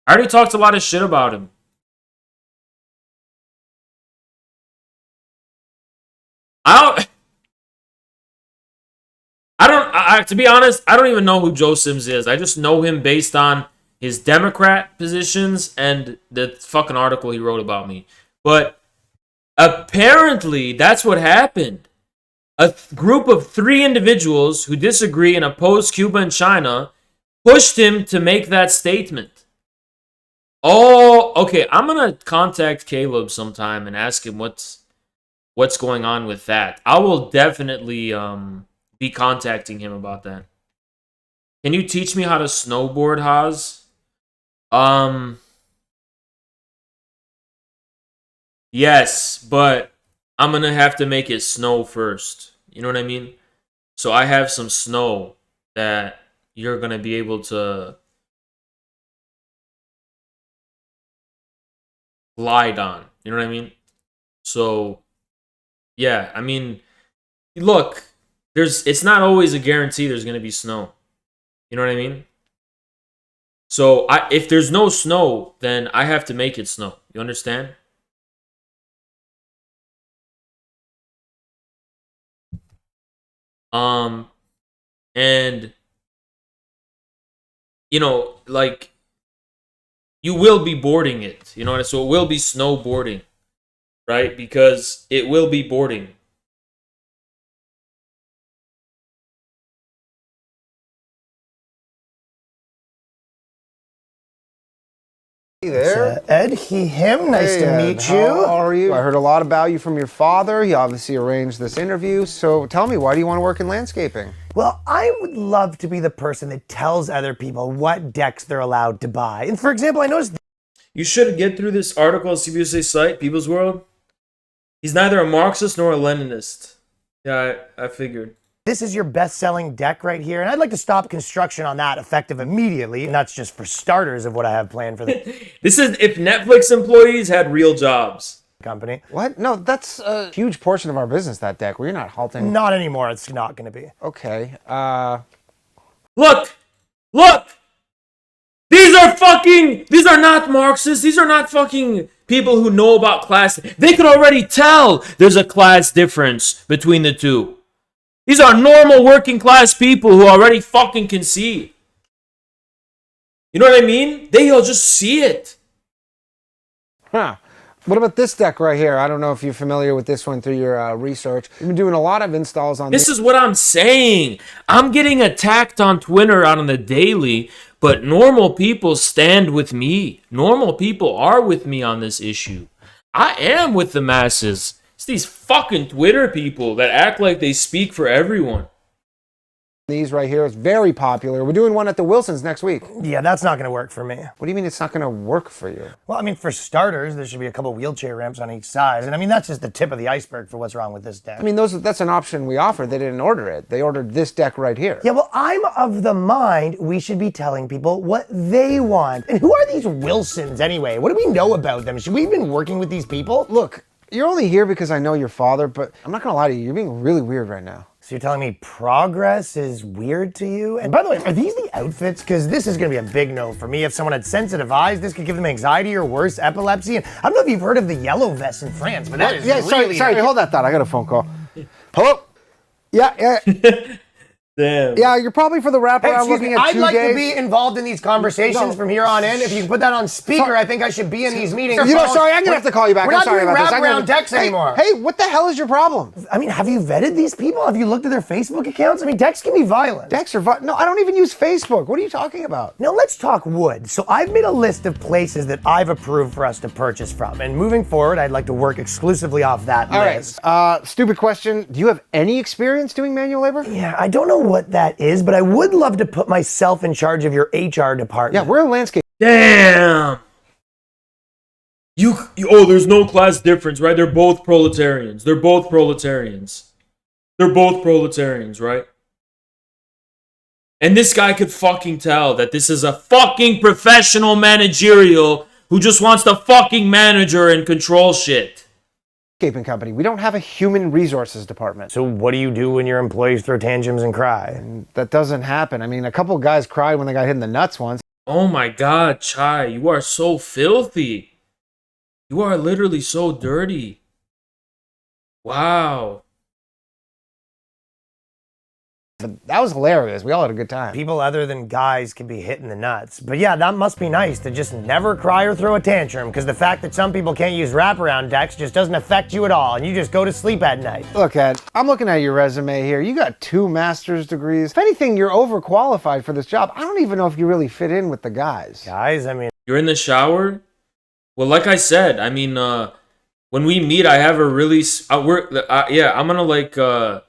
I already talked a lot of shit about him. To be honest, I don't even know who Joe Sims is. I just know him based on his Democrat positions and the fucking article he wrote about me. But apparently, that's what happened. A group of 3 individuals who disagree and oppose Cuba and China pushed him to make that statement. Oh, okay. I'm gonna contact Caleb sometime and ask him what's going on with that. I will definitely be contacting him about that. Can you teach me how to snowboard, Haas? Yes, but I'm gonna have to make it snow first. You know what I mean? So I have some snow that you're gonna be able to glide on. You know what I mean? So yeah, I mean, look, it's not always a guarantee there's gonna be snow. You know what I mean? So if there's no snow, then I have to make it snow. You understand? Um, and like you will be boarding it. You know, so it will be snowboarding, right? Because it will be boarding. Hey there. Ed, him. Nice to Hey, meet Ed, you. How are you? I heard a lot about you from your father. He obviously arranged this interview. So tell me, why do you want to work in landscaping? Well, I would love to be the person that tells other people what decks they're allowed to buy. And for example, I noticed You should get through this article on CBSA site, People's World. He's neither a Marxist nor a Leninist. Yeah, I figured. this is your best-selling deck right here, and I'd like to stop construction on that effective immediately. And that's just for starters of what I have planned for the This is if Netflix employees had real jobs. company. What? No, that's a huge portion of our business, that deck. Well, you're not halting. Not anymore. It's not going to be. Okay. Look! Look! These are not Marxists. These are not fucking people who know about class. They could already tell there's a class difference between the two. These are normal working class people who already fucking can see. You know what I mean? They'll just see it. Huh. What about this deck right here? I don't know if you're familiar with this one through your research. You've been doing a lot of installs on This is what I'm saying. I'm getting attacked on Twitter on the daily, but normal people stand with me. Normal people are with me on this issue. I am with the masses. It's these fucking Twitter people that act like they speak for everyone. these right here. It's very popular. We're doing one at the Wilsons next week. Yeah, that's not going to work for me. What do you mean it's not going to work for you? Well, I mean, for starters, there should be a couple wheelchair ramps on each side. And I mean, that's just the tip of the iceberg for what's wrong with this deck. I mean, that's an option we offered. They didn't order it. They ordered this deck right here. Yeah, well, I'm of the mind we should be telling people what they want. And who are these Wilsons anyway? What do we know about them? Should we have been working with these people? Look, you're only here because I know your father, but I'm not going to lie to you. You're being really weird right now. So you're telling me progress is weird to you? And by the way, are these the outfits? Because this is going to be a big no for me. If someone had sensitive eyes, this could give them anxiety or worse, epilepsy. And I don't know if you've heard of the yellow vest in France, but that is really... Sorry, hold that thought. I got a phone call. Hello? Yeah. Damn. Yeah, you're probably for the wraparound looking at I'd 2 like days. to be involved in these conversations from here on in. If you can put that on speaker, I think I should be in these meetings. You know, sorry, I'm gonna have to call you back. We're I'm not sorry doing about this. wraparound decks anymore. Hey, what the hell is your problem? I mean, have you vetted these people? Have you looked at their Facebook accounts? I mean, decks can be violent. Decks are no, I don't even use Facebook. What are you talking about? Now let's talk wood. So I've made a list of places that I've approved for us to purchase from. And moving forward, I'd like to work exclusively off that list. All right. Stupid question. Do you have any experience doing manual labor? Yeah, I don't know what that is, but I would love to put myself in charge of your HR department. Yeah, we're a landscape. Damn. There's no class difference, right? They're both proletarians. They're both proletarians, right? And this guy could fucking tell that this is a fucking professional managerial who just wants to fucking manager and control shit. Landscaping company. We don't have a human resources department. So what do you do when your employees throw tantrums and cry? That doesn't happen. I mean, a couple guys cried when they got hit in the nuts once. Oh my god, Chai, you are so filthy. You are literally so dirty. Wow. But that was hilarious. We all had a good time. People other than guys can be hit in the nuts. But yeah, that must be nice to just never cry or throw a tantrum, because the fact that some people can't use wraparound decks just doesn't affect you at all, and you just go to sleep at night. Look, Ed, I'm looking at your resume here. You got 2 master's degrees. If anything, you're overqualified for this job. I don't even know if you really fit in with the guys. Guys, I mean... You're in the shower? Well, like I said, I mean, when we meet, I have a really... I'm gonna,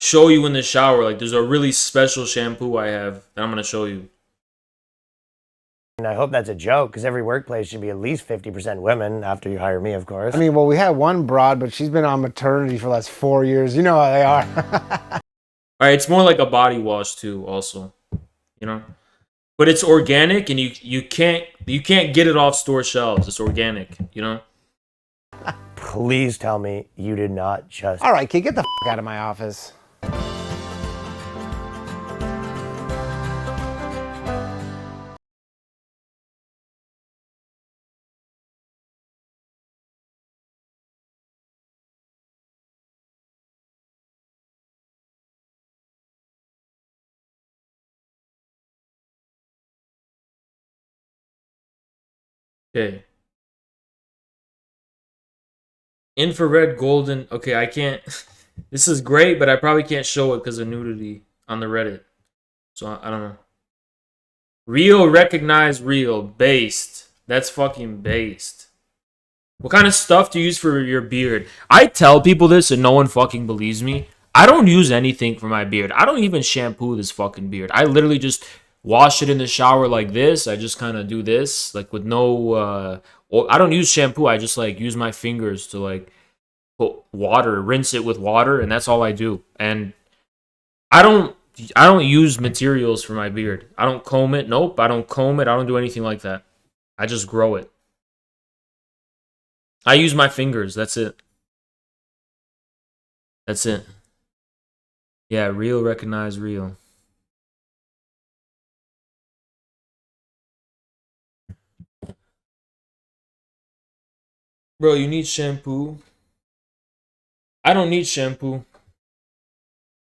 show you in the shower. Like, there's a really special shampoo I have that I'm gonna show you. And I hope that's a joke, because every workplace should be at least 50% women after you hire me, of course. I mean, well, we had one broad, but she's been on maternity for the last 4 years. You know how they are. All right, it's more like a body wash too, also, you know. But it's organic, and you can't get it off store shelves. It's organic, you know. Please tell me you did not just... All right, kid, get the out of my office. Okay. Infrared golden. Okay, I can't. This is great, but I probably can't show it because of nudity on the Reddit. So I don't know. Real, recognize real. Based. That's fucking based. What kind of stuff do you use for your beard? I tell people this and no one fucking believes me. I don't use anything for my beard. I don't even shampoo this fucking beard. I literally just wash it in the shower like this. I just kind of do this, like with no, I don't use shampoo. I just like use my fingers to like put water, rinse it with water, and that's all I do. And I don't use materials for my beard. I don't comb it. Nope, I don't comb it. I don't do anything like that. I just grow it. I use my fingers. That's it. That's it. Yeah, real, recognize real. Bro, you need shampoo. I don't need shampoo.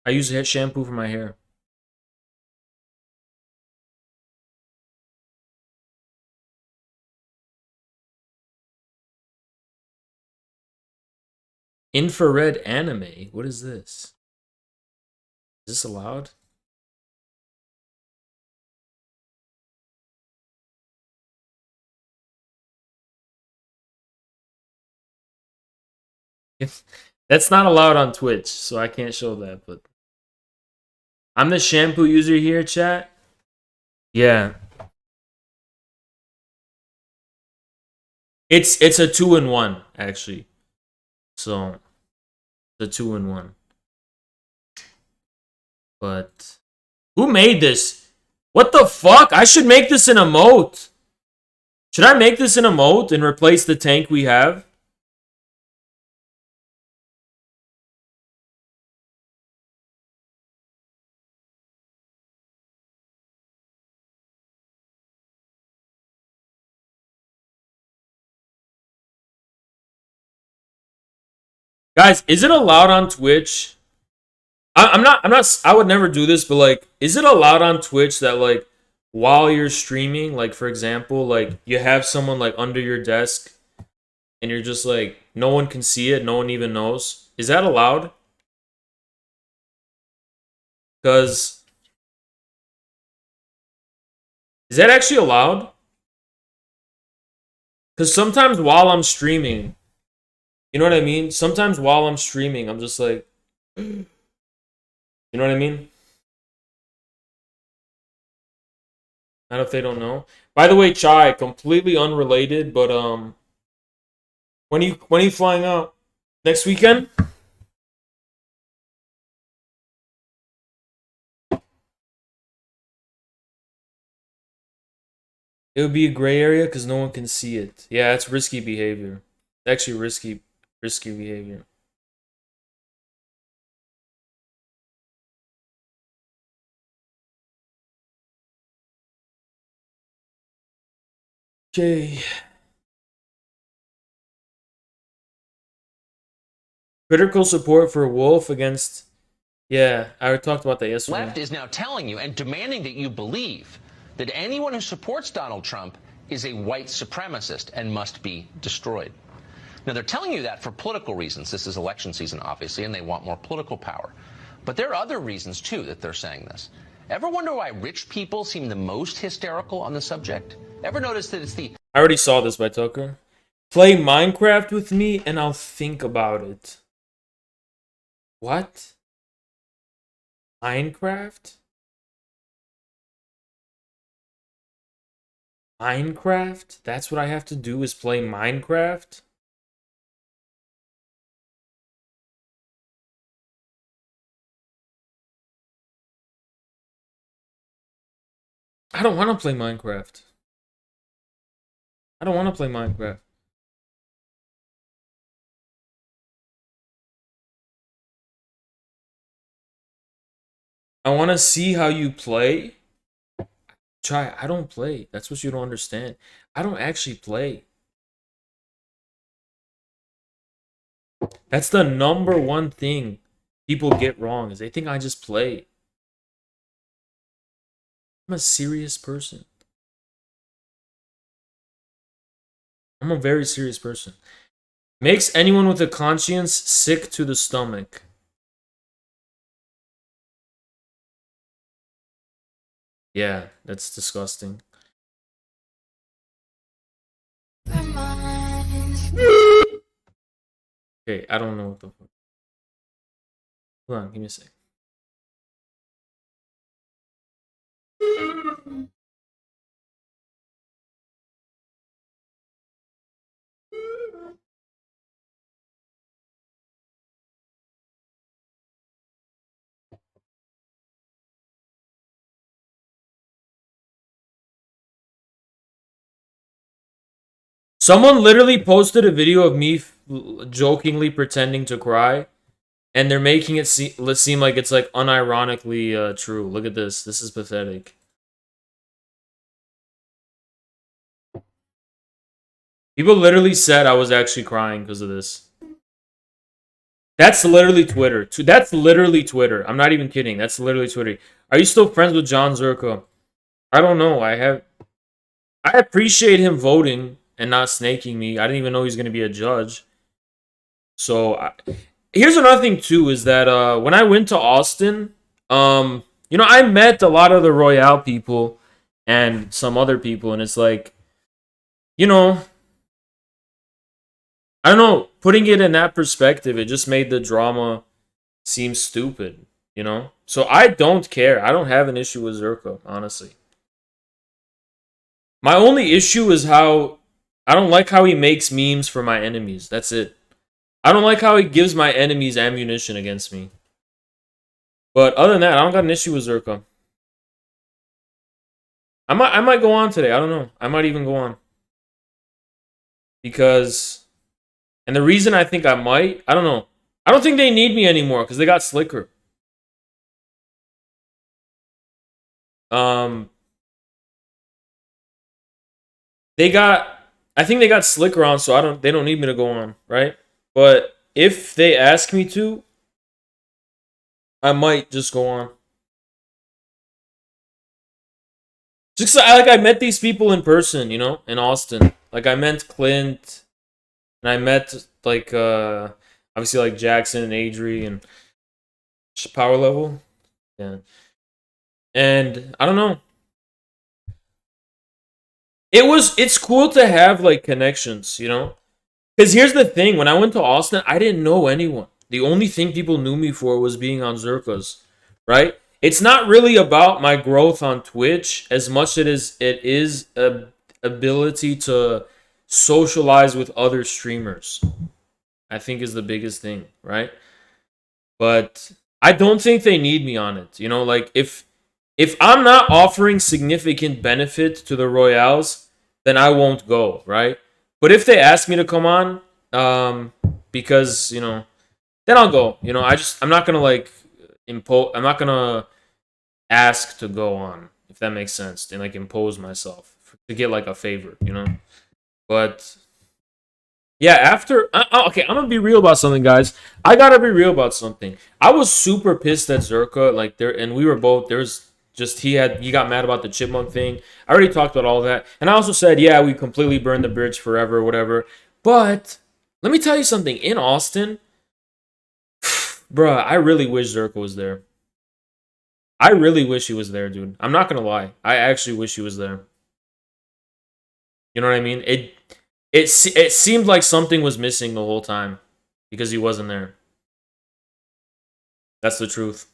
I use shampoo for my hair. Infrared anime. What is this? Is this allowed? That's not allowed on Twitch, so I can't show that, but I'm the shampoo user here, chat. Yeah. It's a 2-in-1, actually. So it's a 2-in-1. But who made this? What the fuck? I should make this an emote. Should I make this an emote and replace the tank we have? Guys, is it allowed on Twitch? I'm not, I would never do this, but like, is it allowed on Twitch that like, while you're streaming, like for example, like you have someone like under your desk and you're just like, no one can see it, no one even knows? Is that allowed? Because, is that actually allowed? Because sometimes while I'm streaming, you know what I mean? Sometimes while I'm streaming, I'm just like, you know what I mean? I don't know if they don't know. By the way, Chai, completely unrelated, but when are you flying out? Next weekend? It would be a gray area because no one can see it. Yeah, it's risky behavior. Actually, risky behavior. Okay. Critical support for Wolf against. Yeah, I talked about that yesterday. Left is now telling you and demanding that you believe that anyone who supports Donald Trump is a white supremacist and must be destroyed. Now, they're telling you that for political reasons. This is election season, obviously, and they want more political power. But there are other reasons, too, that they're saying this. Ever wonder why rich people seem the most hysterical on the subject? Ever notice that it's the... I already saw this by Tucker. Play Minecraft with me and I'll think about it. What? Minecraft? Minecraft? That's what I have to do is play Minecraft? I don't want to play Minecraft. I don't want to play Minecraft. I want to see how you play. Try. I don't play. That's what you don't understand. I don't actually play. That's the number one thing people get wrong is they think I just play. I'm a serious person. I'm a very serious person. Makes anyone with a conscience sick to the stomach. Yeah, that's disgusting. Okay, I don't know what the fuck. Hold on, give me a sec. Someone literally posted a video of me jokingly pretending to cry, and they're making it seem like it's like unironically true. Look at this. This is pathetic. People literally said I was actually crying because of this. That's literally Twitter. That's literally Twitter. I'm not even kidding. That's literally Twitter. Are you still friends with John Zerko? I don't know. I appreciate him voting and not snaking me. I didn't even know he was going to be a judge. So here's another thing too is that when I went to Austin, I met a lot of the Royale people and some other people, and it's like, I don't know, putting it in that perspective, it just made the drama seem stupid, So I don't care. I don't have an issue with Zerko, honestly. My only issue is how I don't like how he makes memes for my enemies. That's it. I don't like how he gives my enemies ammunition against me. But other than that, I don't got an issue with Zerko. I might go on today. I don't know. I might even go on. And the reason I think I might, I don't know. I don't think they need me anymore because they got Slicker. I think they got Slicker on, so they don't need me to go on, right? But if they ask me to, I might just go on. Just like I met these people in person, in Austin. Like I met Clint, and I met like obviously like Jackson and Adri and Power Level. Yeah. And I don't know. It's cool to have like connections, Because here's the thing, when I went to Austin, I didn't know anyone. The only thing people knew me for was being on Zerkas, right? It's not really about my growth on Twitch as much as it is a ability to socialize with other streamers. I think is the biggest thing, right? But I don't think they need me on it. Like if I'm not offering significant benefit to the Royales, then I won't go, right? But if they ask me to come on, because then I'll go. I'm not gonna like impose. I'm not gonna ask to go on, if that makes sense, and like impose myself to get like a favor, But yeah, okay, I'm gonna be real about something, guys. I gotta be real about something. I was super pissed at Zerka, like and we were both. There was just he got mad about the chipmunk thing. I already talked about all that, and I also said, yeah, we completely burned the bridge forever, whatever. But let me tell you something. In Austin, bruh, I really wish Zerka was there. I really wish he was there, dude. I'm not gonna lie. I actually wish he was there. You know what I mean? It seemed like something was missing the whole time because he wasn't there. That's the truth.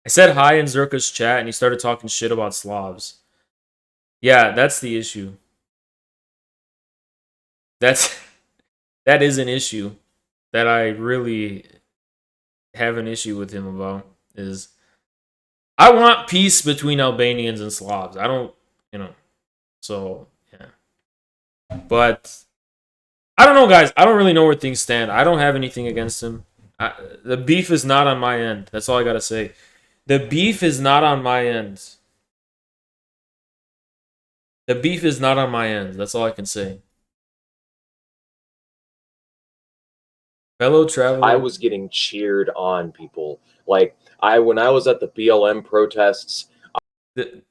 I said hi in Zerka's chat and he started talking shit about Slavs. Yeah, that's the issue. That is an issue that I really have an issue with him about. Is I want peace between Albanians and Slavs. I don't, so yeah. But I don't know, guys. I don't really know where things stand. I don't have anything against him. The beef is not on my end. That's all I gotta say. The beef is not on my end. The beef is not on my end. That's all I can say. Fellow traveler. I was getting cheered on, people. Like when I was at the BLM protests, The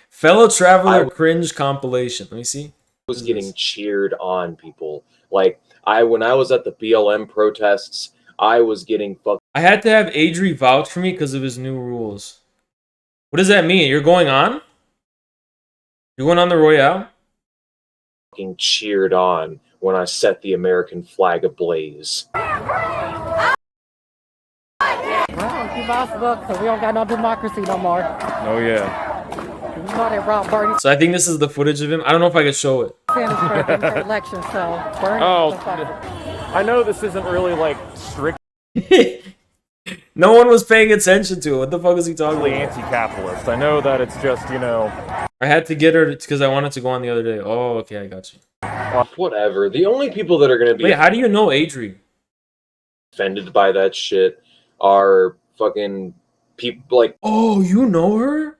fellow traveler cringe compilation. Let me see. I was getting cheered on, people. Like when I was at the BLM protests, I was getting I had to have Adri vouch for me because of his new rules. What does that mean? You're going on? You're going on the Royale? fucking cheered on when I set the American flag ablaze. Well, keep our book, because we don't got no democracy no more. Oh, yeah. You know they brought Bernie So I think this is the footage of him. I don't know if I could show it. Sanders for the election, so Bernie. I know this isn't really like strictly No one was paying attention to it. What the fuck is he talking about? anti-capitalist. I know that it's just, I had to get her because I wanted to go on the other day. Oh, okay, I got you. Whatever. The only people that are going to be Wait, how do you know Adri? offended by that shit are fucking people like Oh, you know her?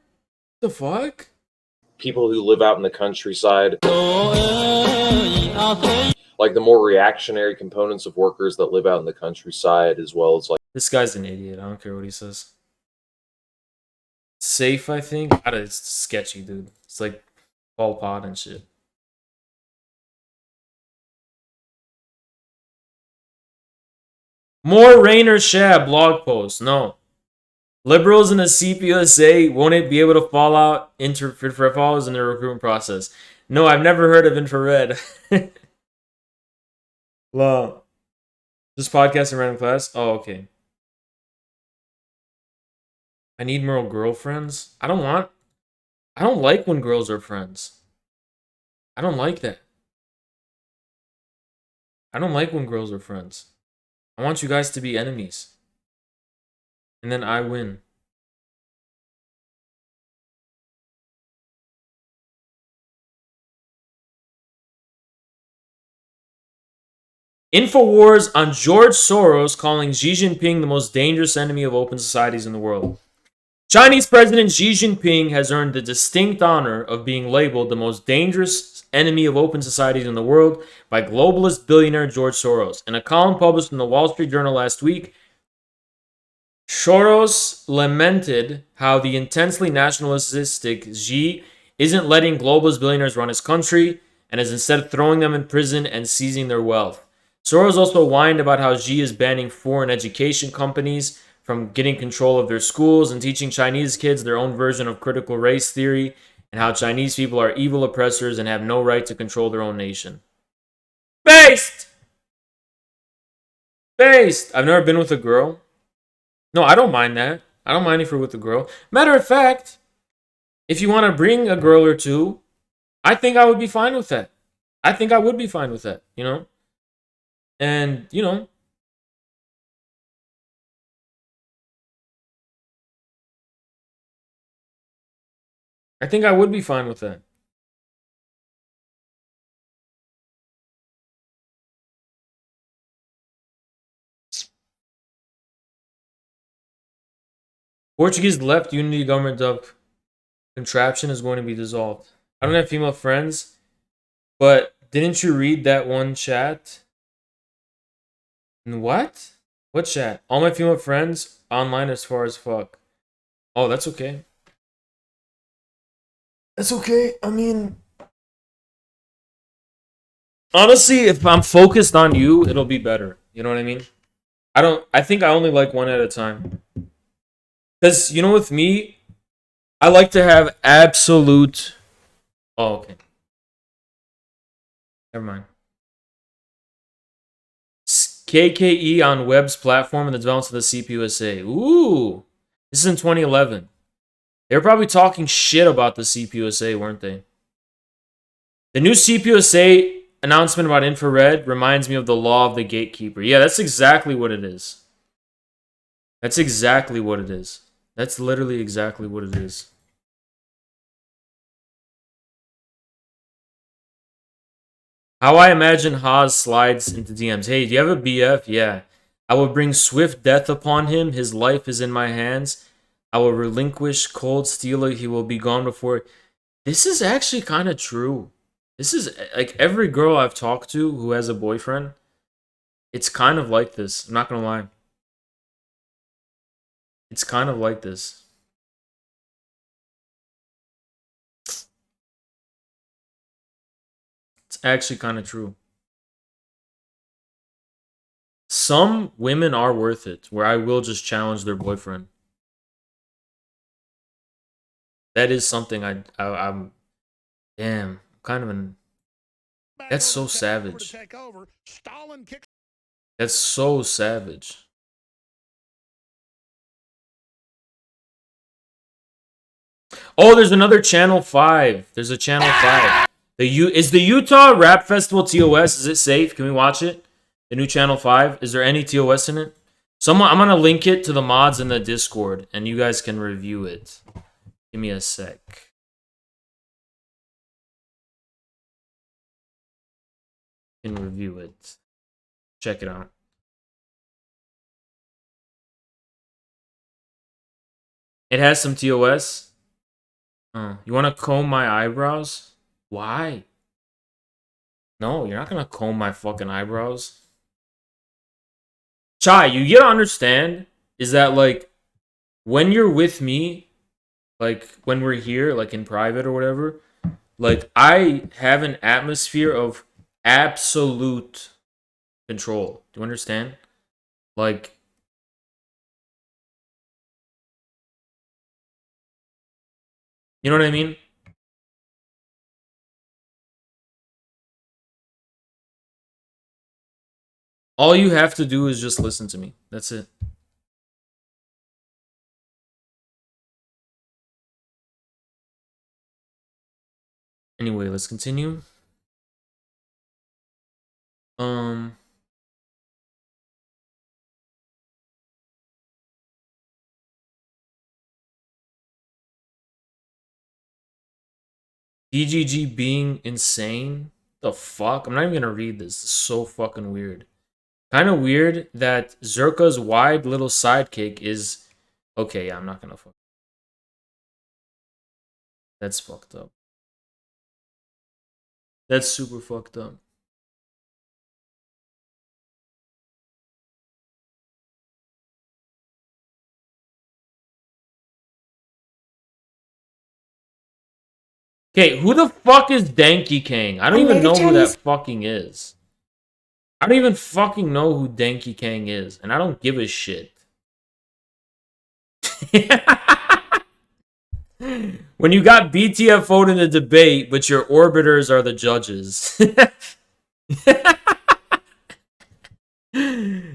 The fuck? people who live out in the countryside. Like the more reactionary components of workers that live out in the countryside, as well as like This guy's an idiot. I don't care what he says. Safe, I think. It's sketchy, dude. It's like Pol Pot and shit. More Rainer Shab blog posts. No. Liberals in the CPUSA won't be able to fall out for followers in the recruitment process. No, I've never heard of infrared. Well, this podcast in random class? Oh, okay. I need more girlfriends. I don't like when girls are friends. I don't like that. I don't like when girls are friends. I want you guys to be enemies. And then I win. InfoWars on George Soros calling Xi Jinping the most dangerous enemy of open societies in the world. Chinese President Xi Jinping has earned the distinct honor of being labeled the most dangerous enemy of open societies in the world by globalist billionaire George Soros. In a column published in the Wall Street Journal last week, Soros lamented how the intensely nationalistic Xi isn't letting globalist billionaires run his country and is instead throwing them in prison and seizing their wealth. Soros also whined about how Xi is banning foreign education companies from getting control of their schools and teaching Chinese kids their own version of critical race theory, and how Chinese people are evil oppressors and have no right to control their own nation. Based! I've never been with a girl. No, I don't mind that. I don't mind if you're with a girl. Matter of fact, if you want to bring a girl or two, I think I would be fine with that. I think I would be fine with that, And, I think I would be fine with that. Portuguese left unity government of contraption is going to be dissolved. I don't have female friends, but didn't you read that one chat? What? What chat? All my female friends online as far as fuck. Oh, that's okay. That's okay. I mean, honestly, if I'm focused on you, it'll be better. You know what I mean? I think I only like one at a time. Because, with me, I like to have absolute... Oh, okay. Never mind. KKE on Web's platform and the developments of the CPUSA. Ooh. This is in 2011. They were probably talking shit about the CPUSA, weren't they? The new CPUSA announcement about infrared reminds me of the law of the gatekeeper. Yeah, that's exactly what it is. That's exactly what it is. That's literally exactly what it is. How I imagine Haas slides into DMs. Hey, do you have a BF? Yeah. I will bring swift death upon him. His life is in my hands. I will relinquish cold steel. He will be gone before. This is actually kind of true. This is like every girl I've talked to who has a boyfriend. It's kind of like this. I'm not going to lie. It's kind of like this. It's actually kind of true. Some women are worth it, where I will just challenge their boyfriend. That is something I'm damn, kind of an. That's so savage. That's so savage. Oh, there's another Channel 5. There's a Channel 5. Is the Utah Rap Festival TOS? Is it safe? Can we watch it? The new Channel 5. Is there any TOS in it? I'm gonna link it to the mods in the Discord, and you guys can review it. Give me a sec. Can review it. Check it out. It has some TOS. You want to comb my eyebrows? Why? No, you're not gonna comb my fucking eyebrows. Chai, you gotta understand is that like when you're with me, like when we're here, like in private or whatever, like I have an atmosphere of absolute control. Do you understand? Like, you know what I mean? All you have to do is just listen to me. That's it. Anyway, let's continue. DGG being insane? The fuck? I'm not even gonna read this. This is so fucking weird. Kind of weird that Zerka's wide little sidekick is... Okay, yeah, I'm not gonna fuck. That's fucked up. That's super fucked up. Okay, who the fuck is Danky Kang? I don't even know who that fucking is. I don't even fucking know who Danky Kang is, and I don't give a shit. When you got BTFO'd in the debate, but your orbiters are the judges.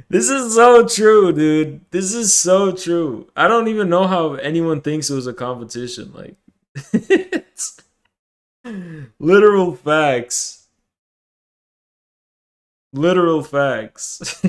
This is so true, dude. This is so true. I don't even know how anyone thinks it was a competition. Like, literal facts. Literal facts.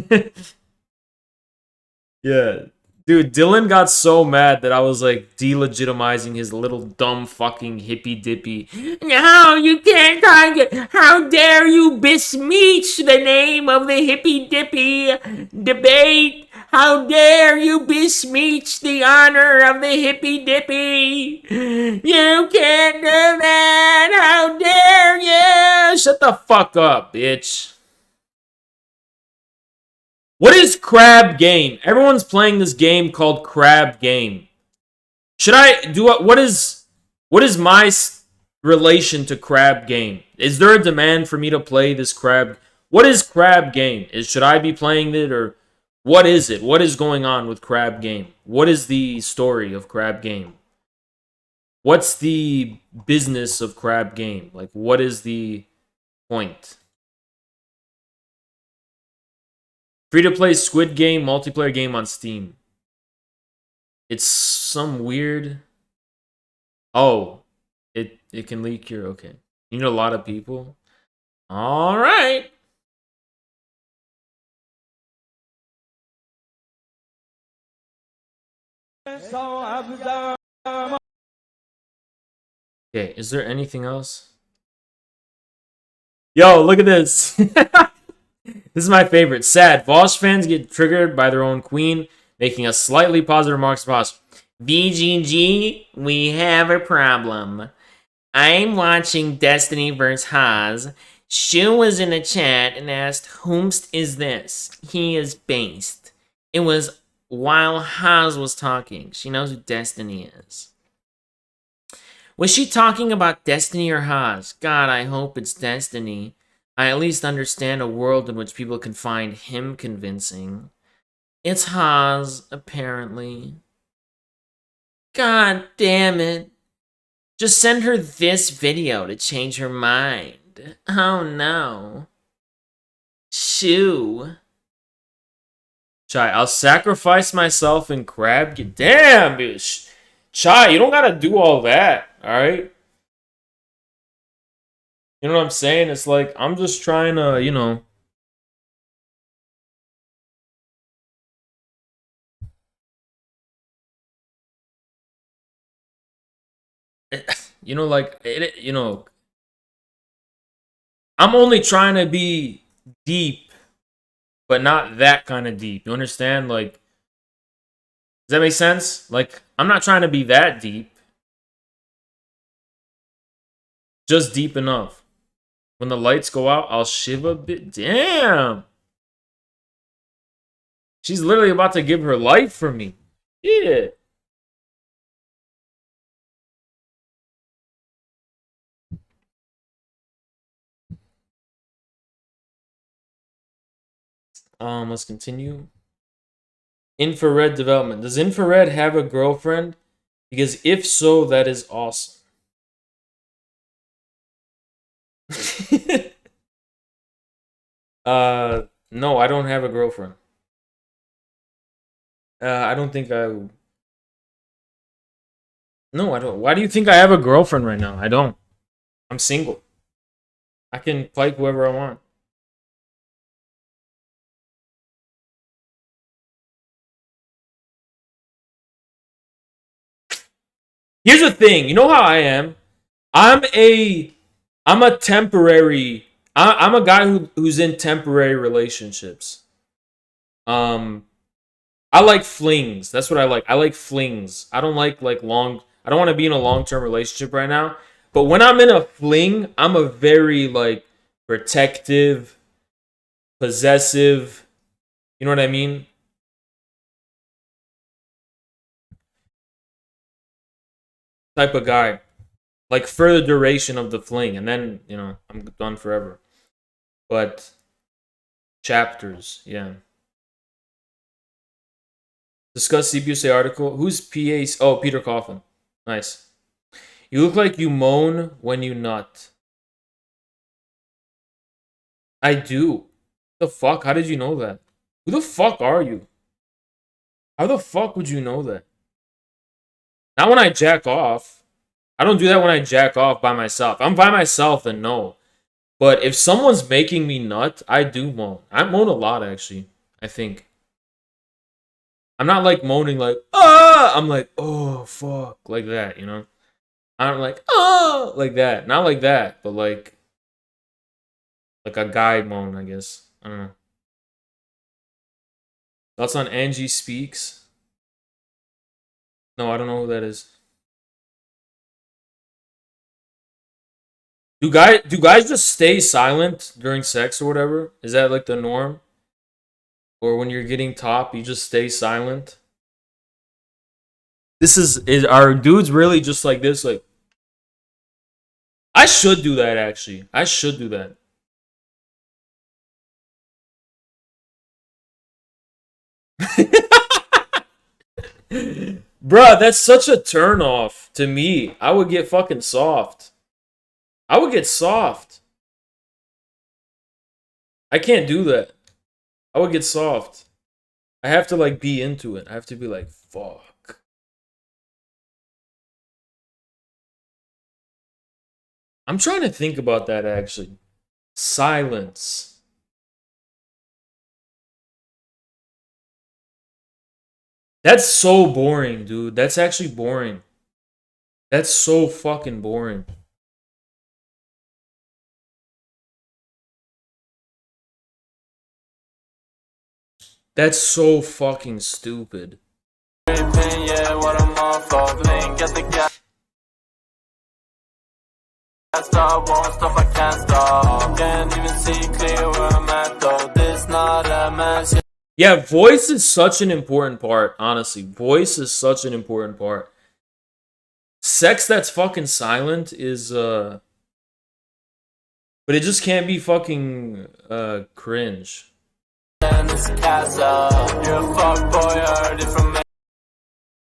Yeah. Dude, Dylan got so mad that I was like delegitimizing his little dumb fucking hippy dippy. No, you can't target. How dare you besmirch the name of the hippy dippy debate? How dare you besmirch the honor of the hippy dippy? You can't do that. How dare you? Shut the fuck up, bitch. What is Crab Game? Everyone's playing this game called Crab Game. Should I do what is my relation to Crab Game? Is there a demand for me to play this Crab? What is Crab Game? Should I be playing it or what is it? What is going on with Crab Game? What is the story of Crab Game? What's the business of Crab Game? Like, what is the point? Free-to-play Squid Game multiplayer game on Steam. It's some weird. Oh, it can leak your okay. You need a lot of people. All right. Okay, is there anything else? Yo, look at this. This is my favorite. Sad. Vosh fans get triggered by their own queen, making a slightly positive remarks to Vosh. BGG, we have a problem. I'm watching Destiny vs. Haas. Shu was in the chat and asked, "Whomst is this? He is based." It was while Haas was talking. She knows who Destiny is. Was she talking about Destiny or Haas? God, I hope it's Destiny. I at least understand a world in which people can find him convincing. It's Haas, apparently. God damn it. Just send her this video to change her mind. Oh no. Shoo. Chai, I'll sacrifice myself and crab. Damn, bitch. Chai, you don't gotta do all that, alright? You know what I'm saying? It's like, I'm just trying to, you know. You know, like, you know. I'm only trying to be deep, but not that kind of deep. You understand? Like, does that make sense? Like, I'm not trying to be that deep. Just deep enough. When the lights go out, I'll shiv a bit. Damn. She's literally about to give her life for me. Yeah. Let's continue. Infrared development. Does Infrared have a girlfriend? Because if so, that is awesome. No, I don't have a girlfriend. I don't think I. No, I don't. Why do you think I have a girlfriend right now? I don't. I'm single. I can fight whoever I want. Here's the thing. You know how I am? I'm a temporary. I'm a guy who's in temporary relationships. I like flings. That's what I like. I like flings. I don't like long. I don't want to be in a long-term relationship right now. But when I'm in a fling, I'm a very like protective, possessive. You know what I mean? Type of guy. Like for the duration of the fling, and then I'm done forever. But chapters, yeah. Discuss CPUSA article. Who's PA? Oh, Peter Coffin. Nice. You look like you moan when you nut. I do. The fuck? How did you know that? Who the fuck are you? How the fuck would you know that? Not when I jack off. I don't do that when I jack off by myself. I'm by myself, then no. But if someone's making me nut, I do moan. I moan a lot, actually. I think. I'm not like moaning like, ah! I'm like, oh, fuck. Like that, you know? I'm like, oh! Like that. Not like that, but like a guy moan, I guess. I don't know. Thoughts on Angie Speaks? No, I don't know who that is. Do guys just stay silent during sex or whatever? Is that like the norm? Or when you're getting top, you just stay silent? This is are dudes really just like this? Like, I should do that actually. I should do that. Bruh, that's such a turn off to me. I would get fucking soft. I would get soft. I can't do that. I would get soft. I have to like be into it. I have to be like, fuck. I'm trying to think about that actually. Silence. That's so boring, dude. That's actually boring. That's so fucking boring. That's so fucking stupid. Yeah, voice is such an important part, honestly. Voice is such an important part. Sex that's fucking silent is but it just can't be fucking cringe.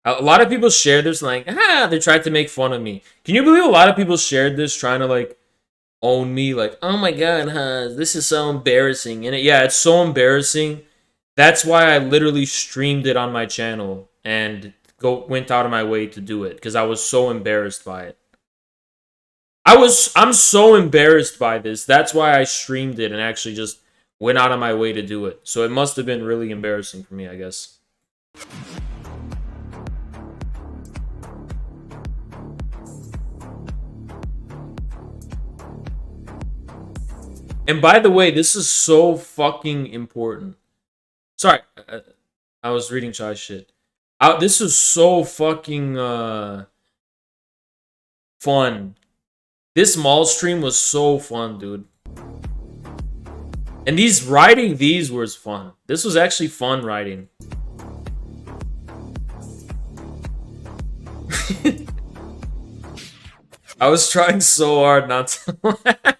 A lot of people shared this like, they tried to make fun of me. Can you believe a lot of people shared this trying to like own me? Like, oh my god, this is so embarrassing. And yeah, it's so embarrassing. That's why I literally streamed it on my channel and went out of my way to do it because I was so embarrassed by it. I'm so embarrassed by this. That's why I streamed it and actually just went out of my way to do it. So it must have been really embarrassing for me, I guess. And by the way, this is so fucking important. Sorry, I was reading Chai's shit. This is so fucking fun. This mall stream was so fun, dude. And writing these was fun. This was actually fun writing. I was trying so hard not to laugh.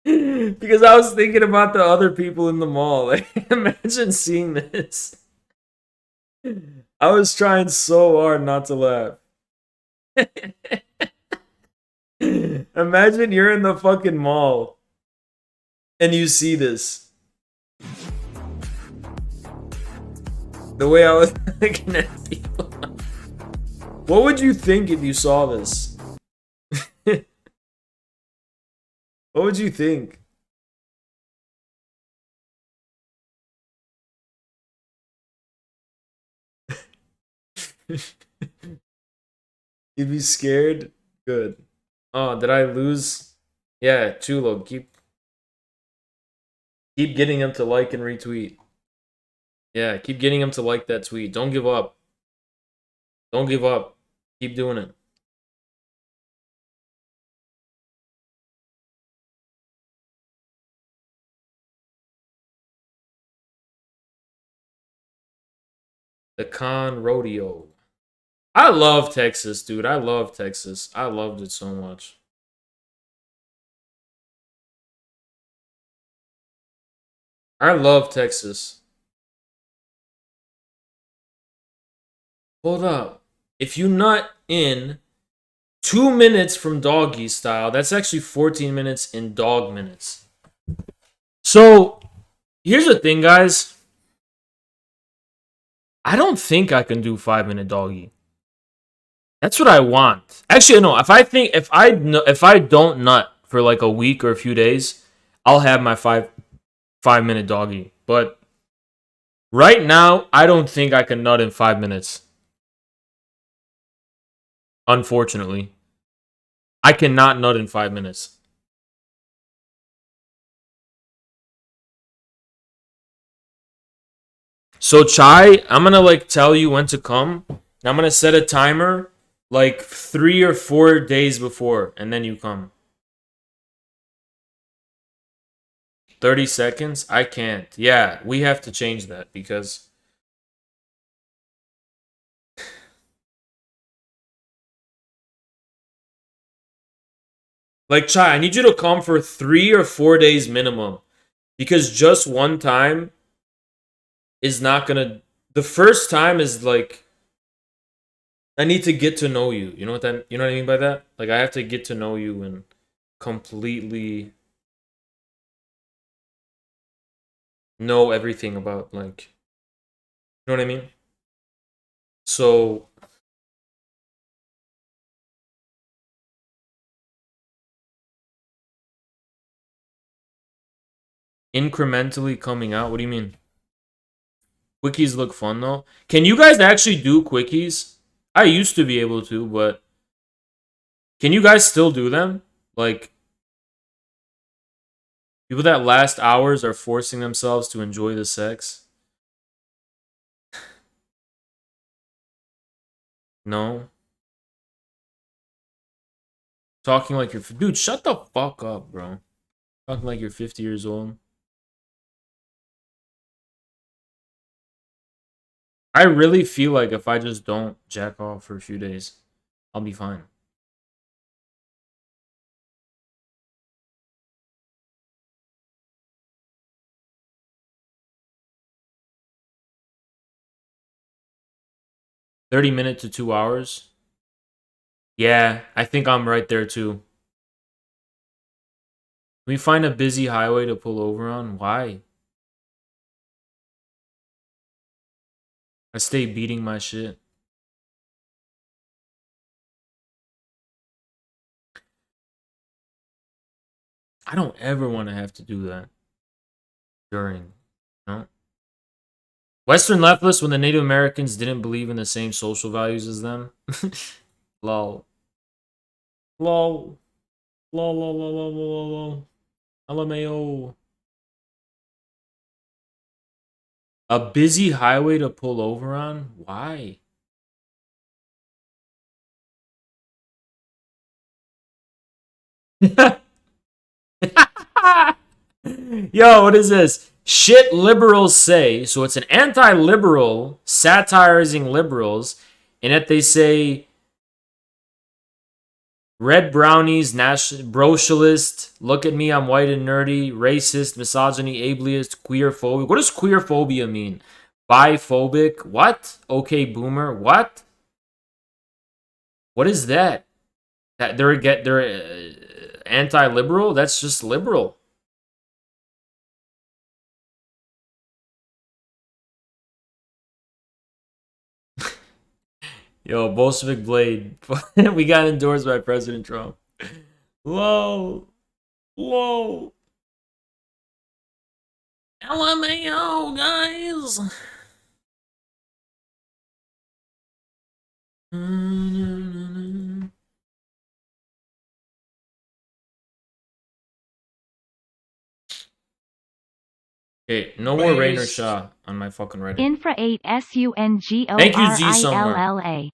Because I was thinking about the other people in the mall. Like, imagine seeing this. I was trying so hard not to laugh. Imagine you're in the fucking mall and you see this. The way I was looking at people. What would you think if you saw this? What would you think? You'd be scared? Good. Oh, did I lose? Yeah, Chulo, keep getting him to like and retweet. Yeah, keep getting him to like that tweet. Don't give up. Don't give up. Keep doing it. The Con Rodeo. I love Texas, dude. I love Texas. I loved it so much. I love Texas. Hold up. If you nut in 2 minutes from doggy style, that's actually 14 minutes in dog minutes. So, here's the thing, guys. I don't think I can do 5-minute doggy. That's what I want. Actually, no. If I don't nut for like a week or a few days, I'll have my 5-minute doggy. But right now, I don't think I can nut in 5 minutes. Unfortunately, I cannot nut in 5 minutes. So Chai, I'm gonna like tell you when to come. And I'm gonna set a timer like 3 or 4 days before, and then you come. 30 seconds? I can't. Yeah, we have to change that because like Chai, I need you to come for 3 or 4 days minimum. Because just one time is not gonna the first time is like I need to get to know you. You know what I mean by that? Like I have to get to know you and completely know everything about like you know what I mean? So incrementally coming out. What do you mean? Quickies look fun though. Can you guys actually do quickies? I used to be able to, but can you guys still do them? Like, people that last hours are forcing themselves to enjoy the sex? No? Talking like you're... Dude, shut the fuck up, bro. Talking like you're 50 years old. I really feel like if I just don't jack off for a few days, I'll be fine. $30 to 2 hours? Yeah, I think I'm right there too. Can we find a busy highway to pull over on? Why? I stay beating my shit. I don't ever want to have to do that during, no? Western leftists when the Native Americans didn't believe in the same social values as them. Lol. Lol. Lol, lol, lol, lol, lol, lol. LMAO. A busy highway to pull over on? Why? Yo, what is this? Shit liberals say. So it's an anti-liberal satirizing liberals, and yet they say red brownies, brocialist, look at me, I'm white and nerdy, racist, misogyny, ableist, queerphobic. What does queerphobia mean? Biphobic? What? Okay, boomer? What? What is that? That they're anti-liberal? That's just liberal. Yo, Bolshevik Blade. We got endorsed by President Trump. Whoa. Whoa. LMAO, guys. Okay, no more Rain or Shah on my fucking Reddit. Infra 8 SUNGORILLA. Thank you, Z Summer.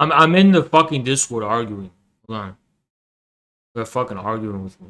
I'm in the fucking Discord arguing. Hold on. They're fucking arguing with me.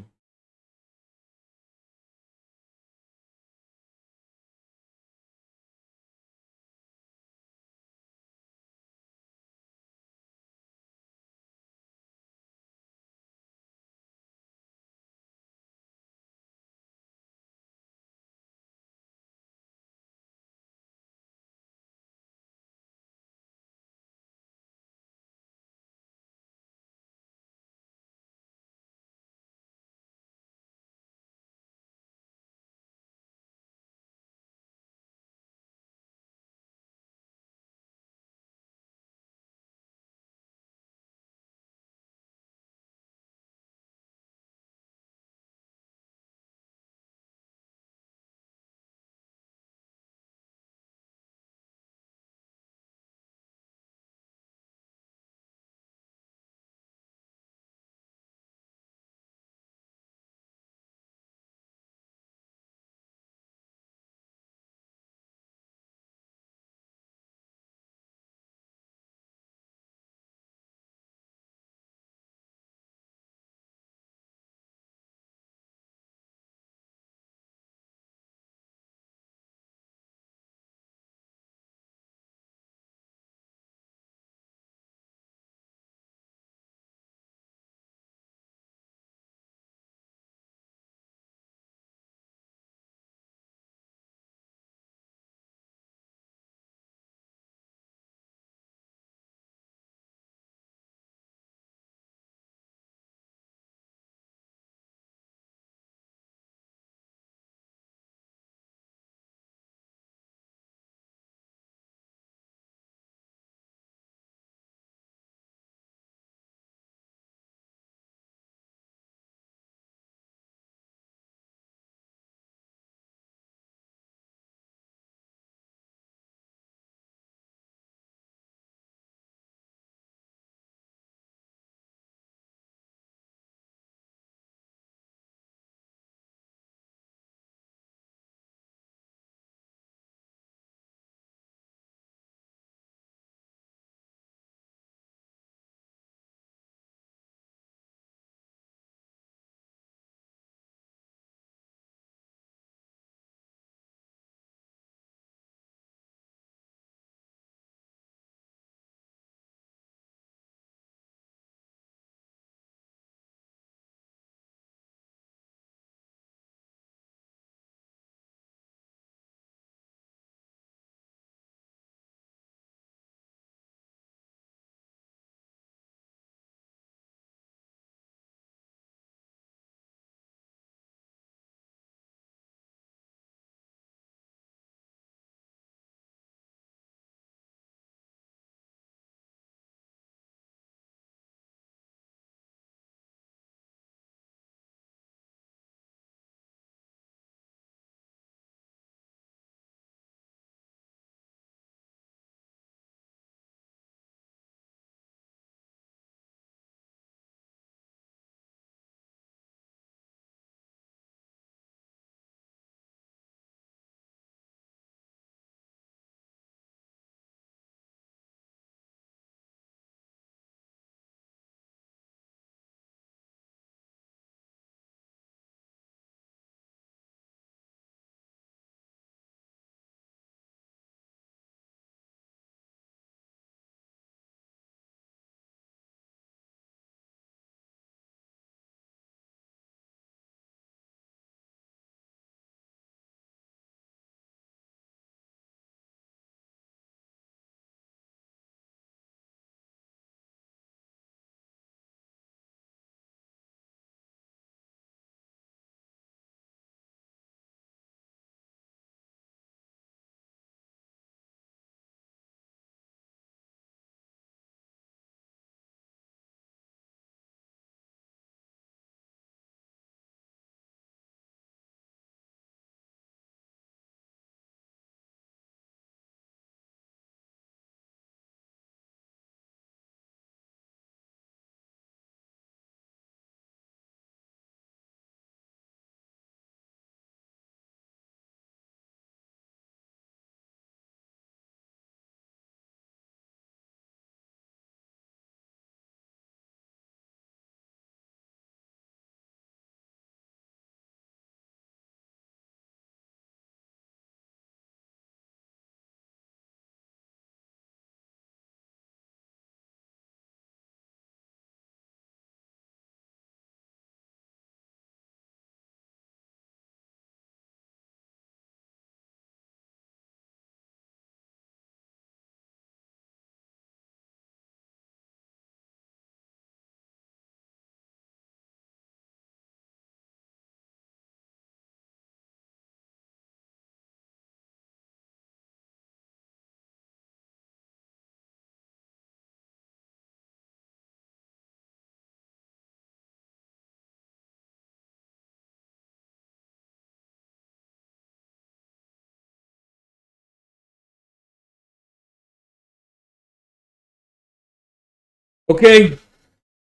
Okay,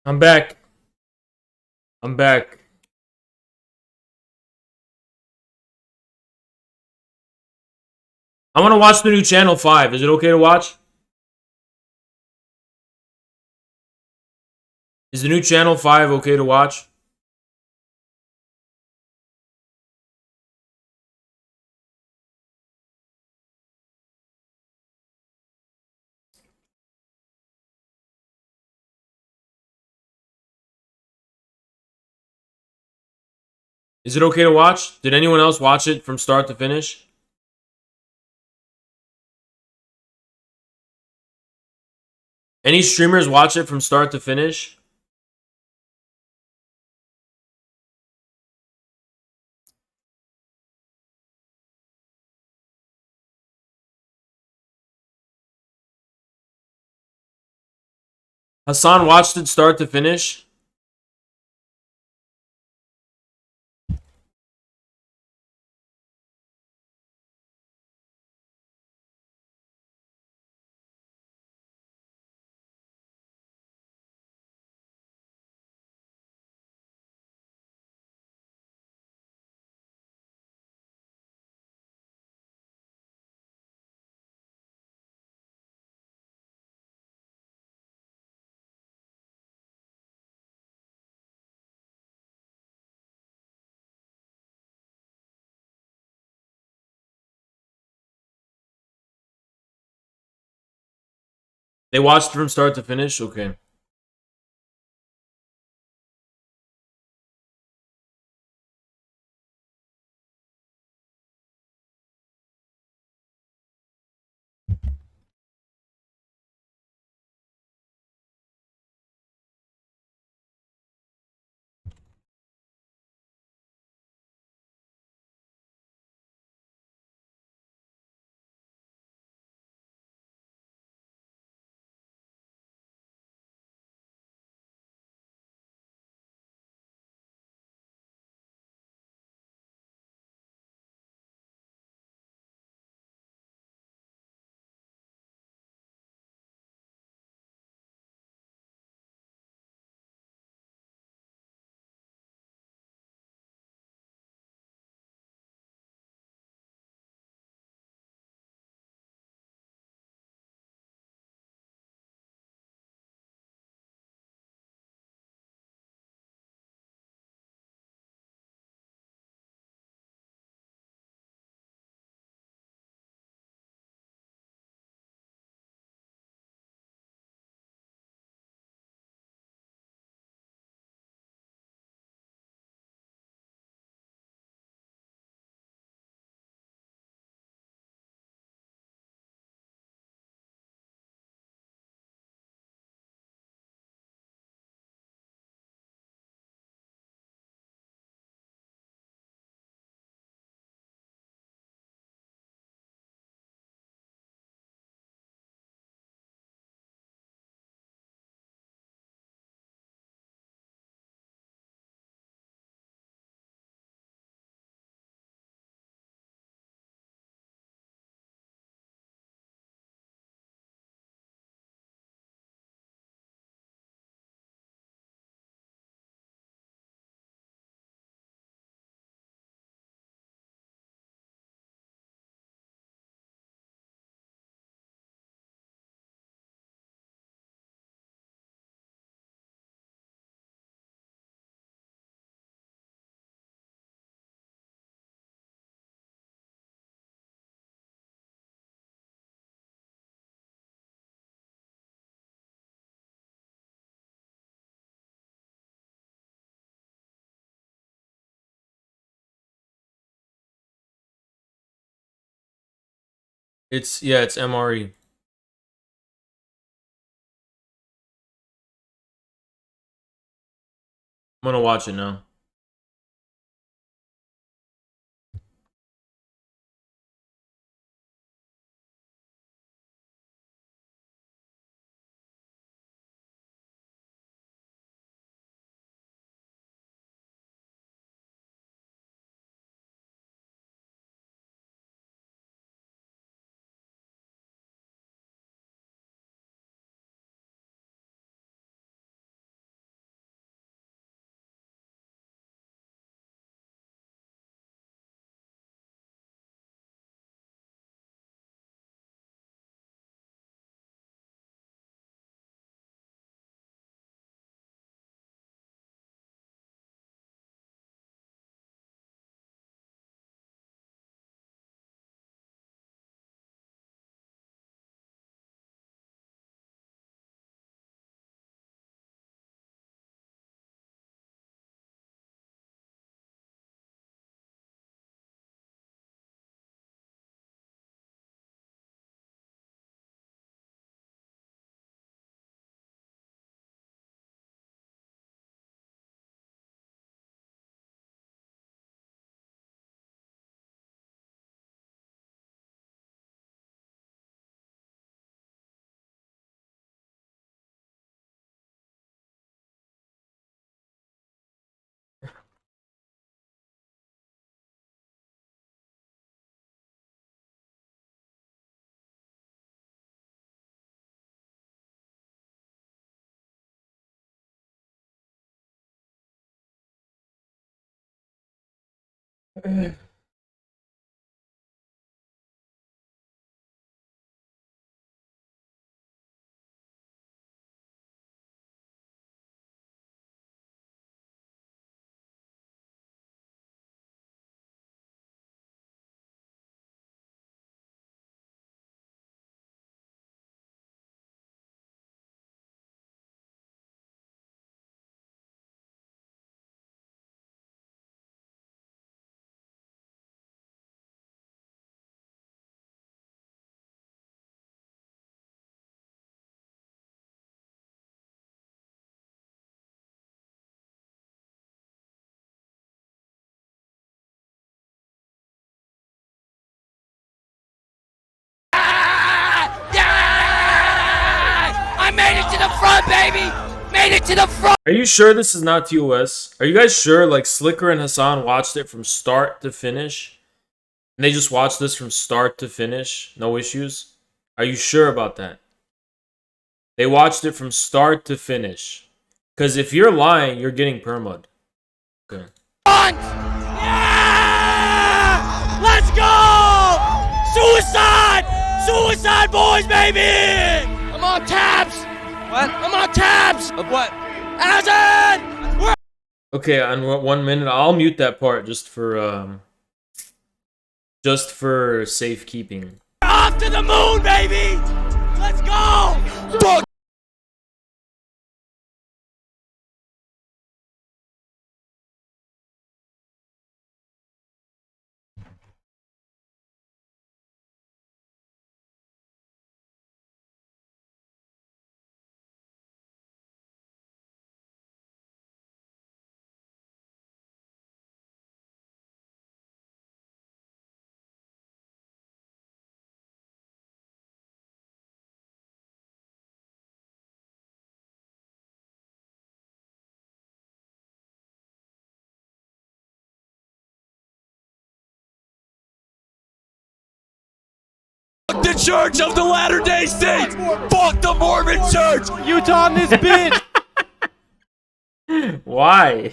I'm back. I'm back. I want to watch the new Channel 5. Is it okay to watch? Is the new Channel 5 okay to watch? Is it okay to watch? Did anyone else watch it from start to finish? Any streamers watch it from start to finish? Hassan watched it start to finish? They watched it from start to finish? Okay. It's MRE. I'm gonna watch it now. I made it to the front, baby! Made it to the front! Are you sure this is not TOS? Are you guys sure like Slicker and Hassan watched it from start to finish? And they just watched this from start to finish? No issues? Are you sure about that? They watched it from start to finish. Because if you're lying, you're getting permud. Okay. Yeah! Let's go! Suicide! Suicide boys, baby! I'm on tabs! What? I'm on tabs! Of what? Azan! Okay, on 1 minute, I'll mute that part just for safekeeping. Off to the moon, baby! Let's go! Fuck! The Church of the Latter-day Saints! Fuck the Mormon Church! Utah on this bitch! Why?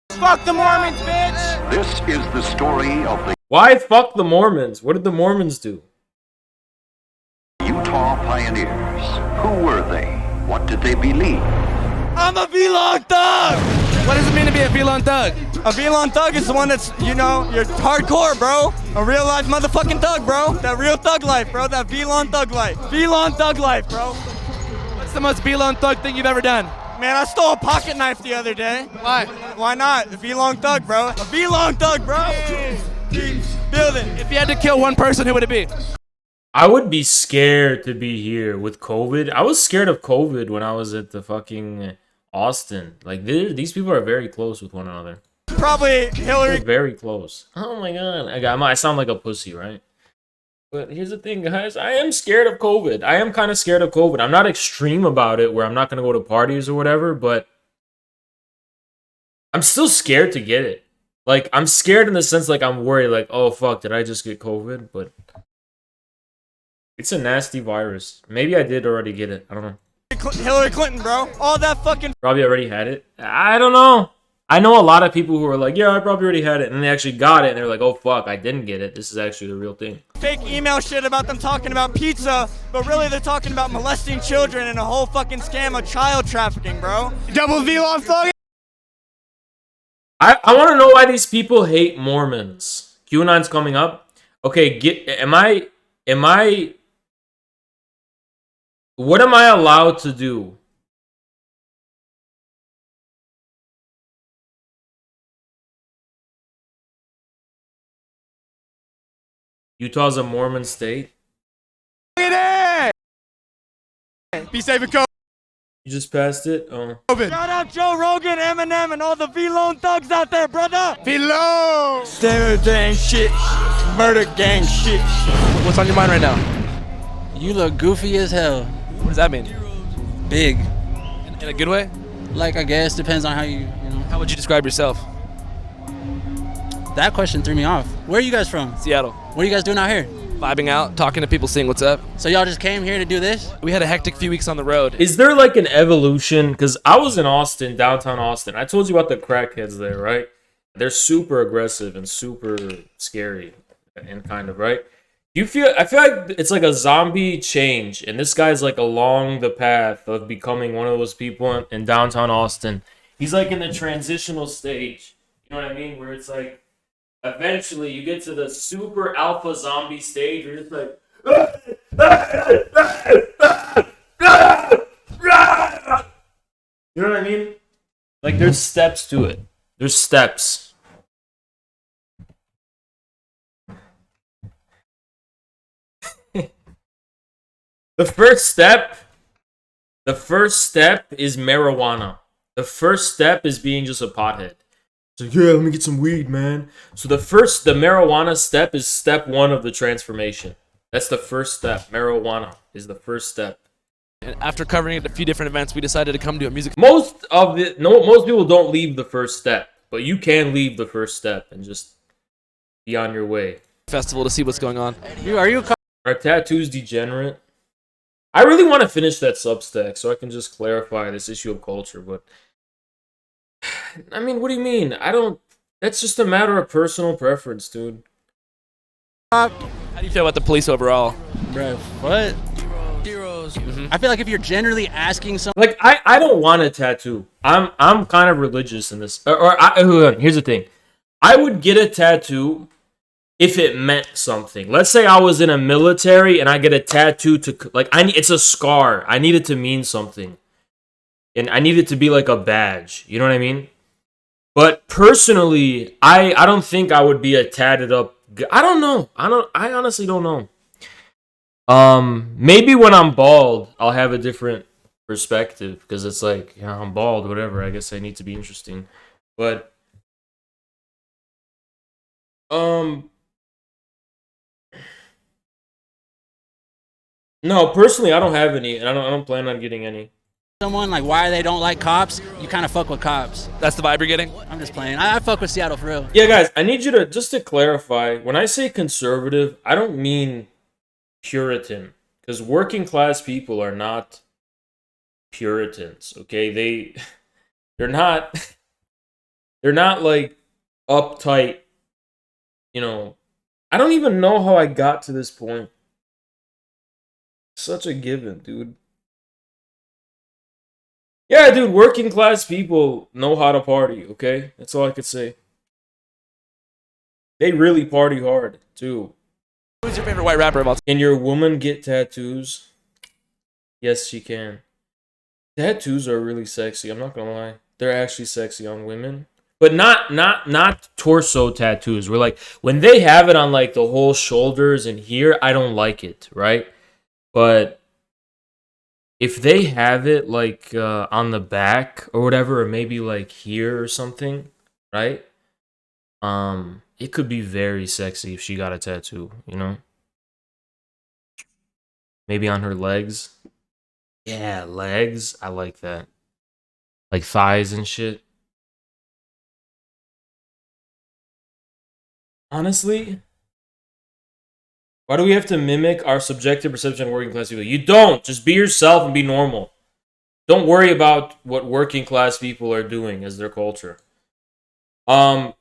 Fuck the Mormons, bitch! This is the story of the Why fuck the Mormons? What did the Mormons do? Utah pioneers. Who were they? What did they believe? I'm a V-Long Thug! What does it mean to be a V-Long Thug? A V-Long Thug is the one that's, you know, you're hardcore, bro. A real life motherfucking thug, bro. That real thug life, bro. That V-Long Thug life. V-Long Thug life, bro. What's the most V-Long Thug thing you've ever done? Man, I stole a pocket knife the other day. Why? Why not? A V-Long Thug, bro. A V-Long Thug, bro. Keep building. If you had to kill one person, who would it be? I would be scared to be here with COVID. I was scared of COVID when I was at the fucking Austin. Like, these people are very close with one another. Probably Hillary. They're very close. Oh my god. I sound like a pussy, right? But here's the thing, guys. I am scared of COVID. I am kind of scared of COVID. I'm not extreme about it where I'm not going to go to parties or whatever, but I'm still scared to get it. Like, I'm scared in the sense, like, I'm worried, like, oh, fuck, did I just get COVID? But it's a nasty virus. Maybe I did already get it. I don't know. Hillary Clinton, bro. All that fucking... Probably already had it. I don't know. I know a lot of people who are like, yeah, I probably already had it. And they actually got it. And they're like, oh, fuck, I didn't get it. This is actually the real thing. Fake email shit about them talking about pizza, but really they're talking about molesting children and a whole fucking scam of child trafficking, bro. Double V-Long Thug. I want to know why these people hate Mormons. QAnon's coming up. Okay, what am I allowed to do? Utah's a Mormon state. Look at it! Be safe and COVID. You just passed it? Oh. Shout out Joe Rogan, Eminem, and all the V-Lone thugs out there, brother! V-Lone! Stereo gang shit. Murder gang shit. What's on your mind right now? You look goofy as hell. What does that mean? Big. In a good way? Like, I guess, depends on how you know. How would you describe yourself? That question threw me off. Where are you guys from? Seattle. What are you guys doing out here? Vibing out, talking to people, seeing what's up. So y'all just came here to do this? We had a hectic few weeks on the road. Is there like an evolution? Because I was in Austin, downtown Austin. I told you about the crackheads there, right? They're super aggressive and super scary and kind of, right? I feel like it's like a zombie change, and this guy's like along the path of becoming one of those people in downtown Austin. He's like in the transitional stage. You know what I mean? Where it's like eventually you get to the super alpha zombie stage where it's like you know what I mean? Like there's steps to it. There's steps. The first step is marijuana. The first step is being just a pothead. So yeah, let me get some weed, man. So the marijuana step is step 1 of the transformation. That's the first step. Marijuana is the first step. And after covering it at a few different events, we decided to come to a music. Most people don't leave the first step, but you can leave the first step and just be on your way. Festival to see what's going on. Are tattoos degenerate? I really want to finish that Substack so I can just clarify this issue of culture, but I mean, what do you mean? That's just a matter of personal preference, dude. How do you feel about the police overall? Bro, what? Heroes. I feel like if you're generally asking someone, Like, I don't want a tattoo. I'm kind of religious in this. Here's the thing. I would get a tattoo if it meant something. Let's say I was in a military and I get a tattoo it's a scar. I need it to mean something. And I need it to be like a badge. You know what I mean? But personally, I don't think I would be a tatted up I don't know. I honestly don't know. Maybe when I'm bald, I'll have a different perspective because it's like, yeah, I'm bald, whatever. I guess I need to be interesting. But no, personally, I don't have any, and I don't plan on getting any. someone like why they don't like cops, you kind of fuck with cops. That's the vibe you're getting? I'm just playing. I fuck with Seattle for real. Yeah, guys, I need you to, just to clarify, when I say conservative, I don't mean Puritan. Because working class people are not Puritans, okay? They're not like uptight, you know. I don't even know how I got to this point. Such a given, dude. Yeah, dude, working class people know how to party, okay? That's all I could say. They really party hard, too. Who's your favorite white rapper of all time? Can your woman get tattoos? Yes, she can. Tattoos are really sexy, I'm not gonna lie. They're actually sexy on women. But not torso tattoos. We're like, when they have it on like the whole shoulders and here, I don't like it, right? But if they have it like on the back or whatever, or maybe like here or something, right? It could be very sexy if she got a tattoo, you know? Maybe on her legs. Yeah, legs. I like that. Like thighs and shit. Honestly, why do we have to mimic our subjective perception of working class people? You don't. Just be yourself and be normal. Don't worry about what working class people are doing as their culture. What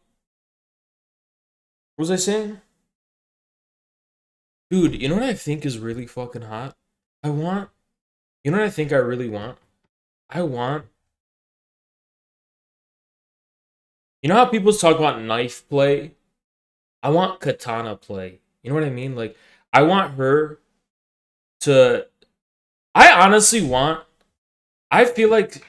was I saying? Dude, you know what I think is really fucking hot? You know what I think I really want? You know how people talk about knife play? I want katana play. You know what I mean? Like, I want her to... I feel like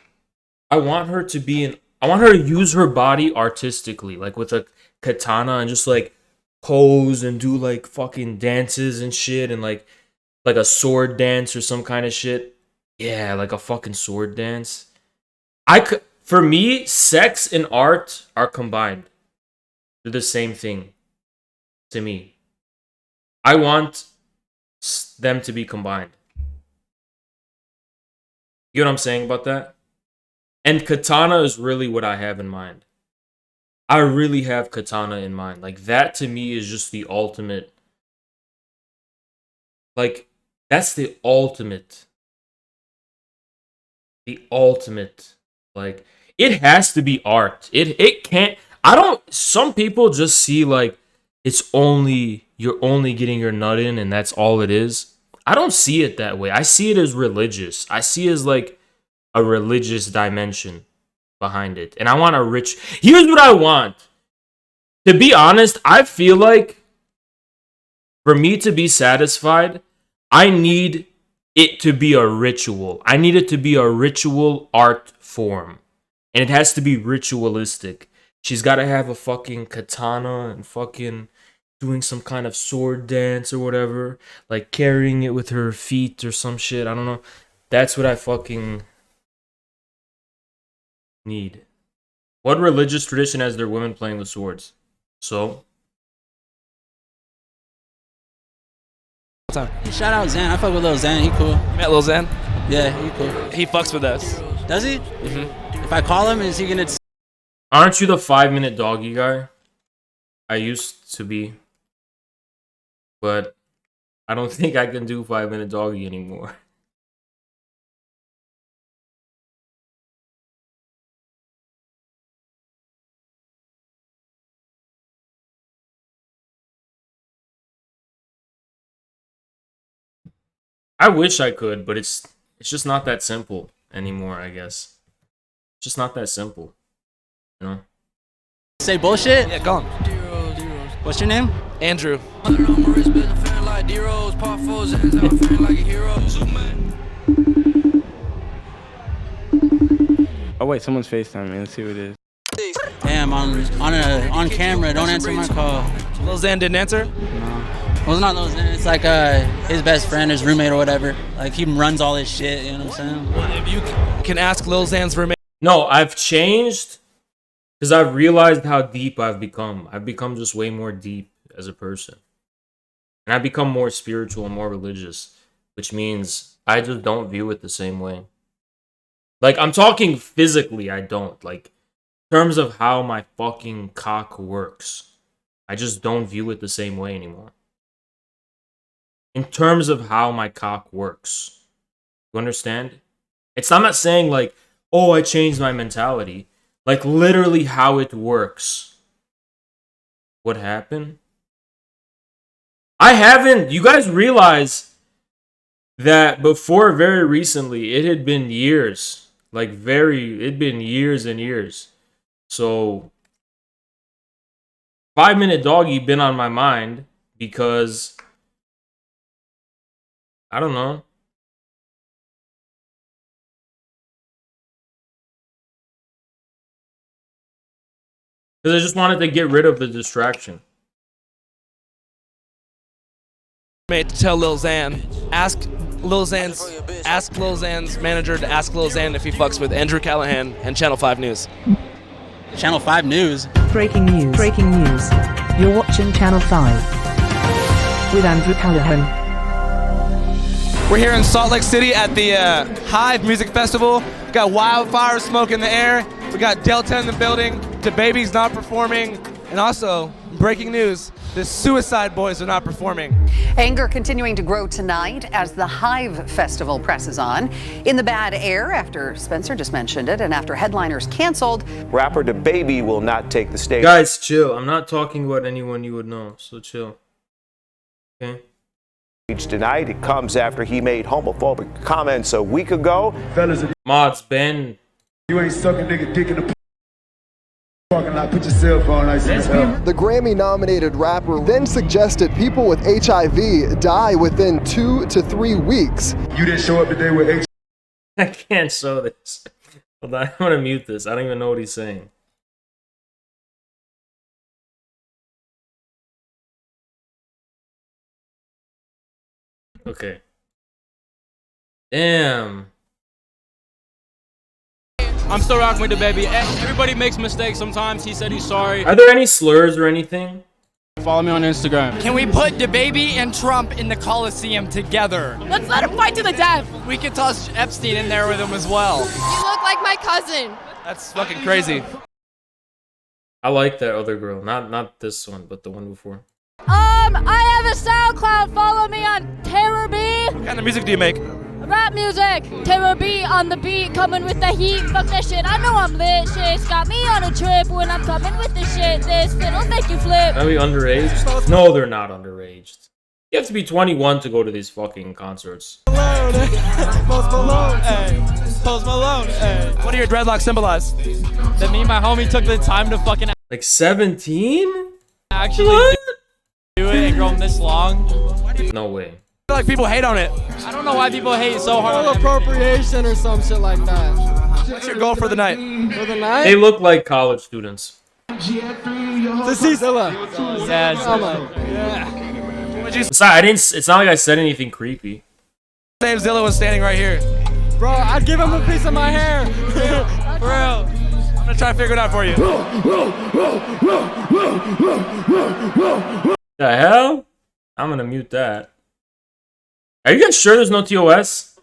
I want her to be in... I want her to use her body artistically. Like, with a katana and just, like, pose and do, like, fucking dances and shit. And, like a sword dance or some kind of shit. Yeah, like a fucking sword dance. For me, sex and art are combined. They're the same thing. To me, I want them to be combined. You know what I'm saying about that? And katana is really what I have in mind. I really have katana in mind. Like, that to me is just the ultimate. Like, that's the ultimate. The ultimate. Like, it has to be art. It can't. I don't. Some people just see like it's only you're only getting your nut in, and that's all it is. I don't see it that way. I see it as religious. I see it as like a religious dimension behind it, and I want a rich. Here's what I want. To be honest, I feel like for me to be satisfied, I need it to be a ritual. I need it to be a ritual art form. And it has to be ritualistic. She's got to have a fucking katana and fucking doing some kind of sword dance or whatever. Like carrying it with her feet or some shit. I don't know. That's what I fucking need. What religious tradition has their women playing with swords? So? Shout out Zan. I fuck with Lil Zan. He cool. You met Lil Zan? Yeah, he cool. He fucks with us. Does he? Mm-hmm. If I call him, is he gonna... Aren't you the 5-minute doggy guy? I used to be. But I don't think I can do 5-minute doggy anymore. I wish I could, but it's just not that simple anymore, I guess. It's just not that simple. You know? Say bullshit? Yeah, go on. What's your name? Andrew. Oh wait, someone's FaceTiming. Let's see who it is. Damn, on camera, don't answer my call. Lil Zan didn't answer? No. Well, it's not Lil Zan, it's like his best friend, his roommate or whatever. Like, he runs all his shit, you know what I'm saying? Well, if you can ask Lil Zan's roommate. No, I've changed because I've realized how deep I've become. I've become just way more deep as a person. And I've become more spiritual and more religious, which means I just don't view it the same way. Like, I'm talking physically, I don't. Like, in terms of how my fucking cock works, I just don't view it the same way anymore. In terms of how my cock works. You understand? I'm not saying like, oh, I changed my mentality. Like, literally how it works. What happened? I haven't. You guys realize that before very recently, it had been years. It'd been years and years. So, 5-minute doggy been on my mind because, I don't know. Because I just wanted to get rid of the distraction. To tell Lil Zan, ask Lil Zan's manager to ask Lil Zan if he fucks with Andrew Callahan and Channel 5 News. Channel 5 News? Breaking news. Breaking news. You're watching Channel 5 with Andrew Callahan. We're here in Salt Lake City at the Hive Music Festival. We got wildfire smoke in the air. We got Delta in the building. DaBaby's not performing. And also, breaking news, the Suicide Boys are not performing. Anger continuing to grow tonight as the Hive Festival presses on. In the bad air after Spencer just mentioned it and after headliners canceled. Rapper DaBaby will not take the stage. Guys, chill. I'm not talking about anyone you would know, so chill. Okay? Tonight, it comes after he made homophobic comments a week ago. Fellas, Mods, Ben. You ain't sucking nigga dick in the parking lot. Put your cell phone nice as hell. The Grammy-nominated rapper then suggested people with HIV die within 2 to 3 weeks. You didn't show up today with HIV. I can't show this. Hold on, I'm gonna mute this. I don't even know what he's saying. Okay. Damn. I'm still rocking with DaBaby. Everybody makes mistakes sometimes. He said he's sorry. Are there any slurs or anything? Follow me on Instagram. Can we put DaBaby and Trump in the Coliseum together? Let's let him fight to the death. We could toss Epstein in there with him as well. You look like my cousin. That's fucking crazy. I like that other girl. Not this one, but the one before. I have a SoundCloud. Follow me on Terror B. What kind of music do you make? I Rap music. Terror beat on the beat, coming with the heat. Fuck that shit, I know I'm lit. Shit's got me on a trip when I'm coming with this shit. This fit'll make you flip. Are we underage? No, they're not underage. You have to be 21 to go to these fucking concerts. Post Malone, hey. Post Malone, hey. What do your dreadlocks symbolize? That me and my homie took the time to fucking Like 17? actually do it and grow them this long. No way. I feel like people hate on it. I don't know why people hate so hard. Appropriation or some shit like that. What's your goal for the night? For the night? They look like college students. To see Zilla. Yeah. It's not like I said anything creepy. Same Zilla was standing right here. Bro, I'd give him a piece of my hair. For real. I'm gonna try to figure it out for you. The hell? I'm gonna mute that. Are you guys sure there's no TOS?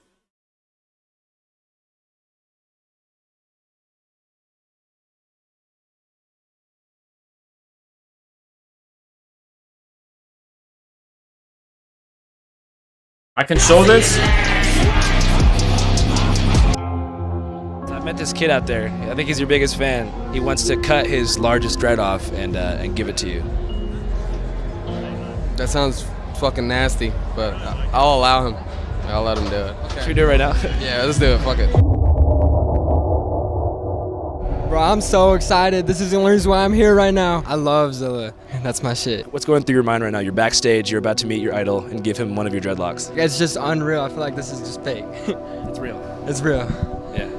I can show this? I met this kid out there. I think he's your biggest fan. He wants to cut his largest dread off and give it to you. That sounds fucking nasty, but I'll allow him. I'll let him do it. Okay. Should we do it right now? Yeah, let's do it. Fuck it. Bro, I'm so excited. This is the only reason why I'm here right now. I love Zilla. That's my shit. What's going through your mind right now? You're backstage, you're about to meet your idol and give him one of your dreadlocks. It's just unreal. I feel like this is just fake. It's real. It's real. Yeah.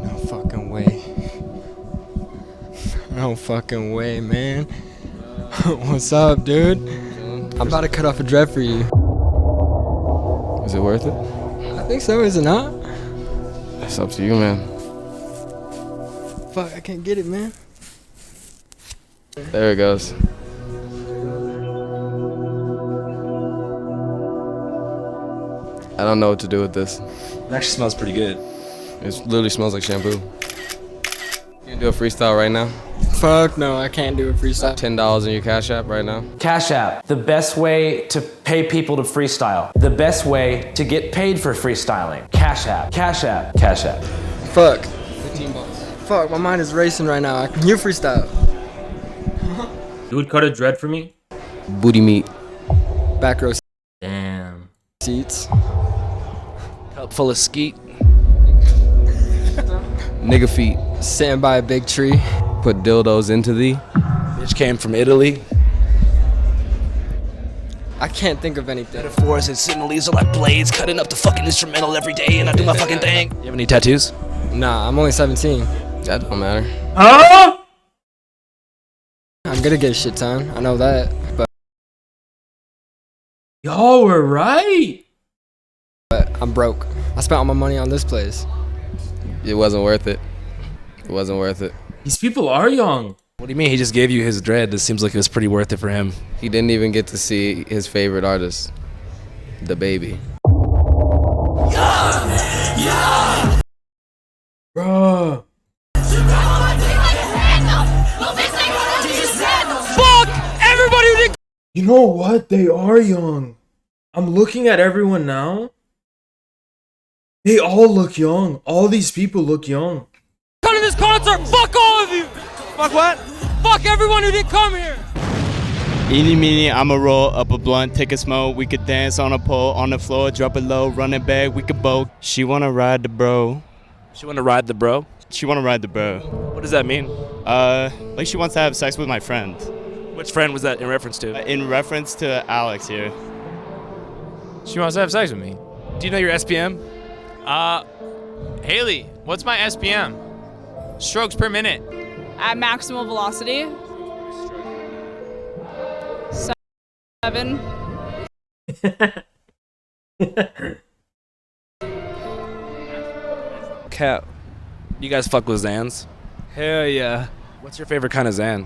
No fucking way. No fucking way, man. What's up, dude? I'm about to cut off a dread for you. Is it worth it? I think so, is it not? It's up to you, man. Fuck, I can't get it, man. There it goes. I don't know what to do with this. It actually smells pretty good. It literally smells like shampoo. You can do a freestyle right now? Fuck no, I can't do a freestyle. $10 in your Cash App right now? Cash App, the best way to pay people to freestyle. The best way to get paid for freestyling. Cash App, Cash App, Cash App. Fuck. $15. Fuck, my mind is racing right now. You freestyle. Dude, cut a dread for me? Booty meat. Back row. Damn. Seats. Cup full of skeet. Nigga feet. Sitting by a big tree. Put dildos into thee. Bitch came from Italy. I can't think of anything. Metaphors and similes are like blades, cutting up the fucking instrumental every day, and I do my fucking thing. You have any tattoos? Nah, I'm only 17. That don't matter. Huh? I'm gonna get a shit ton. I know that. But y'all were right. But I'm broke. I spent all my money on this place. It wasn't worth it. It wasn't worth it. These people are young. What do you mean? He just gave you his dread. It seems like it was pretty worth it for him. He didn't even get to see his favorite artist, the baby. Bruh. Fuck everybody who did. You know what? They are young. I'm looking at everyone now. They all look young. All these people look young. Come to this concert. Fuck all of you. Fuck what? Fuck everyone who didn't come here. Eeny, meeny, I'ma roll up a blunt, take a smoke. We could dance on a pole, on the floor, drop it low, run it back, we could both. She wanna ride the bro. She wanna ride the bro? She wanna ride the bro. What does that mean? Like she wants to have sex with my friend. Which friend was that in reference to? In reference to Alex here. She wants to have sex with me. Do you know your SPM? Haley, what's my SPM? Strokes per minute. At maximal velocity. 7. Cap. You guys fuck with Xans? Hell yeah. What's your favorite kind of Xan?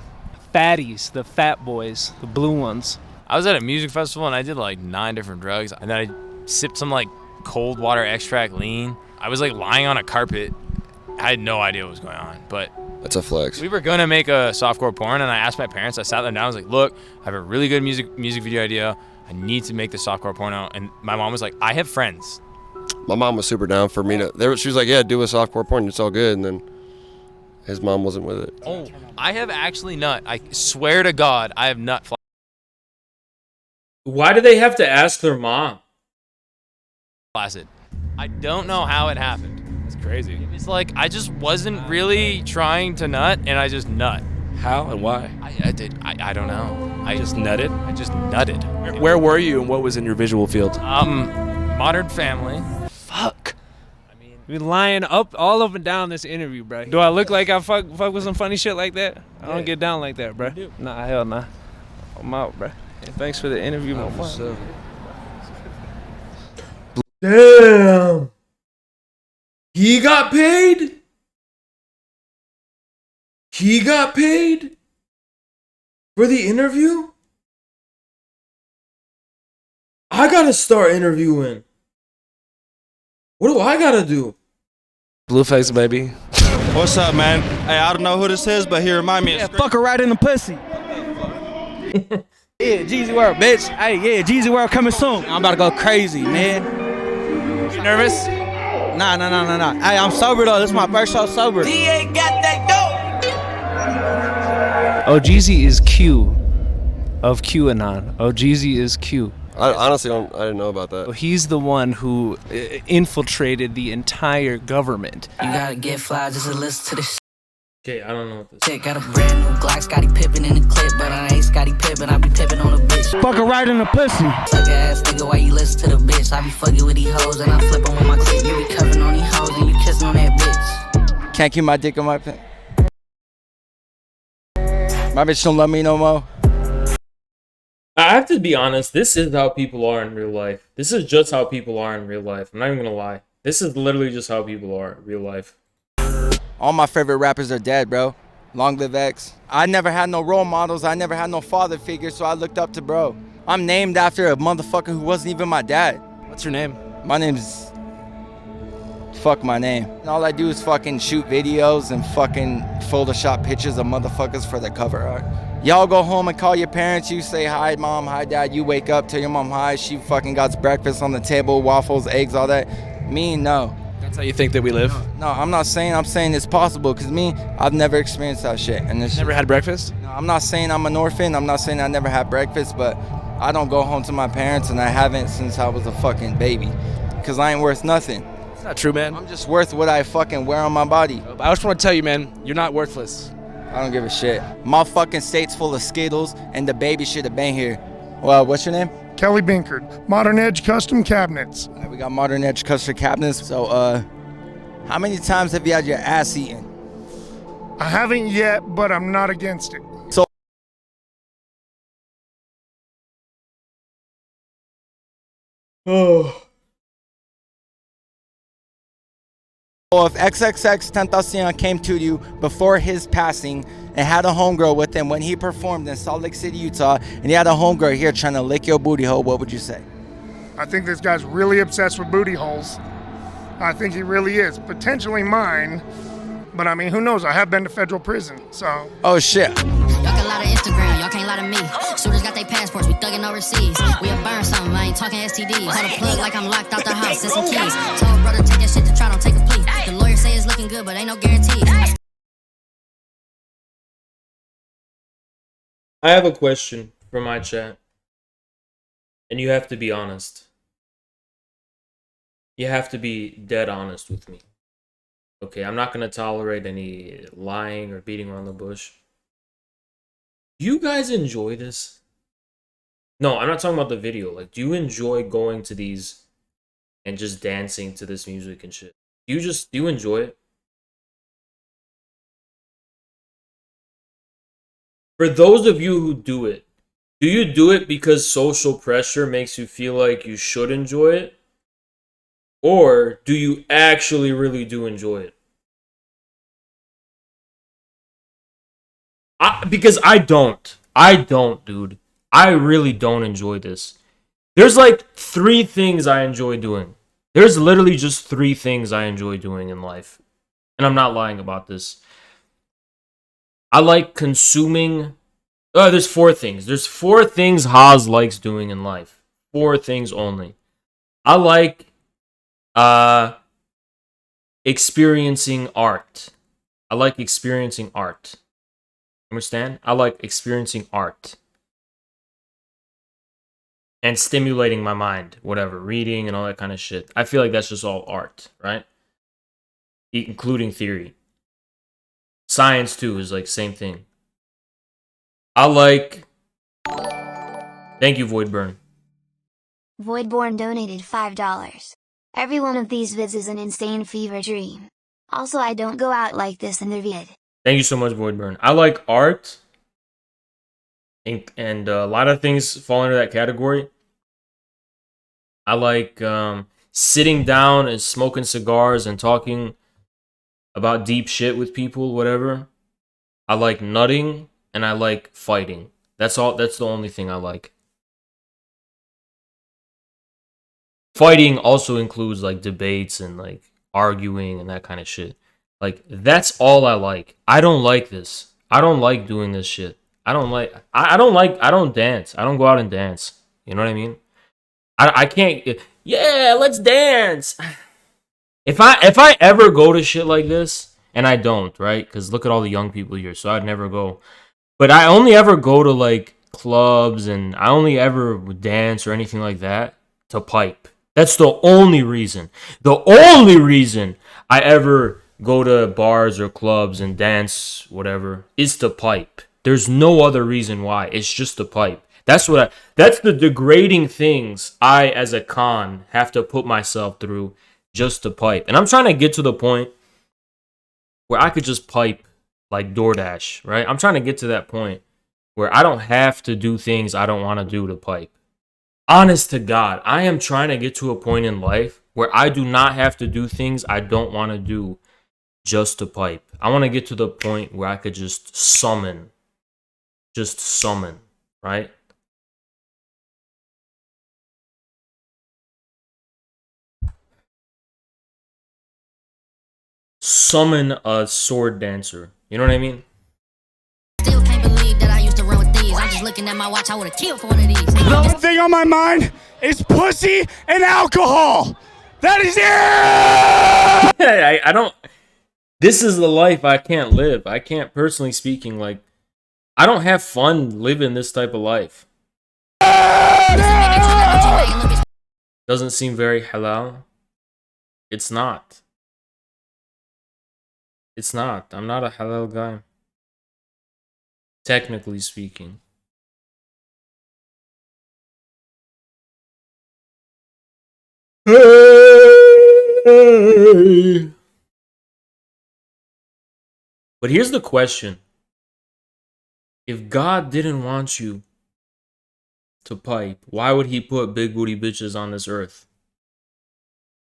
Fatties, the fat boys, the blue ones. I was at a music festival and I did like 9 different drugs. And then I sipped some like cold water extract lean. I was like lying on a carpet. I had no idea what was going on, but that's a flex. We were gonna make a softcore porn, and I asked my parents. I sat them down. I was like, "Look, I have a really good music video idea. I I need to make the softcore porno. And my mom was like, I have friends. My mom was super down for me to. She was like, yeah, do a softcore porn. It's all good. And then his mom wasn't with it. Oh, I have actually nut. I swear to God, I have nut. Why do they have to ask their mom? Flaccid. I don't know how it happened. It's crazy. It's like I just wasn't really trying to nut, and I just nut. How and why? I did. I don't know. I just nutted. I just nutted. Where were you, and what was in your visual field? Modern Family. Fuck. You been lying all up and down this interview, bro. Do I look like I fuck with some funny shit like that? I don't get down like that, bro. Nah, hell nah. I'm out, bro. And thanks for the interview, my boy. Damn. He got paid? He got paid for the interview? I gotta start interviewing. What do I gotta do? Blueface, baby. What's up, man? Hey, I don't know who this is, but he remind me of fuck her right in the pussy. Yeah, Jeezy World, bitch. Hey, yeah, Jeezy World coming soon. I'm about to go crazy, man. You nervous? Nah. Hey, I'm sober though. This is my first show sober. DA got that dope. Oh, Jeezy is Q of QAnon. Oh, Jeezy is Q. I honestly I didn't know about that. So he's the one who infiltrated the entire government. You gotta get fly just to listen to this. Okay, I don't know what this Shit, got a brand new Glock, Scotty Pippen in the clip, but I ain't Scotty Pippen, I be pippin' on a bitch. Fuck her right in the pussy. Suck ass nigga, why you listen to the bitch? I be fucking with these hoes and I flip them on my clip. You be covering on these hoes and you kissing on that bitch. Can't keep my dick on my pants. My bitch don't love me no more. I have to be honest, this is how people are in real life. This is just how people are in real life. I'm not even gonna lie. This is literally just how people are in real life. All my favorite rappers are dead, bro. Long live X. I never had no role models. I never had no father figure, so I looked up to bro. I'm named after a motherfucker who wasn't even my dad. What's your name? My name's... Fuck my name. All I do is fucking shoot videos and fucking Photoshop pictures of motherfuckers for the cover art. Y'all go home and call your parents. You say hi, mom, hi, dad. You wake up, tell your mom hi. She fucking got breakfast on the table, waffles, eggs, all that. Me, no. That's how you think that we live? No, I'm not saying. I'm saying it's possible. Because me, I've never experienced that shit. And this never had breakfast? No, I'm not saying I'm an orphan. I'm not saying I never had breakfast. But I don't go home to my parents. And I haven't since I was a fucking baby. Because I ain't worth nothing. It's not true, man. I'm just worth what I fucking wear on my body. I just want to tell you, man, you're not worthless. I don't give a shit. My fucking state's full of Skittles, and the baby should have been here. Well, what's your name? Kelly Binkard. Modern Edge Custom Cabinets. All right, we got Modern Edge Custom Cabinets. So, how many times have you had your ass eaten? I haven't yet, but I'm not against it. So, oh. If XXX Tentacion came to you before his passing and had a homegirl with him when he performed in Salt Lake City, Utah, and he had a homegirl here trying to lick your booty hole, what would you say? I think this guy's really obsessed with booty holes. I think he really is. Potentially mine, but I mean, who knows? I have been to federal prison, so. Oh, shit. Y'all can lie to Instagram, y'all can't lie to me. Shooters got their passports, we thugging overseas. We'll burn something, I ain't talking STDs. Hold a plug like I'm locked out the house, and some keys. Told brother take that shit to try, don't take a plea. The lawyer say it's looking good, but ain't no guarantees. I have a question for my chat. And you have to be honest. You have to be dead honest with me. Okay, I'm not going to tolerate any lying or beating around the bush. Do you guys enjoy this? No, I'm not talking about the video. Like, do you enjoy going to these and just dancing to this music and shit? Do you enjoy it? For those of you who do it, do you do it because social pressure makes you feel like you should enjoy it? Or do you actually really do enjoy it? Because I don't. I don't, dude. I really don't enjoy this. There's like 3 things I enjoy doing. There's literally just 3 things I enjoy doing in life. And I'm not lying about this. I like consuming... there's 4 things. There's 4 things Haas likes doing in life. 4 things only. I like experiencing art. I like experiencing art. Understand? I like experiencing art. And stimulating my mind, whatever, reading and all that kind of shit. I feel like that's just all art, right? Including theory. Science too is like same thing. I like. Thank you, Voidburn. Voidborn donated $5. Every one of these vids is an insane fever dream. Also, I don't go out like this in the vid. Thank you so much, Voidburn. I like art. And a lot of things fall into that category. I like sitting down and smoking cigars and talking about deep shit with people, whatever. I like nutting and I like fighting. That's the only thing I like. Fighting also includes like debates and like arguing and that kind of shit. Like that's all I like. I don't like this. I don't like doing this shit. I don't dance. I don't go out and dance. You know what I mean? I can't. Yeah, let's dance. If I ever go to shit like this, and I don't, right? Because look at all the young people here, so I'd never go. But I only ever go to like clubs, and I only ever dance or anything like that to pipe. That's the only reason. The only reason I ever go to bars or clubs and dance, whatever, is to pipe. There's no other reason why. It's just to pipe. That's the degrading things I, as a con, have to put myself through just to pipe. And I'm trying to get to the point where I could just pipe like DoorDash, right? I'm trying to get to that point where I don't have to do things I don't want to do to pipe. Honest to God, I am trying to get to a point in life where I do not have to do things I don't want to do just to pipe. I want to get to the point where I could just summon, right? Summon a sword dancer. You know what I mean? Still can't believe that I used to run with these. I'm just looking at my watch, I would have killed for one of these. The only thing on my mind is pussy and alcohol. That is it! I don't. This is the life I can't live. I can't, personally speaking, like, I don't have fun living this type of life. Doesn't seem very halal. It's not. It's not. I'm not a halal guy. Technically speaking. Hey! But here's the question. If God didn't want you to pipe, why would he put big booty bitches on this earth?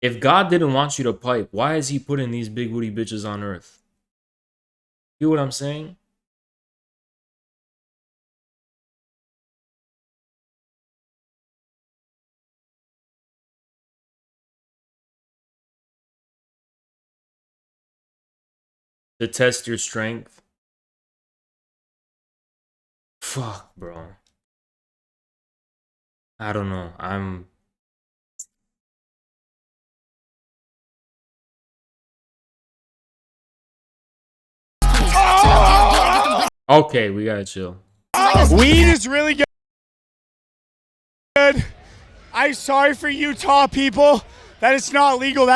If God didn't want you to pipe, why is he putting these big booty bitches on earth? You know what I'm saying? To test your strength. Fuck, bro. I don't know. Okay, we gotta chill. Weed is really good. I'm sorry for Utah people that it's not legal.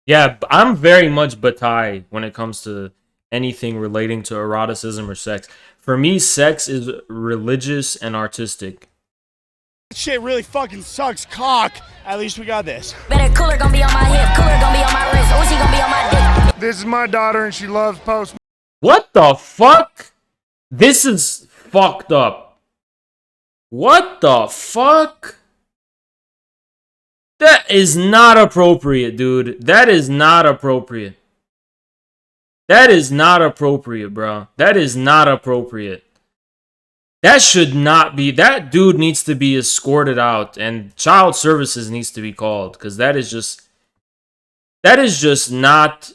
Yeah, I'm very much Bataille when it comes to anything relating to eroticism or sex. For me, sex is religious and artistic. Shit really fucking sucks cock. At least we got this. Better cooler gonna be on my hip, cooler gonna be on my wrist, Uzi gonna be on my dick. This is my daughter and she loves Post. What the fuck? This is fucked up. What the fuck? That is not appropriate, dude. That is not appropriate. That is not appropriate, bro. That is not appropriate. That should not be. That dude needs to be escorted out and child services needs to be called because that is just not.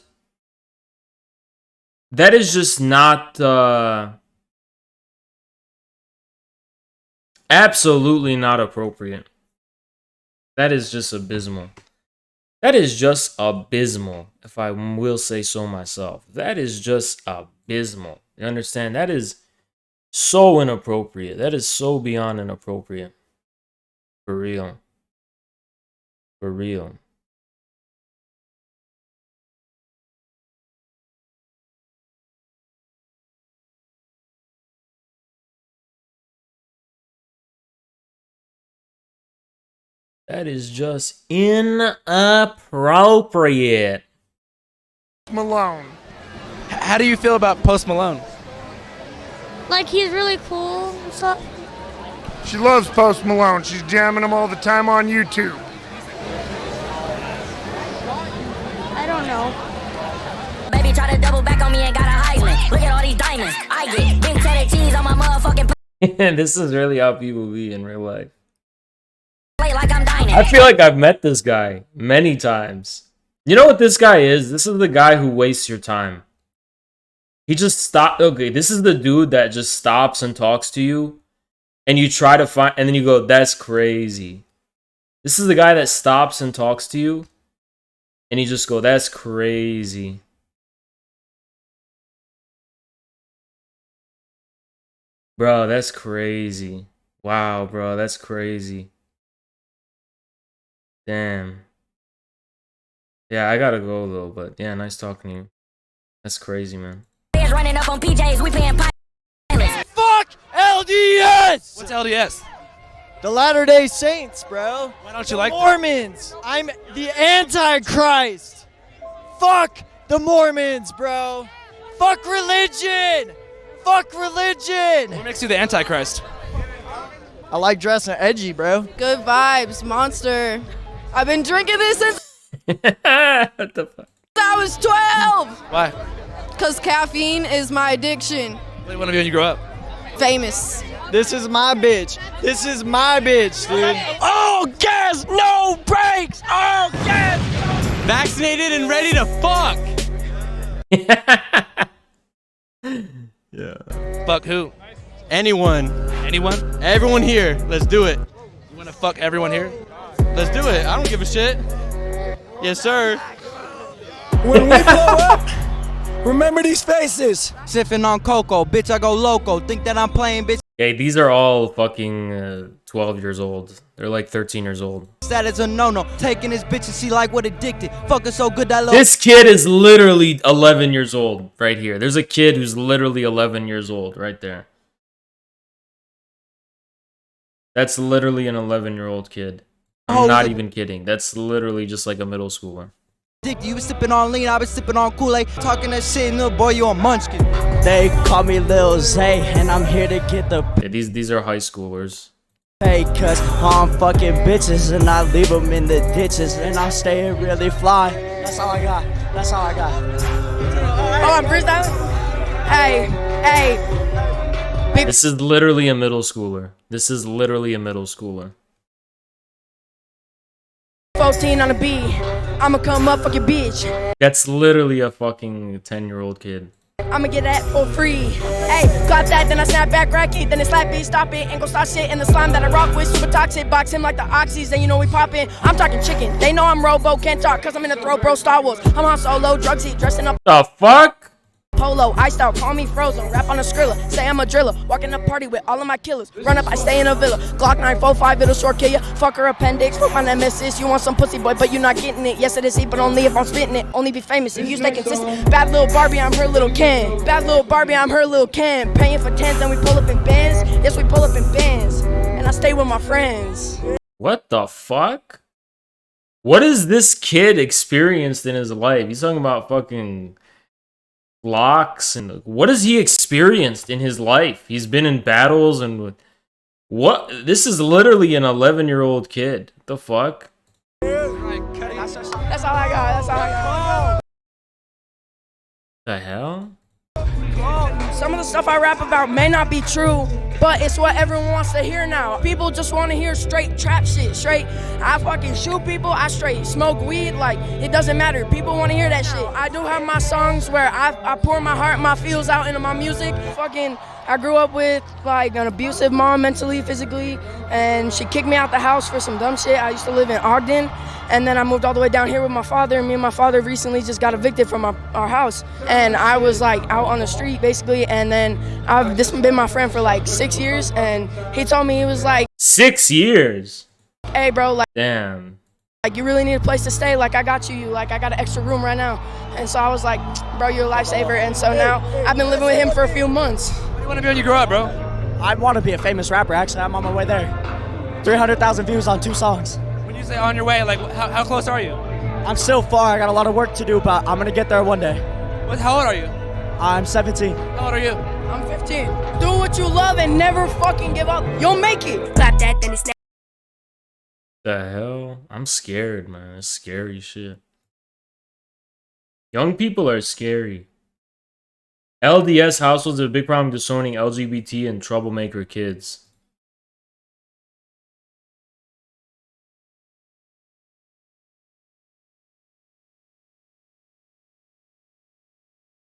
That is just not. Absolutely not appropriate. That is just abysmal. That is just abysmal, if I will say so myself. That is just abysmal. You understand? That is so inappropriate. That is so beyond inappropriate. For real. For real. That is just inappropriate. Malone. How do you feel about Post Malone? Like, he's really cool and stuff. She loves Post Malone. She's jamming him all the time on YouTube. I don't know. Baby try to double back on me and got a Heisman. Look at all these diamonds. I get big cheddar cheese on my motherfucking This is really how people be in real life. plate like I'm dining. I feel like I've met this guy many times. You know what this guy is? This is the guy who wastes your time. He just stopped. Okay, this is the dude that just stops and talks to you, and you try to find, and then you go, "That's crazy." This is the guy that stops and talks to you, and you just go, "That's crazy." Bro, that's crazy. Wow, bro, that's crazy. Damn. Yeah, I gotta go though, but yeah, nice talking to you. That's crazy, man. Running up on PJs, we paying Fuck LDS! What's LDS? The Latter-day Saints, bro. Why don't you like Mormons? I'm the Antichrist. Fuck the Mormons, bro. Fuck religion. Fuck religion. What makes you the Antichrist? I like dressing edgy, bro. Good vibes, monster. I've been drinking this since What the fuck? I was 12. Why? Because caffeine is my addiction. What do you want to be when you grow up? Famous. This is my bitch. This is my bitch, dude. Oh, gas, no brakes. Oh, gas. Vaccinated and ready to fuck. Yeah. Fuck who? Anyone. Anyone? Everyone here. Let's do it. You want to fuck everyone here? Let's do it. I don't give a shit. Yes, sir. When we blow up, remember these faces. Sipping on cocoa, bitch, I go loco. Think that I'm playing, bitch. Okay, these are all fucking 12 years old. They're like 13 years old. That is a no-no. Taking this bitch and she like what addicted. Fucking so good that little. This kid is literally 11 years old right here. There's a kid who's literally 11 years old right there. That's literally an 11-year-old kid. I'm not even kidding. That's literally just like a middle schooler. You was sipping on lean, I was sipping on Kool-Aid. Talking that shit, little boy, you a munchkin. They call me Lil Zay, and I'm here to get the Yeah, these are high schoolers. pay, cause I'm fucking bitches, and I leave them in the ditches, and I stay really fly. That's all I got. That's all I got. Oh, I'm freestyling? Hey. This is literally a middle schooler. This is literally a middle schooler. 14 on a B. I'ma come up, fuck your bitch. That's literally a fucking 10-year-old kid. I'ma get that for free. Hey, clap that, then I snap back racket, then it slap it, stop it, ain't gon' stop shit. And the slime that I rock with, super toxic, box him like the oxys, then you know we poppin'. I'm talking chicken, they know I'm Robo, can't talk, cause I'm in the throw, bro, Star Wars. I'm on solo, drugsy, dressing up. The fuck? Polo, iced out, call me frozen, rap on a skrilla, say I'm a driller, walk in the party with all of my killers, run up, I stay in a villa, Glock 945, it'll short kill ya, fuck her appendix, fuck my nemesis, you want some pussy boy, but you not getting it, yes it is, but only if I'm spitting it, only be famous if you stay consistent, bad little Barbie, I'm her little Ken, bad little Barbie, I'm her little Ken, paying for tens, then we pull up in bands, yes we pull up in bands, and I stay with my friends. What the fuck? What is this kid experienced in his life? He's talking about fucking locks and what has he experienced in his life? He's been in battles and what? This is literally an 11-year-old kid. What the fuck? That's all I got, that's all I got. The hell? Some of the stuff I rap about may not be true, but it's what everyone wants to hear now. People just want to hear straight trap shit, straight. I fucking shoot people, I straight smoke weed, like, it doesn't matter. People want to hear that shit. I do have my songs where I pour my heart, my feels out into my music. Fucking, I grew up with like an abusive mom, mentally, physically, and she kicked me out the house for some dumb shit. I used to live in Ogden, and then I moved all the way down here with my father. And me and my father recently just got evicted from our house, and I was like out on the street basically. And then this has been my friend for like 6 years, and he told me, he was like, 6 years. "Hey, bro, like, damn, like you really need a place to stay. Like I got you. Like I got an extra room right now." And so I was like, "Bro, you're a lifesaver." And so now I've been living with him for a few months. What do you want to be when you grow up, bro? I want to be a famous rapper, actually. I'm on my way there. 300,000 views on 2 songs. When you say on your way, like how close are you? I'm still far. I got a lot of work to do, but I'm going to get there one day. How old are you? I'm 17. How old are you? I'm 15. Do what you love and never fucking give up. You'll make it. Clap that, then it's the hell? I'm scared, man. It's scary shit. Young people are scary. LDS households have a big problem disowning LGBT and troublemaker kids.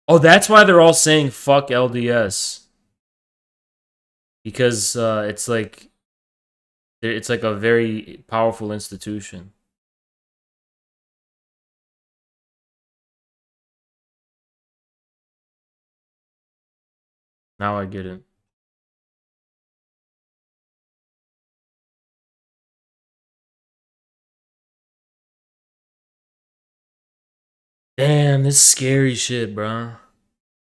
Oh, that's why they're all saying fuck LDS. Because it's like a very powerful institution. Now I get it. Damn, this is scary shit, bro.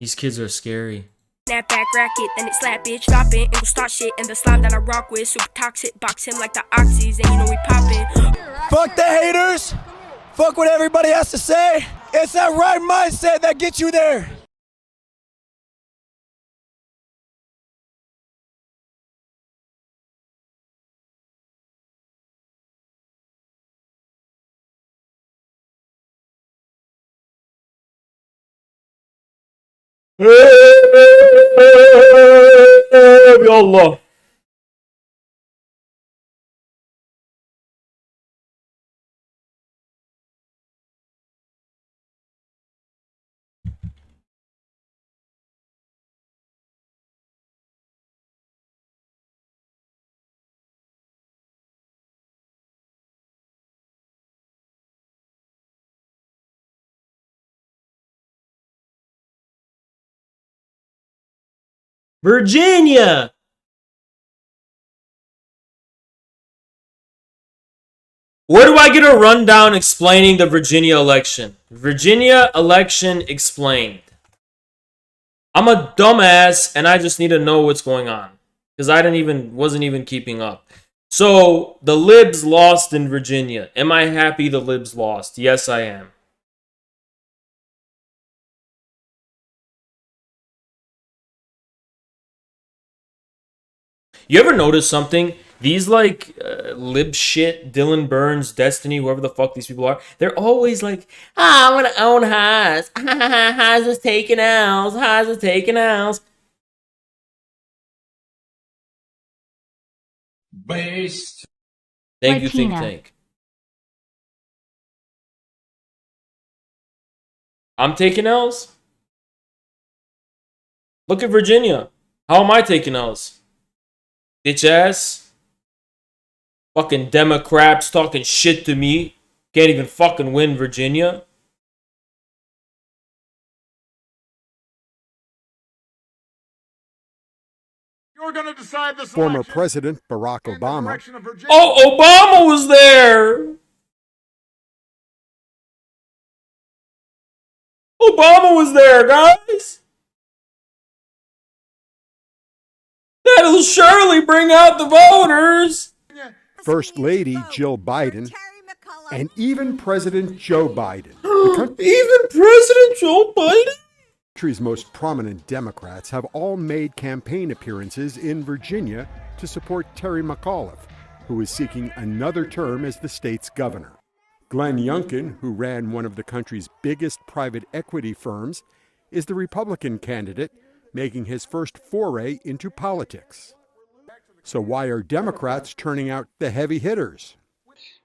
These kids are scary. Snapback racket, then it slap bitch, drop it, and go start shit. And the slime that I rock with, super toxic, box him like the oxys, and you know we poppin'. Fuck the haters. Fuck what everybody has to say. It's that right mindset that gets you there. Allah. Virginia. Where do I get a rundown explaining the Virginia election? Virginia election explained. I'm a dumbass and I just need to know what's going on because I wasn't even keeping up. So the libs lost in Virginia. Am I happy the libs lost? Yes, I am. You ever notice something? These like lib shit, Dylan Burns, Destiny, whoever the fuck these people are, they're always like, I want to own Haas. Haas is taking L's. Haas is taking L's. Based. Thank you, think tank. I'm taking L's. Look at Virginia. How am I taking L's? Bitch ass. Fucking Democrats talking shit to me. Can't even fucking win Virginia. You're gonna decide this Former President Barack Obama. Oh, Obama was there. Obama was there, guys. That'll surely bring out the voters. First Lady Jill Biden, and even President Joe Biden. Even President Joe Biden? The country's most prominent Democrats have all made campaign appearances in Virginia to support Terry McAuliffe, who is seeking another term as the state's governor. Glenn Youngkin, who ran one of the country's biggest private equity firms, is the Republican candidate making his first foray into politics. So why are Democrats turning out the heavy hitters?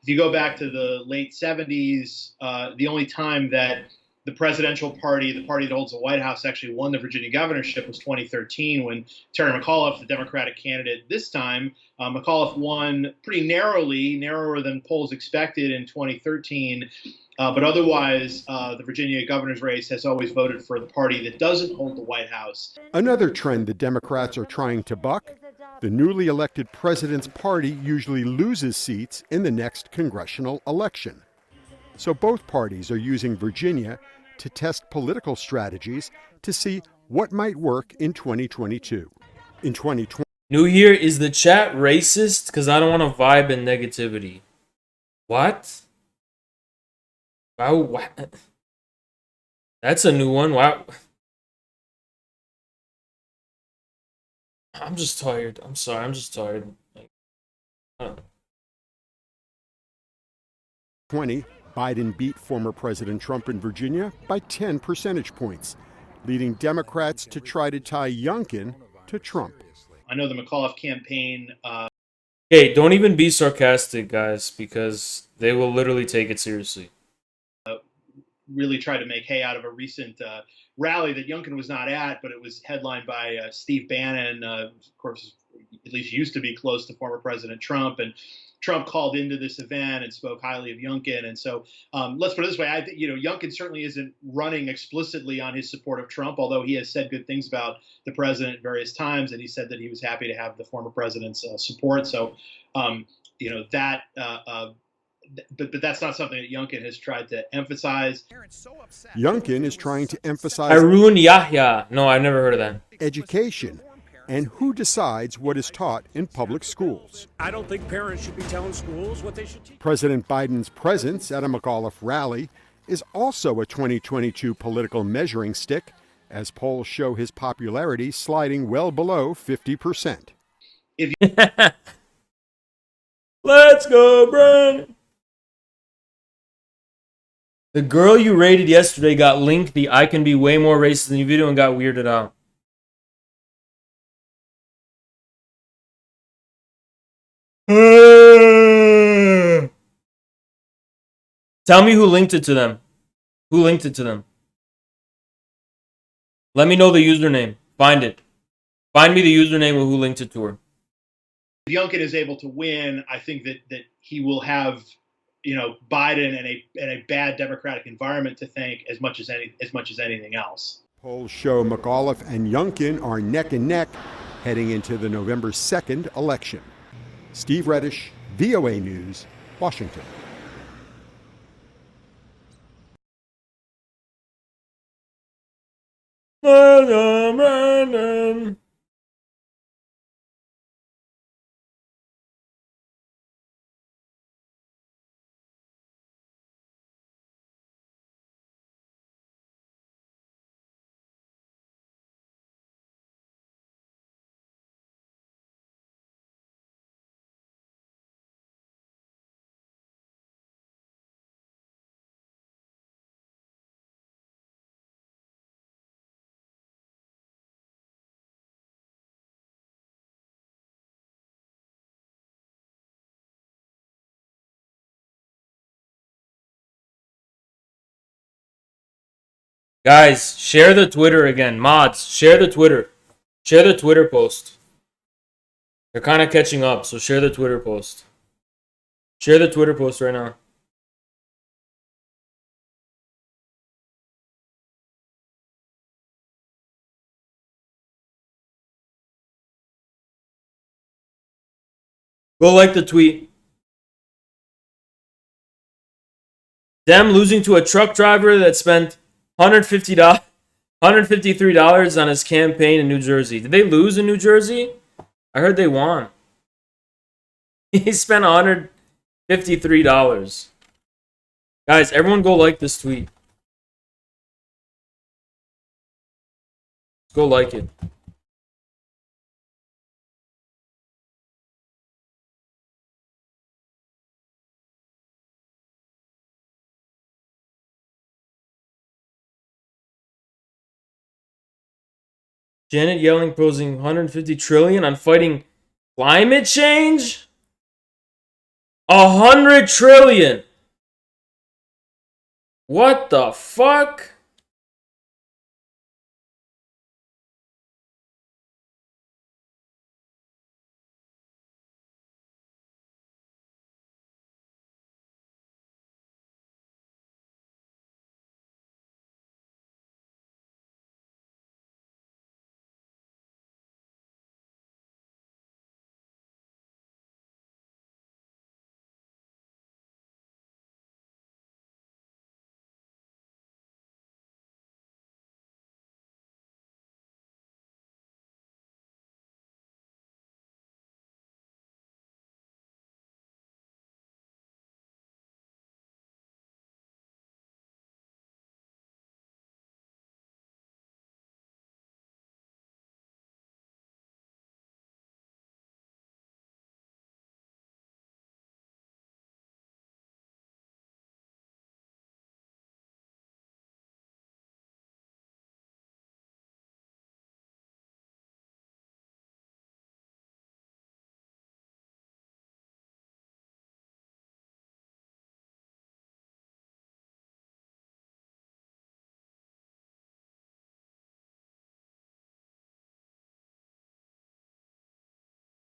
If you go back to the late 70s, the only time that the presidential party, the party that holds the White House, actually won the Virginia governorship was 2013 when Terry McAuliffe, the Democratic candidate this time, McAuliffe won pretty narrowly, narrower than polls expected in 2013. But otherwise, the Virginia governor's race has always voted for the party that doesn't hold the White House. Another trend the Democrats are trying to buck: the newly elected president's party usually loses seats in the next congressional election. So both parties are using Virginia to test political strategies to see what might work in 2022. In 2020, New Year, is the chat racist? Because I don't want to vibe in negativity. What? Wow, what? That's a new one. Wow. I'm just tired. I'm sorry. I'm just tired. Like, 20, Biden beat former President Trump in Virginia by 10 percentage points, leading Democrats to try to tie Youngkin to Trump. I know the McAuliffe campaign. Hey, don't even be sarcastic, guys, because they will literally take it seriously. Really tried to make hay out of a recent rally that Youngkin was not at, but it was headlined by Steve Bannon, of course, at least used to be close to former President Trump. And Trump called into this event and spoke highly of Youngkin. And so let's put it this way. I think, Youngkin certainly isn't running explicitly on his support of Trump, although he has said good things about the president at various times. And he said that he was happy to have the former president's support. So, that but that's not something that Youngkin has tried to emphasize. Youngkin is trying to emphasize Harun Yahya. No, I've never heard of that. Education and who decides what is taught in public schools. I don't think parents should be telling schools what they should teach. President Biden's presence at a McAuliffe rally is also a 2022 political measuring stick, as polls show his popularity sliding well below 50%. Let's go, Brandon. The girl you rated yesterday got linked the "I can be way more racist than you" video and got weirded out. Tell me who linked it to them. Who linked it to them? Let me know the username. Find it. Find me the username of who linked it to her. If Youngkin is able to win, I think that he will have, Biden and a bad Democratic environment to thank as much as anything else. Polls show McAuliffe and Youngkin are neck and neck heading into the November 2nd election. Steve Reddish, VOA News, Washington. Guys, share the Twitter again. Mods, share the Twitter. Share the Twitter post. They're kind of catching up, so share the Twitter post. Share the Twitter post right now. Go like the tweet. Them losing to a truck driver that spent $153 on his campaign in New Jersey. Did they lose in New Jersey? I heard they won. He spent $153. Guys, everyone go like this tweet. Go like it. Janet Yellen posing 150 trillion on fighting climate change? 100 trillion. What the fuck?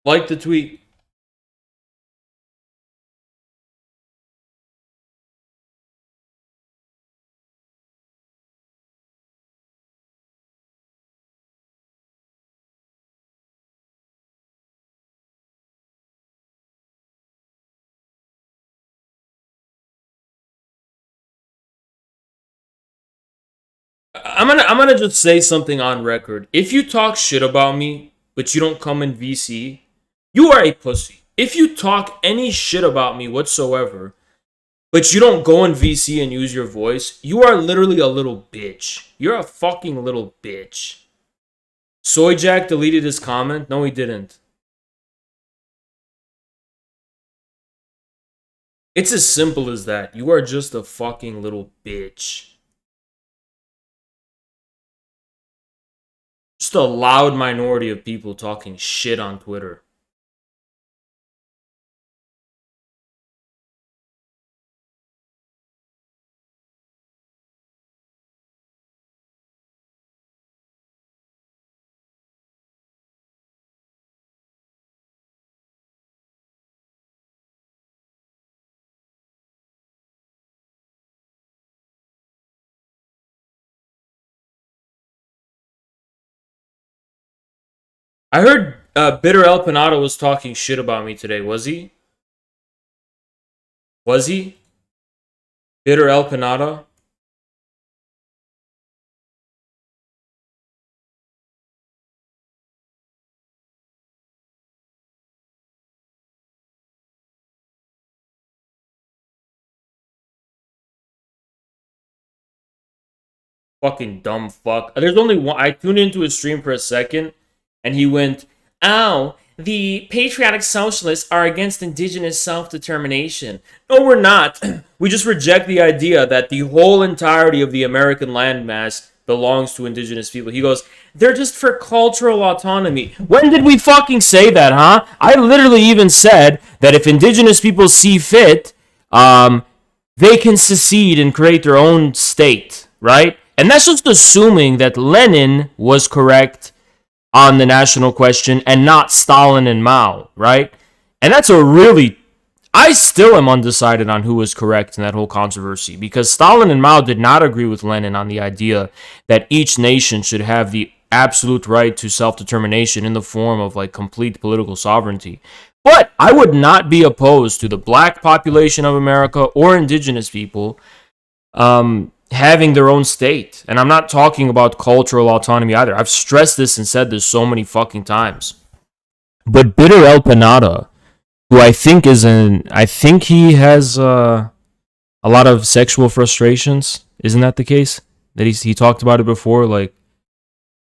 Like the tweet. I'm gonna just say something on record. If you talk shit about me, but you don't come in VC, you are a pussy. If you talk any shit about me whatsoever, but you don't go in VC and use your voice, you are literally a little bitch. You're a fucking little bitch. Soy Jack deleted his comment? No, he didn't. It's as simple as that. You are just a fucking little bitch. Just a loud minority of people talking shit on Twitter. I heard Bitter El Panado was talking shit about me today. Was he? Was he? Bitter El Panado? Fucking dumb fuck. There's only one. I tuned into his stream for a second, and he went, "Oh, the patriotic socialists are against indigenous self-determination." No, we're not. We just reject the idea that the whole entirety of the American landmass belongs to indigenous people. He goes, "They're just for cultural autonomy." When did we fucking say that, huh? I literally even said that if indigenous people see fit, they can secede and create their own state, right? And that's just assuming that Lenin was correct on the national question and not Stalin and Mao, right? And that's a really... I still am undecided on who was correct in that whole controversy, because Stalin and Mao did not agree with Lenin on the idea that each nation should have the absolute right to self-determination in the form of like complete political sovereignty. But I would not be opposed to the black population of America or indigenous people having their own state. And I'm not talking about cultural autonomy either. I've stressed this and said this so many fucking times. But Bitter El Panada, who I think he has a lot of sexual frustrations. Isn't that the case? That he talked about it before, like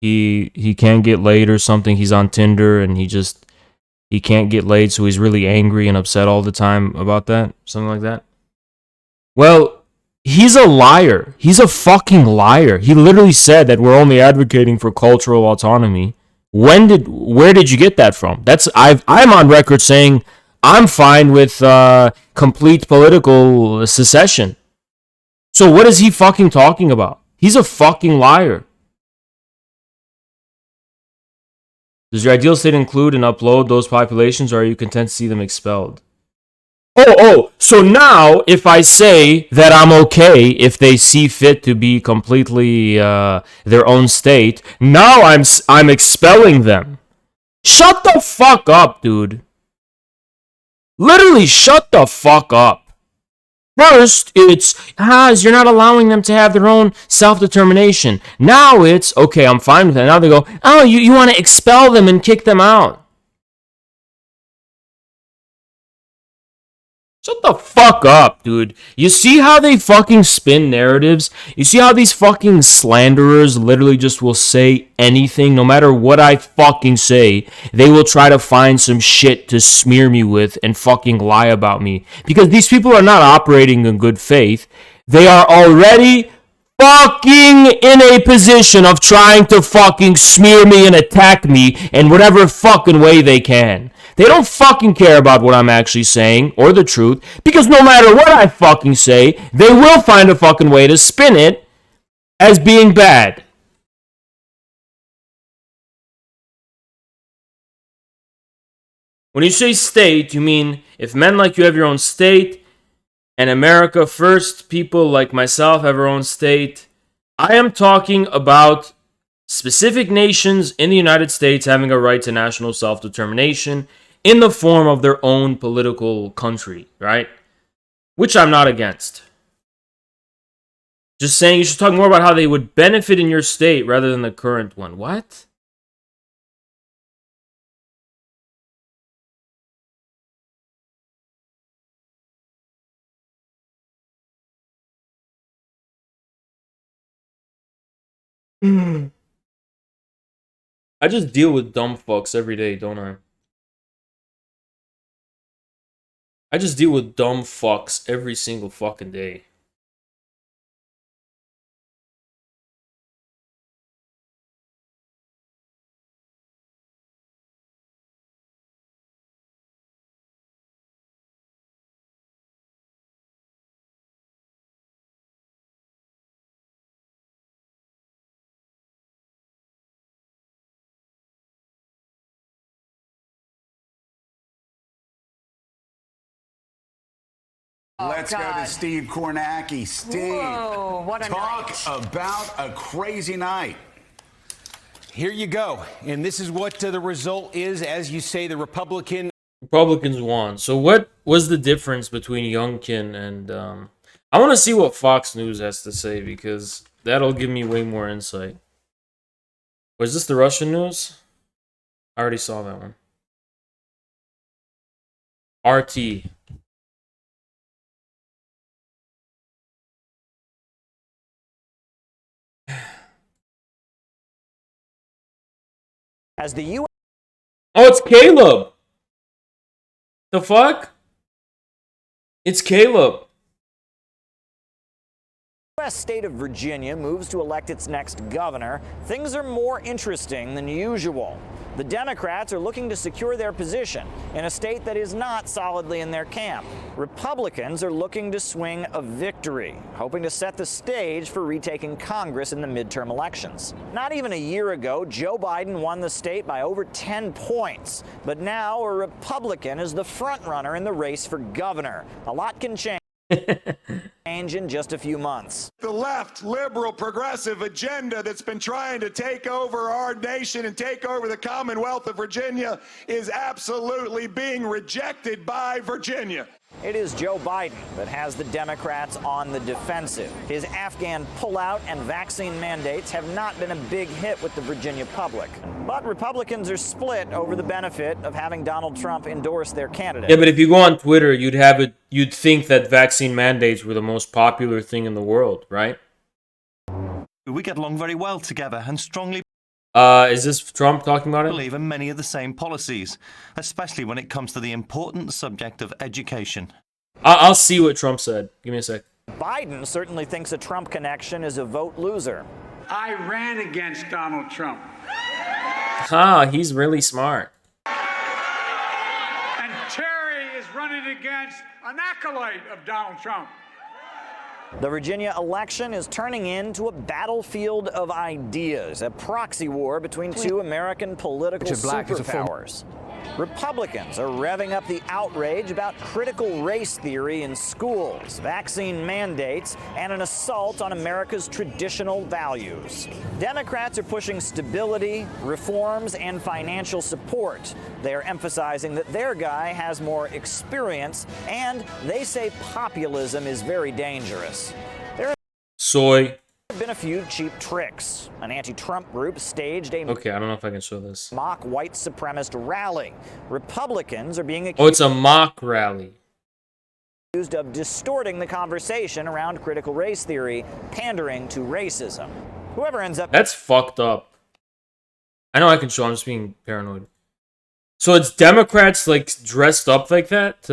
he can't get laid or something. He's on Tinder and he can't get laid, so he's really angry and upset all the time about that. Something like that. Well, he's a liar. He's a fucking liar. He literally said that we're only advocating for cultural autonomy. Where did you get that from? I'm on record saying I'm fine with complete political secession. So what is he fucking talking about? He's a fucking liar. Does your ideal state include and upload those populations, or are you content to see them expelled? So now if I say that I'm okay if they see fit to be completely their own state, now I'm expelling them. Shut the fuck up, dude. Literally shut the fuck up. First, it's, you're not allowing them to have their own self-determination. Now it's, okay, I'm fine with that. Now they go, oh, you want to expel them and kick them out. Shut the fuck up, dude. You see how they fucking spin narratives? You see how these fucking slanderers literally just will say anything, no matter what I fucking say, they will try to find some shit to smear me with and fucking lie about me. Because these people are not operating in good faith. They are already fucking in a position of trying to fucking smear me and attack me in whatever fucking way they can. They don't fucking care about what I'm actually saying or the truth, because no matter what I fucking say, they will find a fucking way to spin it as being bad. When you say state, you mean if men like you have your own state, and America first, people like myself have our own state. I am talking about specific nations in the United States having a right to national self-determination in the form of their own political country, right? Which I'm not against. Just saying you should talk more about how they would benefit in your state rather than the current one. What? I just deal with dumb fucks every day, don't I? I just deal with dumb fucks every single fucking day. Let's go to Steve Kornacki. Steve, Whoa, what a talk night. about a crazy night. Here you go. And this is what the result is. As you say, the Republicans won. So what was the difference between Youngkin and... I want to see what Fox News has to say, because that'll give me way more insight. Was this the Russian news? I already saw that one. RT. As the U.S. Oh, it's Caleb. The fuck? It's Caleb. U.S. state of Virginia moves to elect its next governor, things are more interesting than usual. The Democrats are looking to secure their position in a state that is not solidly in their camp. Republicans are looking to swing a victory, hoping to set the stage for retaking Congress in the midterm elections. Not even a year ago, Joe Biden won the state by over 10 points, but now a Republican is the frontrunner in the race for governor. A lot can change. In just a few months. The left, liberal, progressive agenda that's been trying to take over our nation and take over the Commonwealth of Virginia is absolutely being rejected by Virginia. It is Joe Biden that has the Democrats on the defensive. His Afghan pullout and vaccine mandates have not been a big hit with the Virginia public. But Republicans are split over the benefit of having Donald Trump endorse their candidate. Yeah, but if you go on Twitter, you'd think that vaccine mandates were the most popular thing in the world, right? We get along very well together and strongly is this Trump talking about it? believe in many of the same policies, especially when it comes to the important subject of education. I'll see what Trump said. Give me a sec. Biden certainly thinks a Trump connection is a vote loser. I ran against Donald Trump. He's really smart. And Terry is running against an acolyte of Donald Trump. The Virginia election is turning into a battlefield of ideas, a proxy war between two American political superpowers. Republicans are revving up the outrage about critical race theory in schools, vaccine mandates, and an assault on America's traditional values. Democrats are pushing stability, reforms, and financial support. They are emphasizing that their guy has more experience, and they say populism is very dangerous. Soy. There have been a few cheap tricks. An anti-Trump group staged a Okay, I don't know if I can show this. mock white supremacist rally. Republicans are being Oh, it's a mock rally. accused of distorting the conversation around critical race theory, pandering to racism. Whoever ends up That's fucked up. I know I can show, I'm just being paranoid. So it's Democrats like dressed up like that?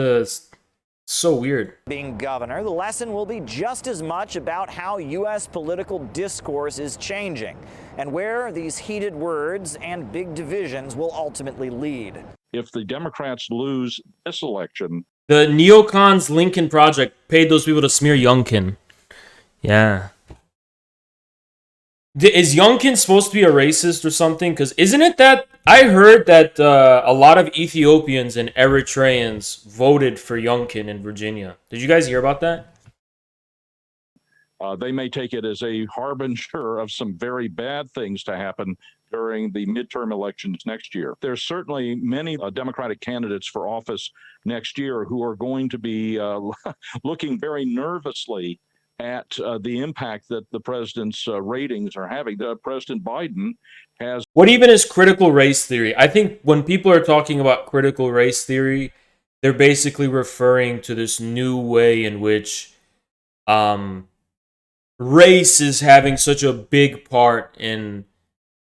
So weird. being governor, the lesson will be just as much about how U.S. political discourse is changing and where these heated words and big divisions will ultimately lead. If the Democrats lose this election, The neocons Lincoln Project paid those people to smear Youngkin. Yeah. Is Youngkin supposed to be a racist or something? Because isn't it that I heard that a lot of Ethiopians and Eritreans voted for Youngkin in Virginia? Did you guys hear about that? They may take it as a harbinger of some very bad things to happen during the midterm elections next year. There's certainly many Democratic candidates for office next year who are going to be looking very nervously at the impact that the president's ratings are having. President Biden has... What even is critical race theory? I think when people are talking about critical race theory, they're basically referring to this new way in which race is having such a big part in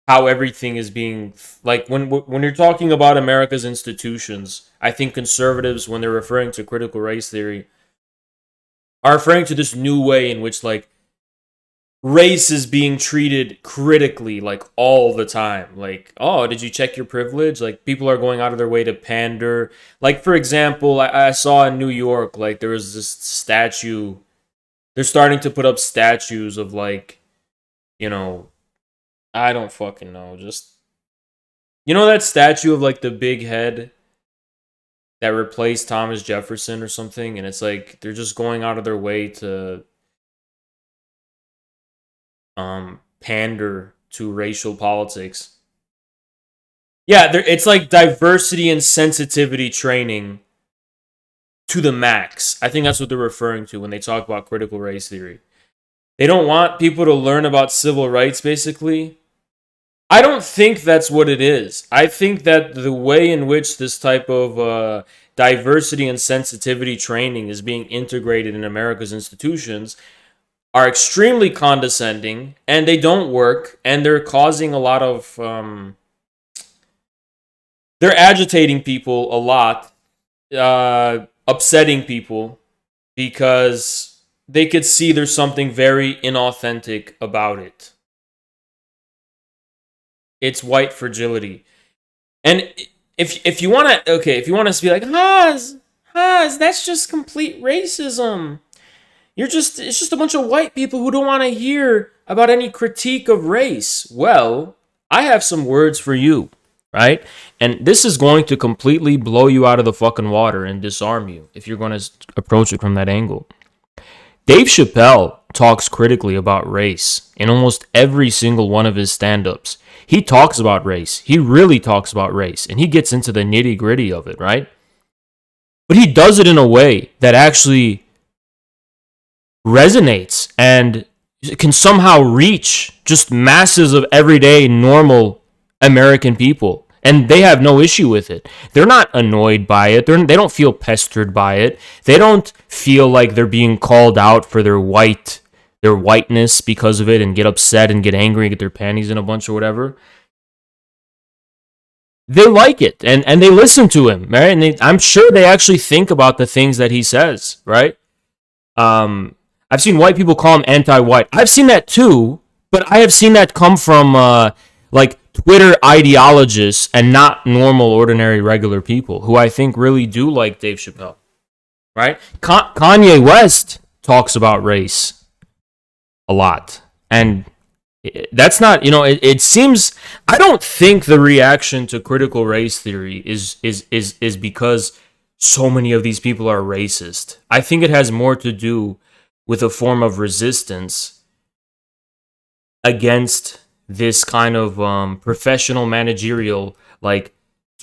how everything is being, like, when you're talking about America's institutions, I think conservatives, when they're referring to critical race theory, are referring to this new way in which, like, race is being treated critically, like, all the time. Like, oh, did you check your privilege? Like, people are going out of their way to pander. Like, for example, I saw in New York, like, there was this statue. They're starting to put up statues of, like, you know, I don't fucking know. Just, you know that statue of, like, the big head that replaced Thomas Jefferson or something? And it's like, they're just going out of their way to pander to racial politics. Yeah, it's like diversity and sensitivity training to the max. I think that's what they're referring to when they talk about critical race theory. They don't want people to learn about civil rights, basically. I don't think that's what it is. I think that the way in which this type of diversity and sensitivity training is being integrated in America's institutions are extremely condescending, and they don't work, and they're causing a lot of... they're agitating people a lot, upsetting people, because they could see there's something very inauthentic about it. It's white fragility. And if you want to, okay, if you want us to be like, Haas, that's just complete racism. It's just a bunch of white people who don't want to hear about any critique of race. Well, I have some words for you, right? And this is going to completely blow you out of the fucking water and disarm you if you're going to approach it from that angle. Dave Chappelle talks critically about race in almost every single one of his stand-ups. He talks about race. He really talks about race, and he gets into the nitty-gritty of it, right? But he does it in a way that actually resonates and can somehow reach just masses of everyday, normal American people. And they have no issue with it. They're not annoyed by it. They don't feel pestered by it. They don't feel like they're being called out for their whiteness because of it and get upset and get angry and get their panties in a bunch or whatever. They like it and they listen to him, right? And I'm sure they actually think about the things that he says, right? I've seen white people call him anti-white. I've seen that too, but I have seen that come from like Twitter ideologists and not normal, ordinary, regular people who I think really do like Dave Chappelle, right? Kanye West talks about race a lot, and that's not, it seems, I don't think the reaction to critical race theory is because so many of these people are racist. I think it has more to do with a form of resistance against this kind of professional managerial, like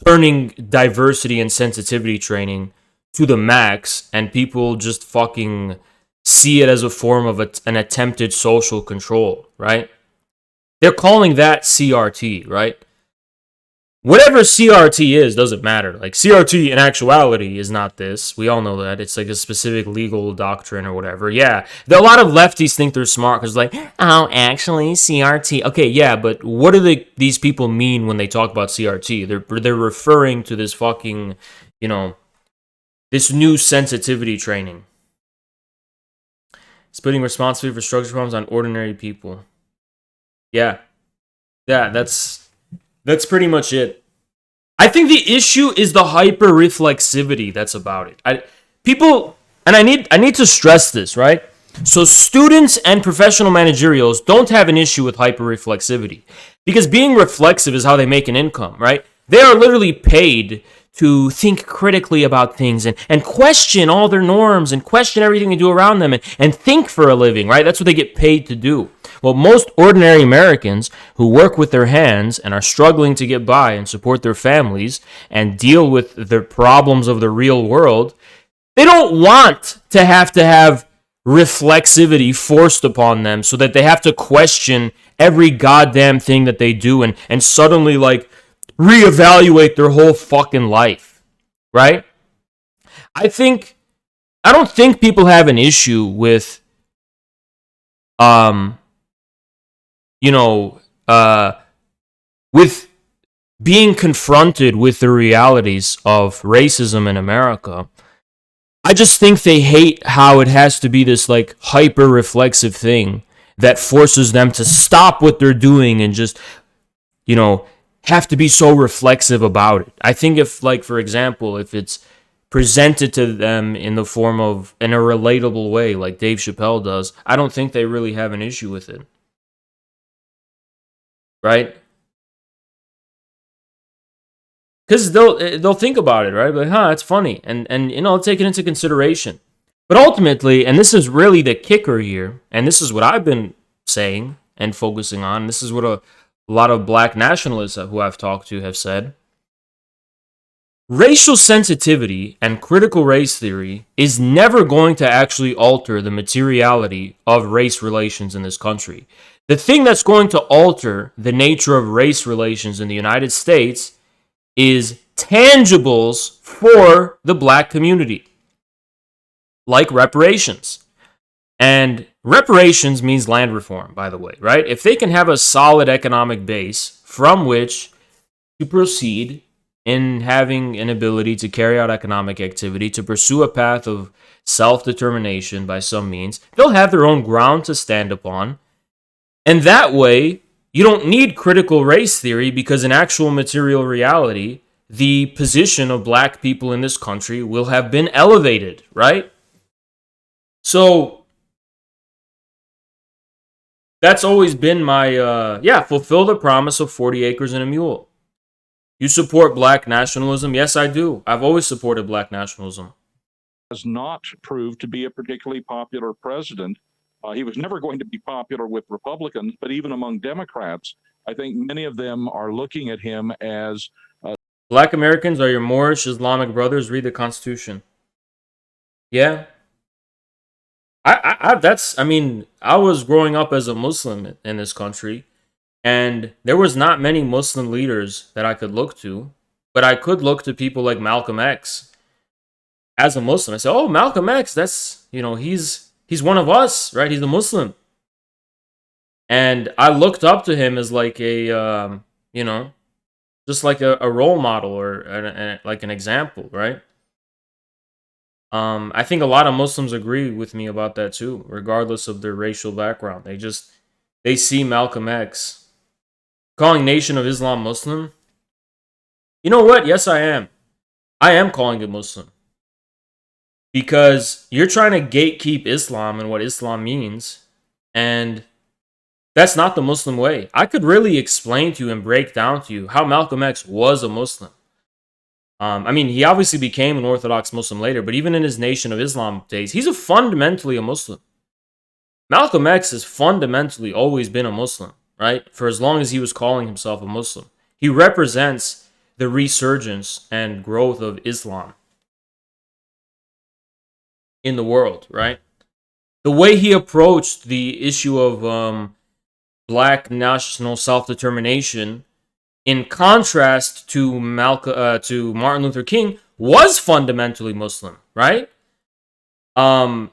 turning diversity and sensitivity training to the max, and people just fucking see it as a form of an attempted social control, right? They're calling that CRT, right? Whatever CRT is doesn't matter. Like, CRT in actuality is not this. We all know that. It's like a specific legal doctrine or whatever. Yeah. A lot of lefties think they're smart because, like, oh, actually, CRT. Okay, yeah, but what do these people mean when they talk about CRT? They're referring to this fucking, this new sensitivity training. Splitting responsibility for structural problems on ordinary people. Yeah. Yeah, that's pretty much it. I think the issue is the hyper-reflexivity that's about it. I need to stress this, right? So students and professional managerials don't have an issue with hyperreflexivity because being reflexive is how they make an income, right? They are literally paid to think critically about things and question all their norms and question everything they do around them and think for a living, right? That's what they get paid to do. Well, most ordinary Americans who work with their hands and are struggling to get by and support their families and deal with the problems of the real world, they don't want to have reflexivity forced upon them so that they have to question every goddamn thing that they do and suddenly like reevaluate their whole fucking life, right? I don't think people have an issue with with being confronted with the realities of racism in America. I just think they hate how it has to be this like hyper reflexive thing that forces them to stop what they're doing and just, have to be so reflexive about it. I think if, like, for example, if it's presented to them in the form of, in a relatable way, like Dave Chappelle does, I don't think they really have an issue with it. Right? Because they'll think about it, right? Like, it's funny. And take it into consideration. But ultimately, and this is really the kicker here, and this is what I've been saying and focusing on, this is what a lot of black nationalists who I've talked to have said. Racial sensitivity and critical race theory is never going to actually alter the materiality of race relations in this country. The thing that's going to alter the nature of race relations in the United States is tangibles for the black community, like reparations. And reparations means land reform, by the way, right? If they can have a solid economic base from which to proceed in having an ability to carry out economic activity, to pursue a path of self-determination by some means, they'll have their own ground to stand upon. And that way, you don't need critical race theory because in actual material reality, the position of black people in this country will have been elevated, right? So that's always been my, fulfill the promise of 40 acres and a mule. You support black nationalism? Yes, I do. I've always supported black nationalism. Has not proved to be a particularly popular president. He was never going to be popular with Republicans, but even among Democrats, I think many of them are looking at him as... Black Americans are your Moorish Islamic brothers. Read the Constitution. Yeah. I was growing up as a Muslim in this country, and there was not many Muslim leaders that I could look to, but I could look to people like Malcolm X. As a Muslim, I said, "Oh, Malcolm X, that's, he's one of us, right? He's a Muslim." And I looked up to him as like a, just like a role model or like an example, right? I think a lot of Muslims agree with me about that too, regardless of their racial background. They see Malcolm X. Calling Nation of Islam Muslim? You know what? Yes, I am. I am calling it Muslim. Because you're trying to gatekeep Islam and what Islam means. And that's not the Muslim way. I could really explain to you and break down to you how Malcolm X was a Muslim. He obviously became an Orthodox Muslim later, but even in his Nation of Islam days, he's fundamentally a Muslim. Malcolm X has fundamentally always been a Muslim, right? For as long as he was calling himself a Muslim. He represents the resurgence and growth of Islam in the world, right? The way he approached the issue of black national self-determination, in contrast to Martin Luther King, was fundamentally Muslim, right? Malcolm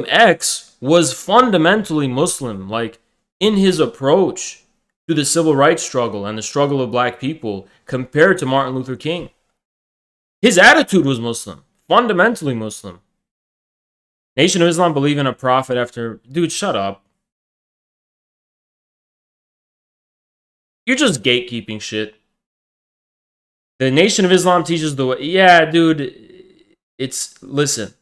X was fundamentally Muslim, like in his approach to the civil rights struggle and the struggle of black people compared to Martin Luther King. His attitude was Muslim, fundamentally Muslim. Nation of Islam believe in a prophet after... Dude, shut up. You're just gatekeeping shit. The Nation of Islam teaches the way... Yeah, dude, listen.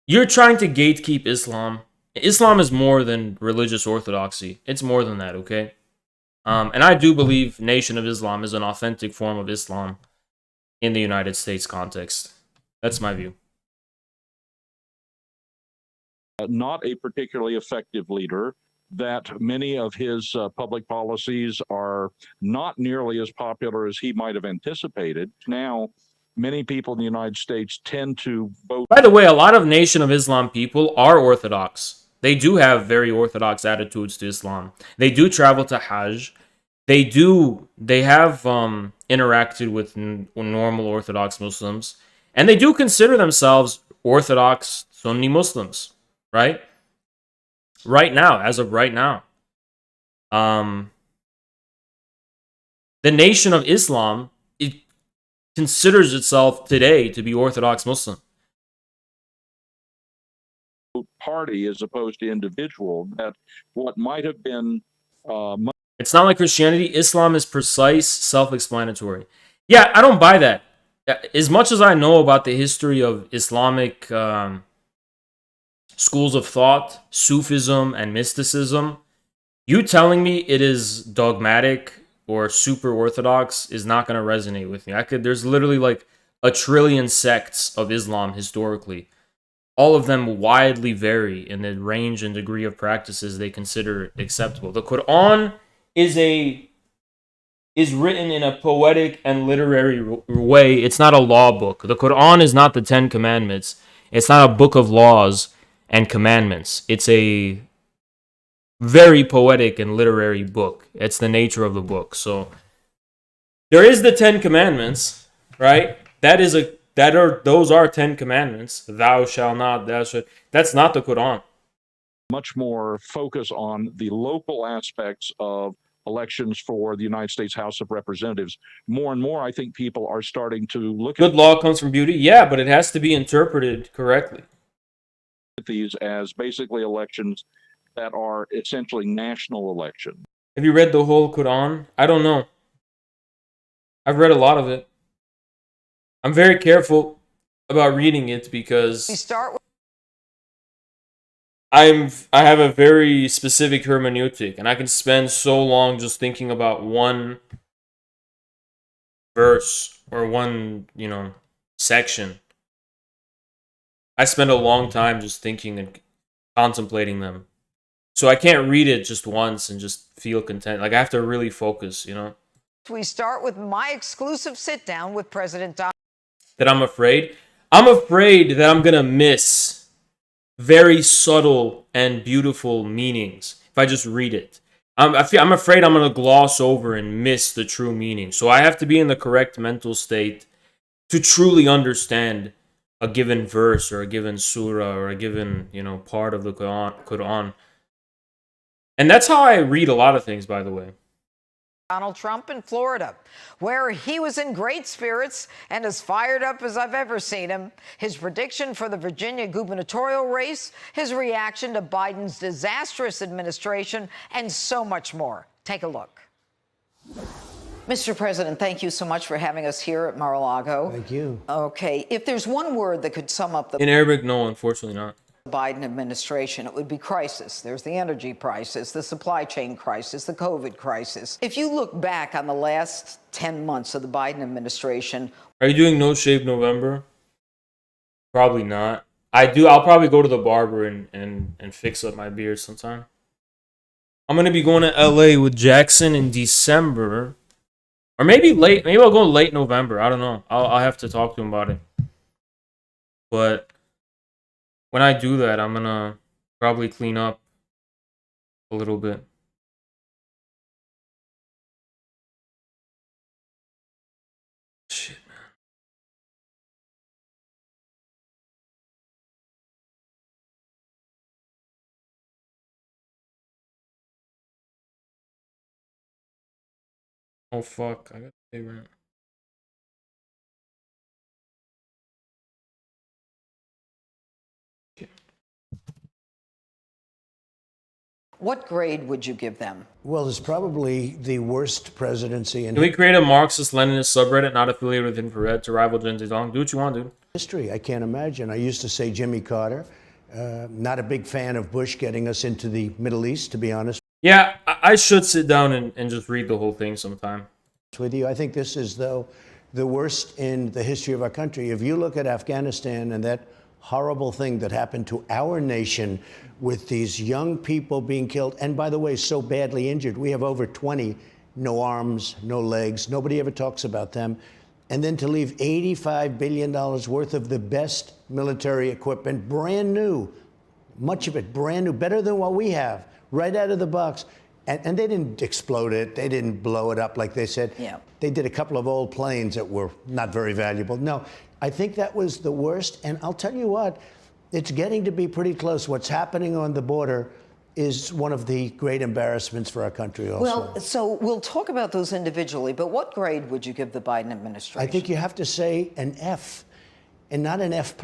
you're trying to gatekeep Islam. Islam is more than religious orthodoxy. It's more than that, okay? And I do believe Nation of Islam is an authentic form of Islam in the United States context. That's my view. Not a particularly effective leader, that many of his public policies are not nearly as popular as he might have anticipated. Now, many people in the United States tend to vote. By the way, a lot of Nation of Islam people are Orthodox. They do have very Orthodox attitudes to Islam. They do travel to Hajj. They have interacted with normal Orthodox Muslims. And they do consider themselves Orthodox Sunni Muslims, right? Right now, as of right now. The Nation of Islam, it considers itself today to be Orthodox Muslim. Party as opposed to individual, that what might have been it's not like Christianity. Islam is precise, self-explanatory. Yeah, I don't buy that. As much as I know about the history of Islamic schools of thought, Sufism and mysticism, you telling me it is dogmatic or super orthodox is not going to resonate with me. There's literally like a trillion sects of Islam historically. All of them widely vary in the range and degree of practices they consider acceptable. The Quran is written in a poetic and literary way. It's not a law book. The Quran is not the 10 Commandments. It's not a book of laws and commandments. It's a very poetic and literary book. It's the nature of the book. So there is the 10 Commandments, right? Those are 10 Commandments. Thou shalt not, thou shalt. That's not the Quran. Much more focus on the local aspects of elections for the United States House of Representatives. More and more, I think people are starting to look Good law comes from beauty. Yeah, but it has to be interpreted correctly. These as basically elections that are essentially national elections. Have you read the whole Quran? I don't know. I've read a lot of it. I'm very careful about reading it because I have a very specific hermeneutic, and I can spend so long just thinking about one verse or one, section. I spend a long time just thinking and contemplating them. So I can't read it just once and just feel content. Like I have to really focus, We start with my exclusive sit down with President Donald. That I'm afraid? I'm afraid that I'm going to miss very subtle and beautiful meanings if I just read it. I'm afraid I'm going to gloss over and miss the true meaning. So I have to be in the correct mental state to truly understand a given verse or a given surah or a given, part of the Quran. And that's how I read a lot of things, by the way. Donald Trump in Florida, where he was in great spirits and as fired up as I've ever seen him. His prediction for the Virginia gubernatorial race, his reaction to Biden's disastrous administration, and so much more. Take a look. Mr. President, thank you so much for having us here at Mar-a-Lago. Thank you. Okay, if there's one word that could sum up the In Arabic, no, unfortunately not. Biden administration, it would be crisis. There's the energy crisis, the supply chain crisis, the COVID crisis. If you look back on the last 10 months of the Biden administration. Are you doing No Shave November? Probably not. I'll probably go to the barber and fix up my beard sometime. I'm going to be going to LA with Jackson in December. Or maybe I'll go late November. I don't know. I'll have to talk to him about it. But when I do that, I'm gonna probably clean up a little bit. Shit, man. Oh fuck, I gotta pay rent. what grade would you give them? Well, it's probably the worst presidency in Can we create a Marxist-Leninist subreddit not affiliated with Infrared to rival Gen Z's own? Do what you want, dude. history. I can't imagine. I used to say Jimmy Carter. Not a big fan of Bush getting us into the Middle East, to be honest. Yeah, I should sit down and just read the whole thing sometime. With you, I think this is, though, the worst in the history of our country. If you look at Afghanistan and that horrible thing that happened to our nation with these young people being killed, and by the way, so badly injured. We have over 20, no arms, no legs. Nobody ever talks about them. And then to leave $85 billion worth of the best military equipment, brand new, much of it brand new, better than what we have, right out of the box. And they didn't explode it. They didn't blow it up like they said. Yeah. They did a couple of old planes that were not very valuable. No, I think that was the worst. And I'll tell you what, it's getting to be pretty close. What's happening on the border is one of the great embarrassments for our country also. Well, so we'll talk about those individually, but what grade would you give the Biden administration? I think you have to say an F, and not an F+.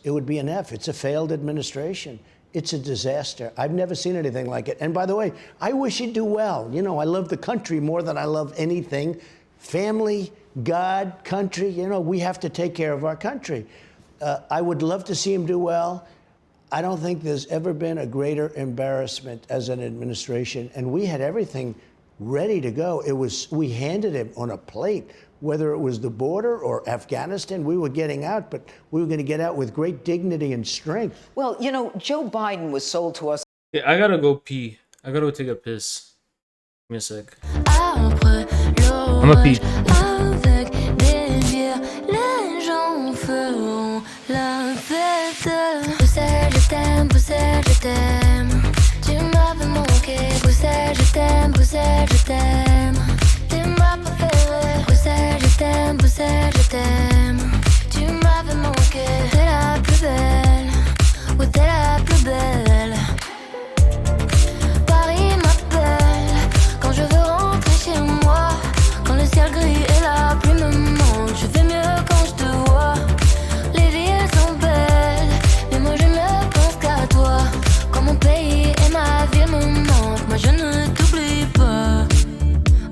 It would be an F. It's a failed administration. It's a disaster. I've never seen anything like it. And by the way, I wish he'd do well. You know, I love the country more than I love anything. Family, God, country, you know, we have to take care of our country. I would love to see him do well. I don't think there's ever been a greater embarrassment as an administration. And we had everything ready to go. We handed him on a plate, whether it was the border or Afghanistan, we were getting out, but we were going to get out with great dignity and strength. Well, you know, Joe Biden was sold to us. Yeah, I gotta go pee. I gotta go take a piss. Give me a sec. I'm a pee. Bruxelles, je t'aime. Tu m'avais manqué. Bruxelles, je t'aime. Bruxelles, je t'aime. T'es ma préférée. Bruxelles, je t'aime. Bruxelles, je t'aime. Tu m'avais manqué. T'es la plus belle. Oui, t'es la plus belle. Paris m'appelle quand je veux rentrer chez moi. Quand le ciel gris et la pluie me manquent, je vais mieux quand je te vois. Les villes sont belles, mais moi je ne pense qu'à toi. Quand mon pays et ma ville me manquent, moi je ne t'oublie pas.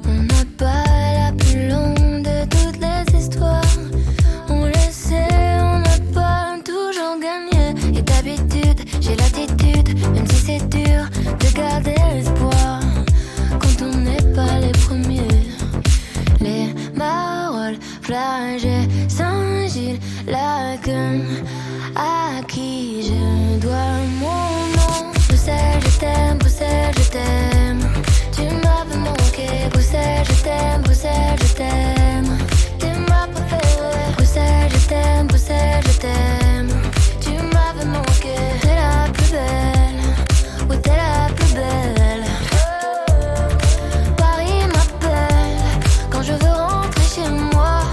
On n'a pas la plus longue de toutes les histoires. On le sait, on n'a pas toujours gagné. Et d'habitude, j'ai l'attitude, même si c'est dur, de garder l'espoir. Quand on n'est pas les premiers. Les paroles flagées, Saint-Gilles, la gueule, à qui je dois mon nom. Bruxelles, je t'aime, Bruxelles, je t'aime. Tu m'avais manqué, Bruxelles, je t'aime, Bruxelles, je t'aime. T'es ma préférée, Bruxelles, je t'aime, Bruxelles, je t'aime. Tu m'avais manqué, t'es la plus belle, oui, t'es la plus belle. Paris m'appelle quand je veux rentrer chez moi.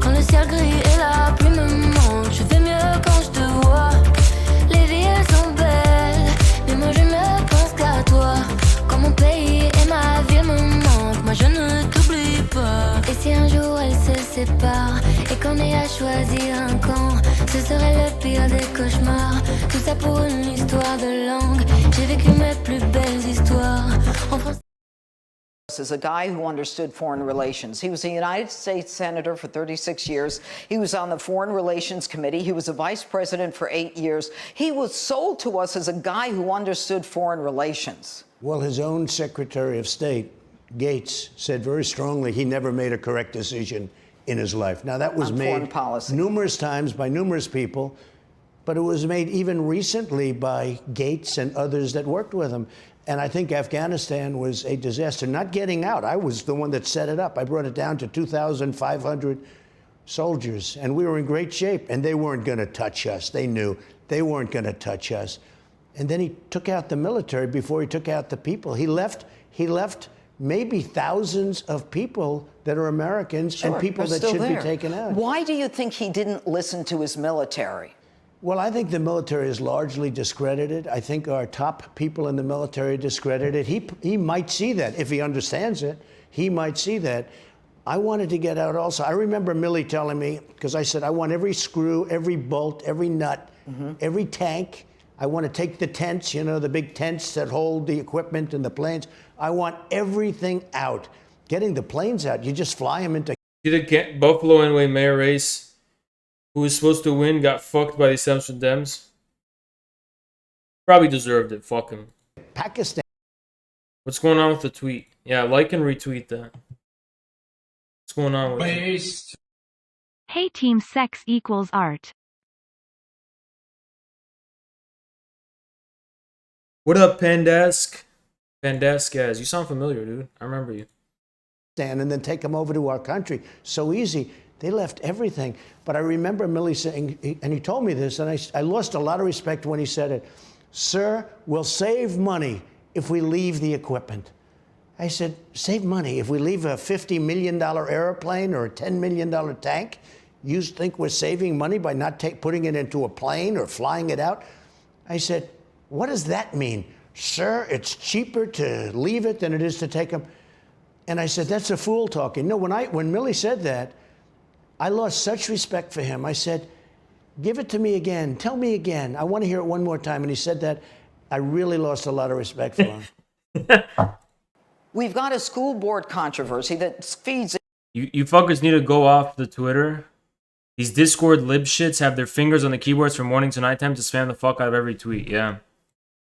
Quand le ciel gris et la pluie me manquent, je vais mieux quand je te vois. Les villes sont belles, mais moi je ne pense qu'à toi. Quand mon pays et ma ville me manquent, moi je ne t'oublie pas. Et si un jour elles se séparent et qu'on ait à choisir un camp, ce serait le pire des cauchemars. Tout ça pour une histoire de langue. J'ai vécu mes plus belles histoires en France. Is a guy who understood foreign relations. He was a United States Senator for 36 years. He was on the Foreign Relations Committee. He was a vice president for 8 years. He was sold to us as a guy who understood foreign relations. Well, his own Secretary of State, Gates, said very strongly he never made a correct decision in his life. Now, that was made numerous times by numerous people, but it was made even recently by Gates and others that worked with him. And I think Afghanistan was a disaster. Not getting out, I was the one that set it up. I brought it down to 2,500 soldiers, and we were in great shape, and they weren't going to touch us. They knew they weren't going to touch us. And then he took out the military before he took out the people. He left maybe thousands of people that are Americans and people that should be taken out. Why do you think he didn't listen to his military? Well, I think the military is largely discredited. I think our top people in the military are discredited. He might see that if he understands it. He might see that. I wanted to get out also. I remember Milley telling me, because I said, I want every screw, every bolt, every nut, every tank, I want to take the tents, you know, the big tents that hold the equipment and the planes. I want everything out. Getting the planes out, you just fly them into... See the Buffalo anyway mayor race? Who was supposed to win got fucked by the Assumption Dems. Probably deserved it. Fuck him. Pakistan. What's going on with the tweet? Yeah, like and retweet that. What's going on with it? Hey team, sex equals art. What up, Pandask? Pandaskaz. You sound familiar, dude. I remember you. And then take them over to our country. So easy. They left everything. But I remember Millie saying, and he told me this, and I lost a lot of respect when he said it. Sir, we'll save money if we leave the equipment. I said, save money if we leave a $50 million airplane or a $10 million tank? You think we're saving money by not putting it into a plane or flying it out? I said, what does that mean? Sir, it's cheaper to leave it than it is to take them. And I said, that's a fool talking. No, when Millie said that, I lost such respect for him. I said, give it to me again. Tell me again. I want to hear it one more time. And he said that. I really lost a lot of respect for him. We've got a school board controversy that feeds... You fuckers need to go off the Twitter. These Discord lib shits have their fingers on the keyboards from morning to nighttime to spam the fuck out of every tweet. Yeah.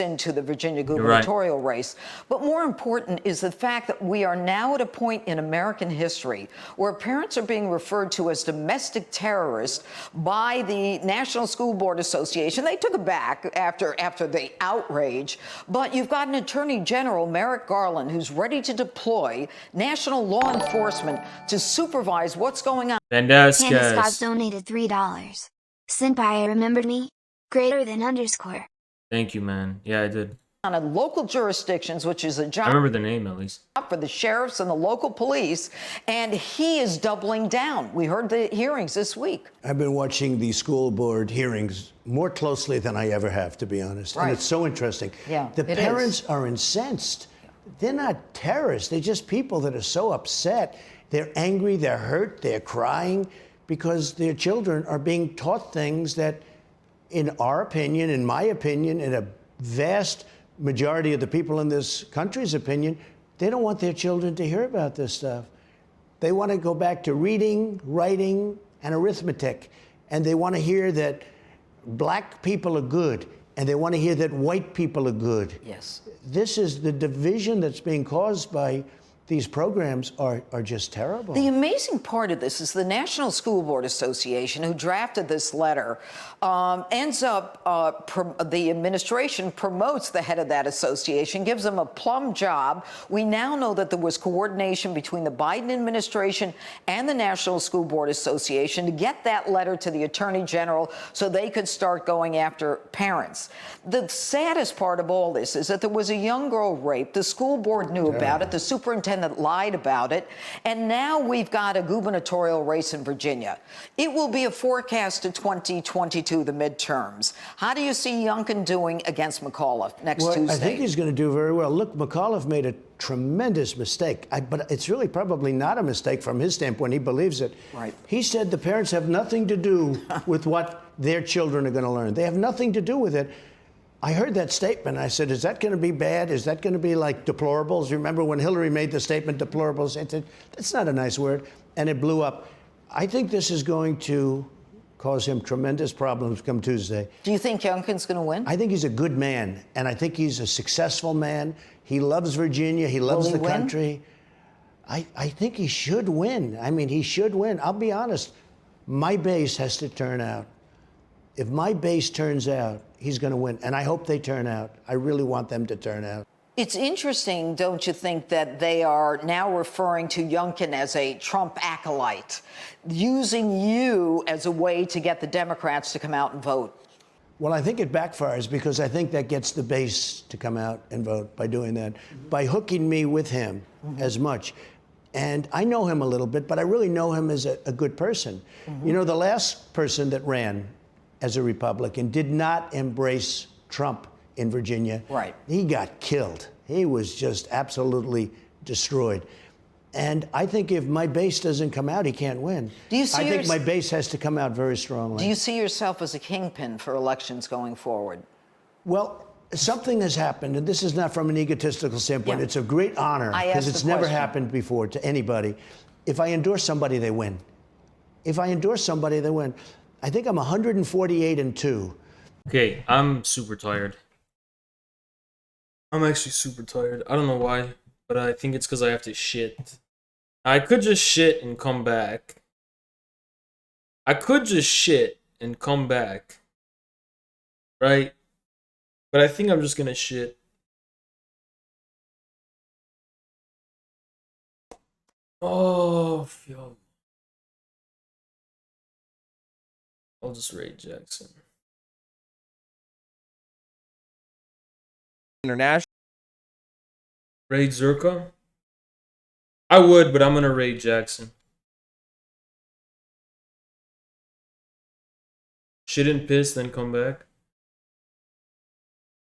Into the Virginia gubernatorial race. But more important is the fact that we are now at a point in American history where parents are being referred to as domestic terrorists by the National School Board Association. They took it back after the outrage. But you've got an Attorney General, Merrick Garland, who's ready to deploy national law enforcement to supervise what's going on. Candace Scott donated $3. Senpai remembered me? Greater than underscore. Thank you, man. Yeah, I did. On local jurisdictions, which is a job... I remember the name, at least. ...for the sheriffs and the local police, and he is doubling down. We heard the hearings this week. I've been watching the school board hearings more closely than I ever have, to be honest. Right. And it's so interesting. Yeah, the parents are incensed. They're not terrorists. They're just people that are so upset. They're angry, they're hurt, they're crying because their children are being taught things that, in our opinion, in my opinion, in a vast majority of the people in this country's opinion, they don't want their children to hear about this stuff. They want to go back to reading, writing, and arithmetic. And they want to hear that black people are good. And they want to hear that white people are good. Yes. This is the division that's being caused by these programs are just terrible. The amazing part of this is the National School Board Association, who drafted this letter, ends up, the administration promotes the head of that association, gives him a plum job. We now know that there was coordination between the Biden administration and the National School Board Association to get that letter to the Attorney General so they could start going after parents. The saddest part of all this is that there was a young girl raped. The school board knew about it. The superintendent lied about it. And now we've got a gubernatorial race in Virginia. It will be a forecast to 2022, the midterms. How do you see Youngkin doing against McAuliffe next Tuesday? I think he's going to do very well. Look, McAuliffe made a tremendous mistake, but it's really probably not a mistake from his standpoint. He believes it. Right. He said the parents have nothing to do with what their children are going to learn. They have nothing to do with it. I heard that statement. I said, is that going to be bad? Is that going to be like deplorables? Remember when Hillary made the statement, deplorables? I said, that's not a nice word. And it blew up. I think this is going to cause him tremendous problems come Tuesday. Do you think Youngkin's going to win? I think he's a good man. And I think he's a successful man. He loves Virginia. He loves the country. I think he should win. I mean, he should win. I'll be honest. My base has to turn out. If my base turns out, he's going to win. And I hope they turn out. I really want them to turn out. It's interesting, don't you think, that they are now referring to Youngkin as a Trump acolyte, using you as a way to get the Democrats to come out and vote? Well, I think it backfires because I think that gets the base to come out and vote by doing that, by hooking me with him as much. And I know him a little bit, but I really know him as a good person. You know, the last person that ran as a Republican did not embrace Trump in Virginia. Right. He got killed. He was just absolutely destroyed. And I think if my base doesn't come out, he can't win. Do you see I think my base has to come out very strongly. Do you see yourself as a kingpin for elections going forward? Well, something has happened, and this is not from an egotistical standpoint. Yeah. It's a great honor I because asked it's the never question. happened before to anybody. If I endorse somebody, they win. If I endorse somebody, they win. I think I'm 148-2. Okay, I'm super tired. I'm actually super tired. I don't know why, but I think it's because I have to shit. I could just shit and come back. I could just shit and come back. Right? But I think I'm just gonna shit. Oh, yo. I'll just raid Jackson. International. Raid Zerka? I would, but I'm gonna raid Jackson. Shit and piss, then come back.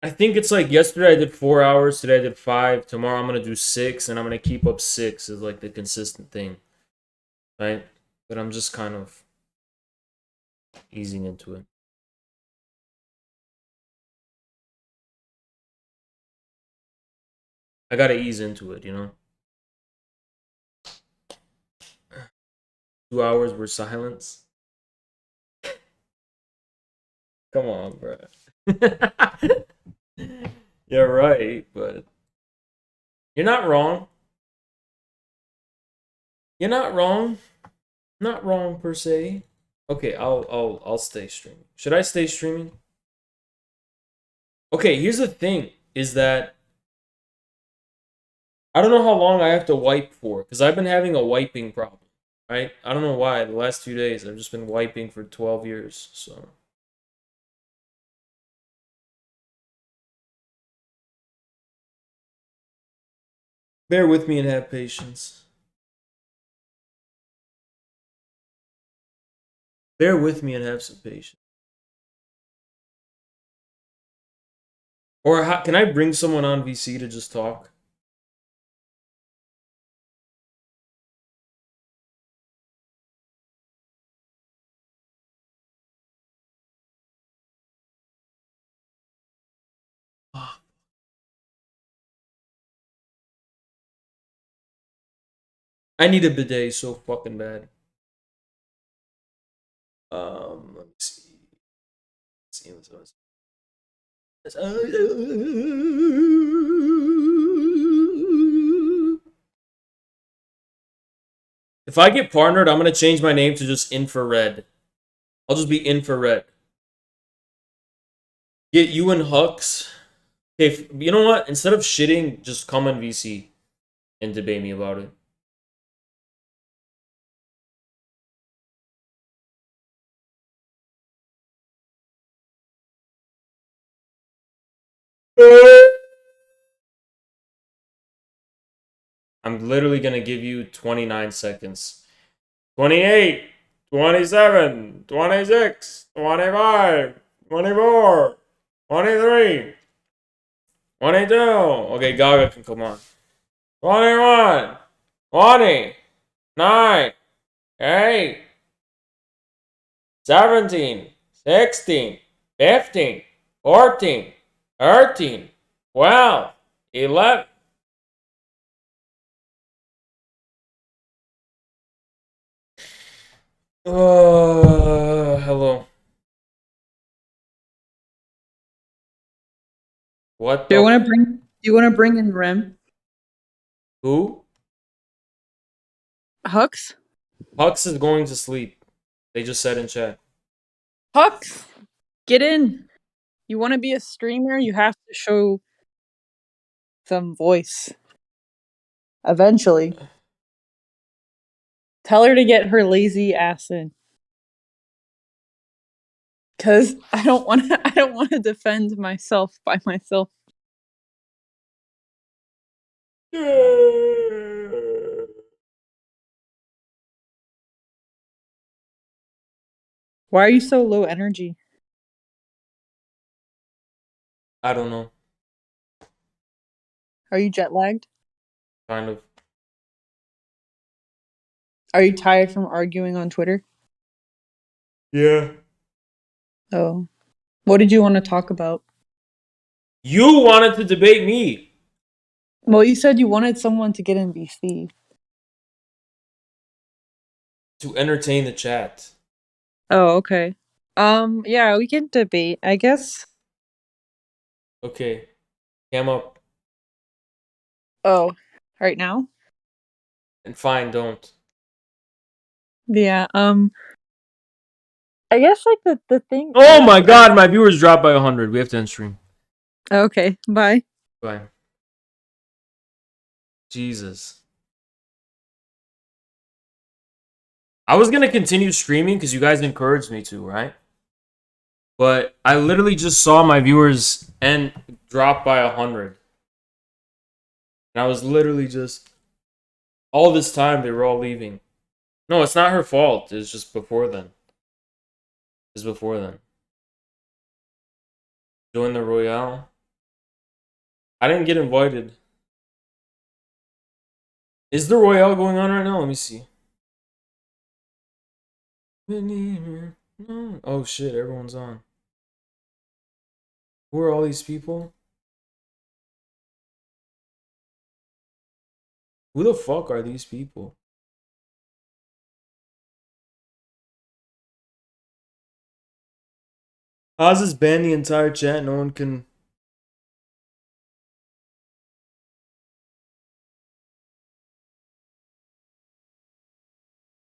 I think it's like yesterday I did 4 hours, today I did 5, tomorrow I'm gonna do 6, and I'm gonna keep up 6 is like the consistent thing. Right? But I'm just kind of easing into it. I gotta ease into it, you know? 2 hours were silence. Come on, bro. You're right, but you're not wrong. You're not wrong. Not wrong per se. Okay, I'll stay streaming. Should I stay streaming? Okay, here's the thing is that I don't know how long I have to wipe for because I've been having a wiping problem, right? I don't know why. The last 2 days I've just been wiping for 12 years, so bear with me and have patience. Bear with me and have some patience. Or can I bring someone on VC to just talk? I need a bidet so fucking bad. Let me see. If I get partnered, I'm gonna change my name to just Infrared. I'll just be Infrared. Get you and Hux. Okay, you know what? Instead of shitting, just come on VC and debate me about it. I'm literally gonna give you 29 seconds. 28, 27, 26, 25, 24, 23, 22. Okay, Gaga can come on. 21, 20, 9, 8, 17, 16, 15, 14, 13, 12, 11. Hello. What Do the you want to bring? Do you want to bring in Rem? Who? Hux? Hux is going to sleep. They just said in chat. Hux, get in. You want to be a streamer? You have to show some voice. Eventually. Tell her to get her lazy ass in. Cause I don't want to. I don't want to defend myself by myself. Why are you so low energy? I don't know. Are you jet lagged? Kind of. Are you tired from arguing on Twitter? Yeah. Oh. What did you want to talk about? You wanted to debate me. Well, you said you wanted someone to get in BC. To entertain the chat. Oh, okay. Yeah, we can debate, I guess. Okay. Cam up. Oh, right now? And fine, don't. Yeah, I guess like the thing. Oh my god, my viewers dropped by 100. We have to end stream. Okay, bye. Bye. Jesus. I was gonna continue streaming because you guys encouraged me to, right? But I literally just saw my viewers and drop by 100. And I was literally just all this time they were all leaving. No, it's not her fault. It's just before then. It's before then. Join the Royale. I didn't get invited. Is the Royale going on right now? Let me see. Oh shit, everyone's on. Who are all these people? Who the fuck are these people? How's this ban the entire chat? No one can.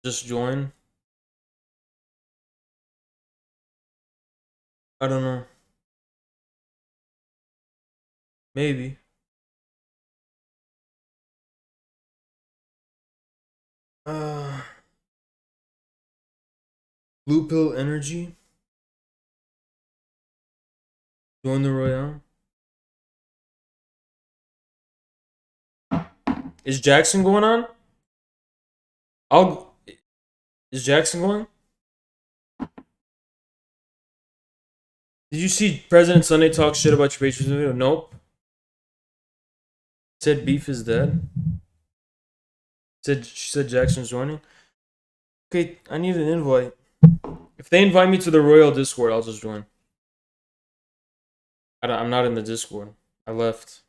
Just join. I don't know. Maybe. Blue Pill Energy. Join the Royale. Is Jackson going on? Is Jackson going? Did you see President Sunday talk shit about your patriotism video? Nope. Said beef is dead. She said Jackson's joining. Okay, I need an invite. If they invite me to the Royal Discord, I'll just join. I'm not in the Discord. I left.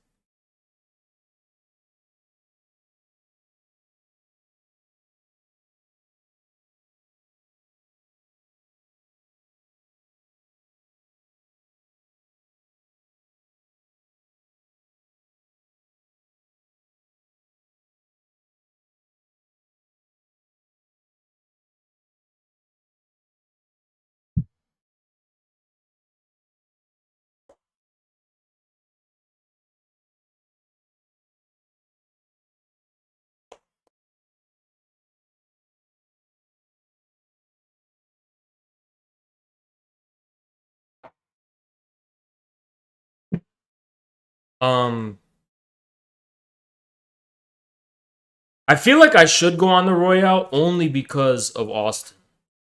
I feel like I should go on the Royale only because of Austin.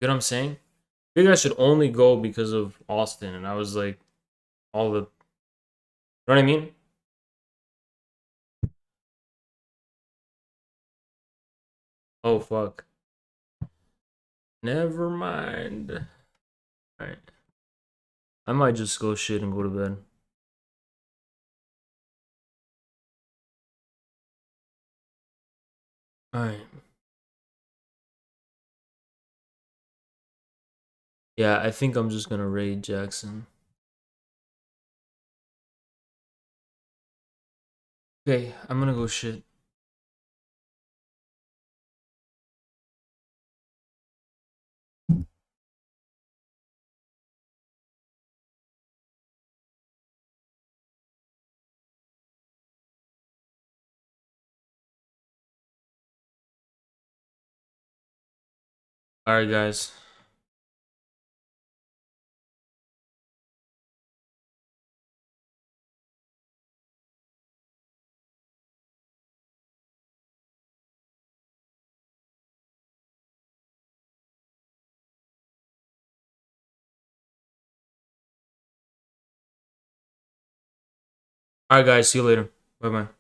You know what I'm saying? I think I should only go because of Austin. And I was like, all the. You know what I mean? Oh, fuck. Never mind. Alright. I might just go shit and go to bed. Alright. Yeah, I think I'm just gonna raid Jackson. Okay, I'm gonna go shit. Alright, guys. Alright, guys. See you later. Bye bye.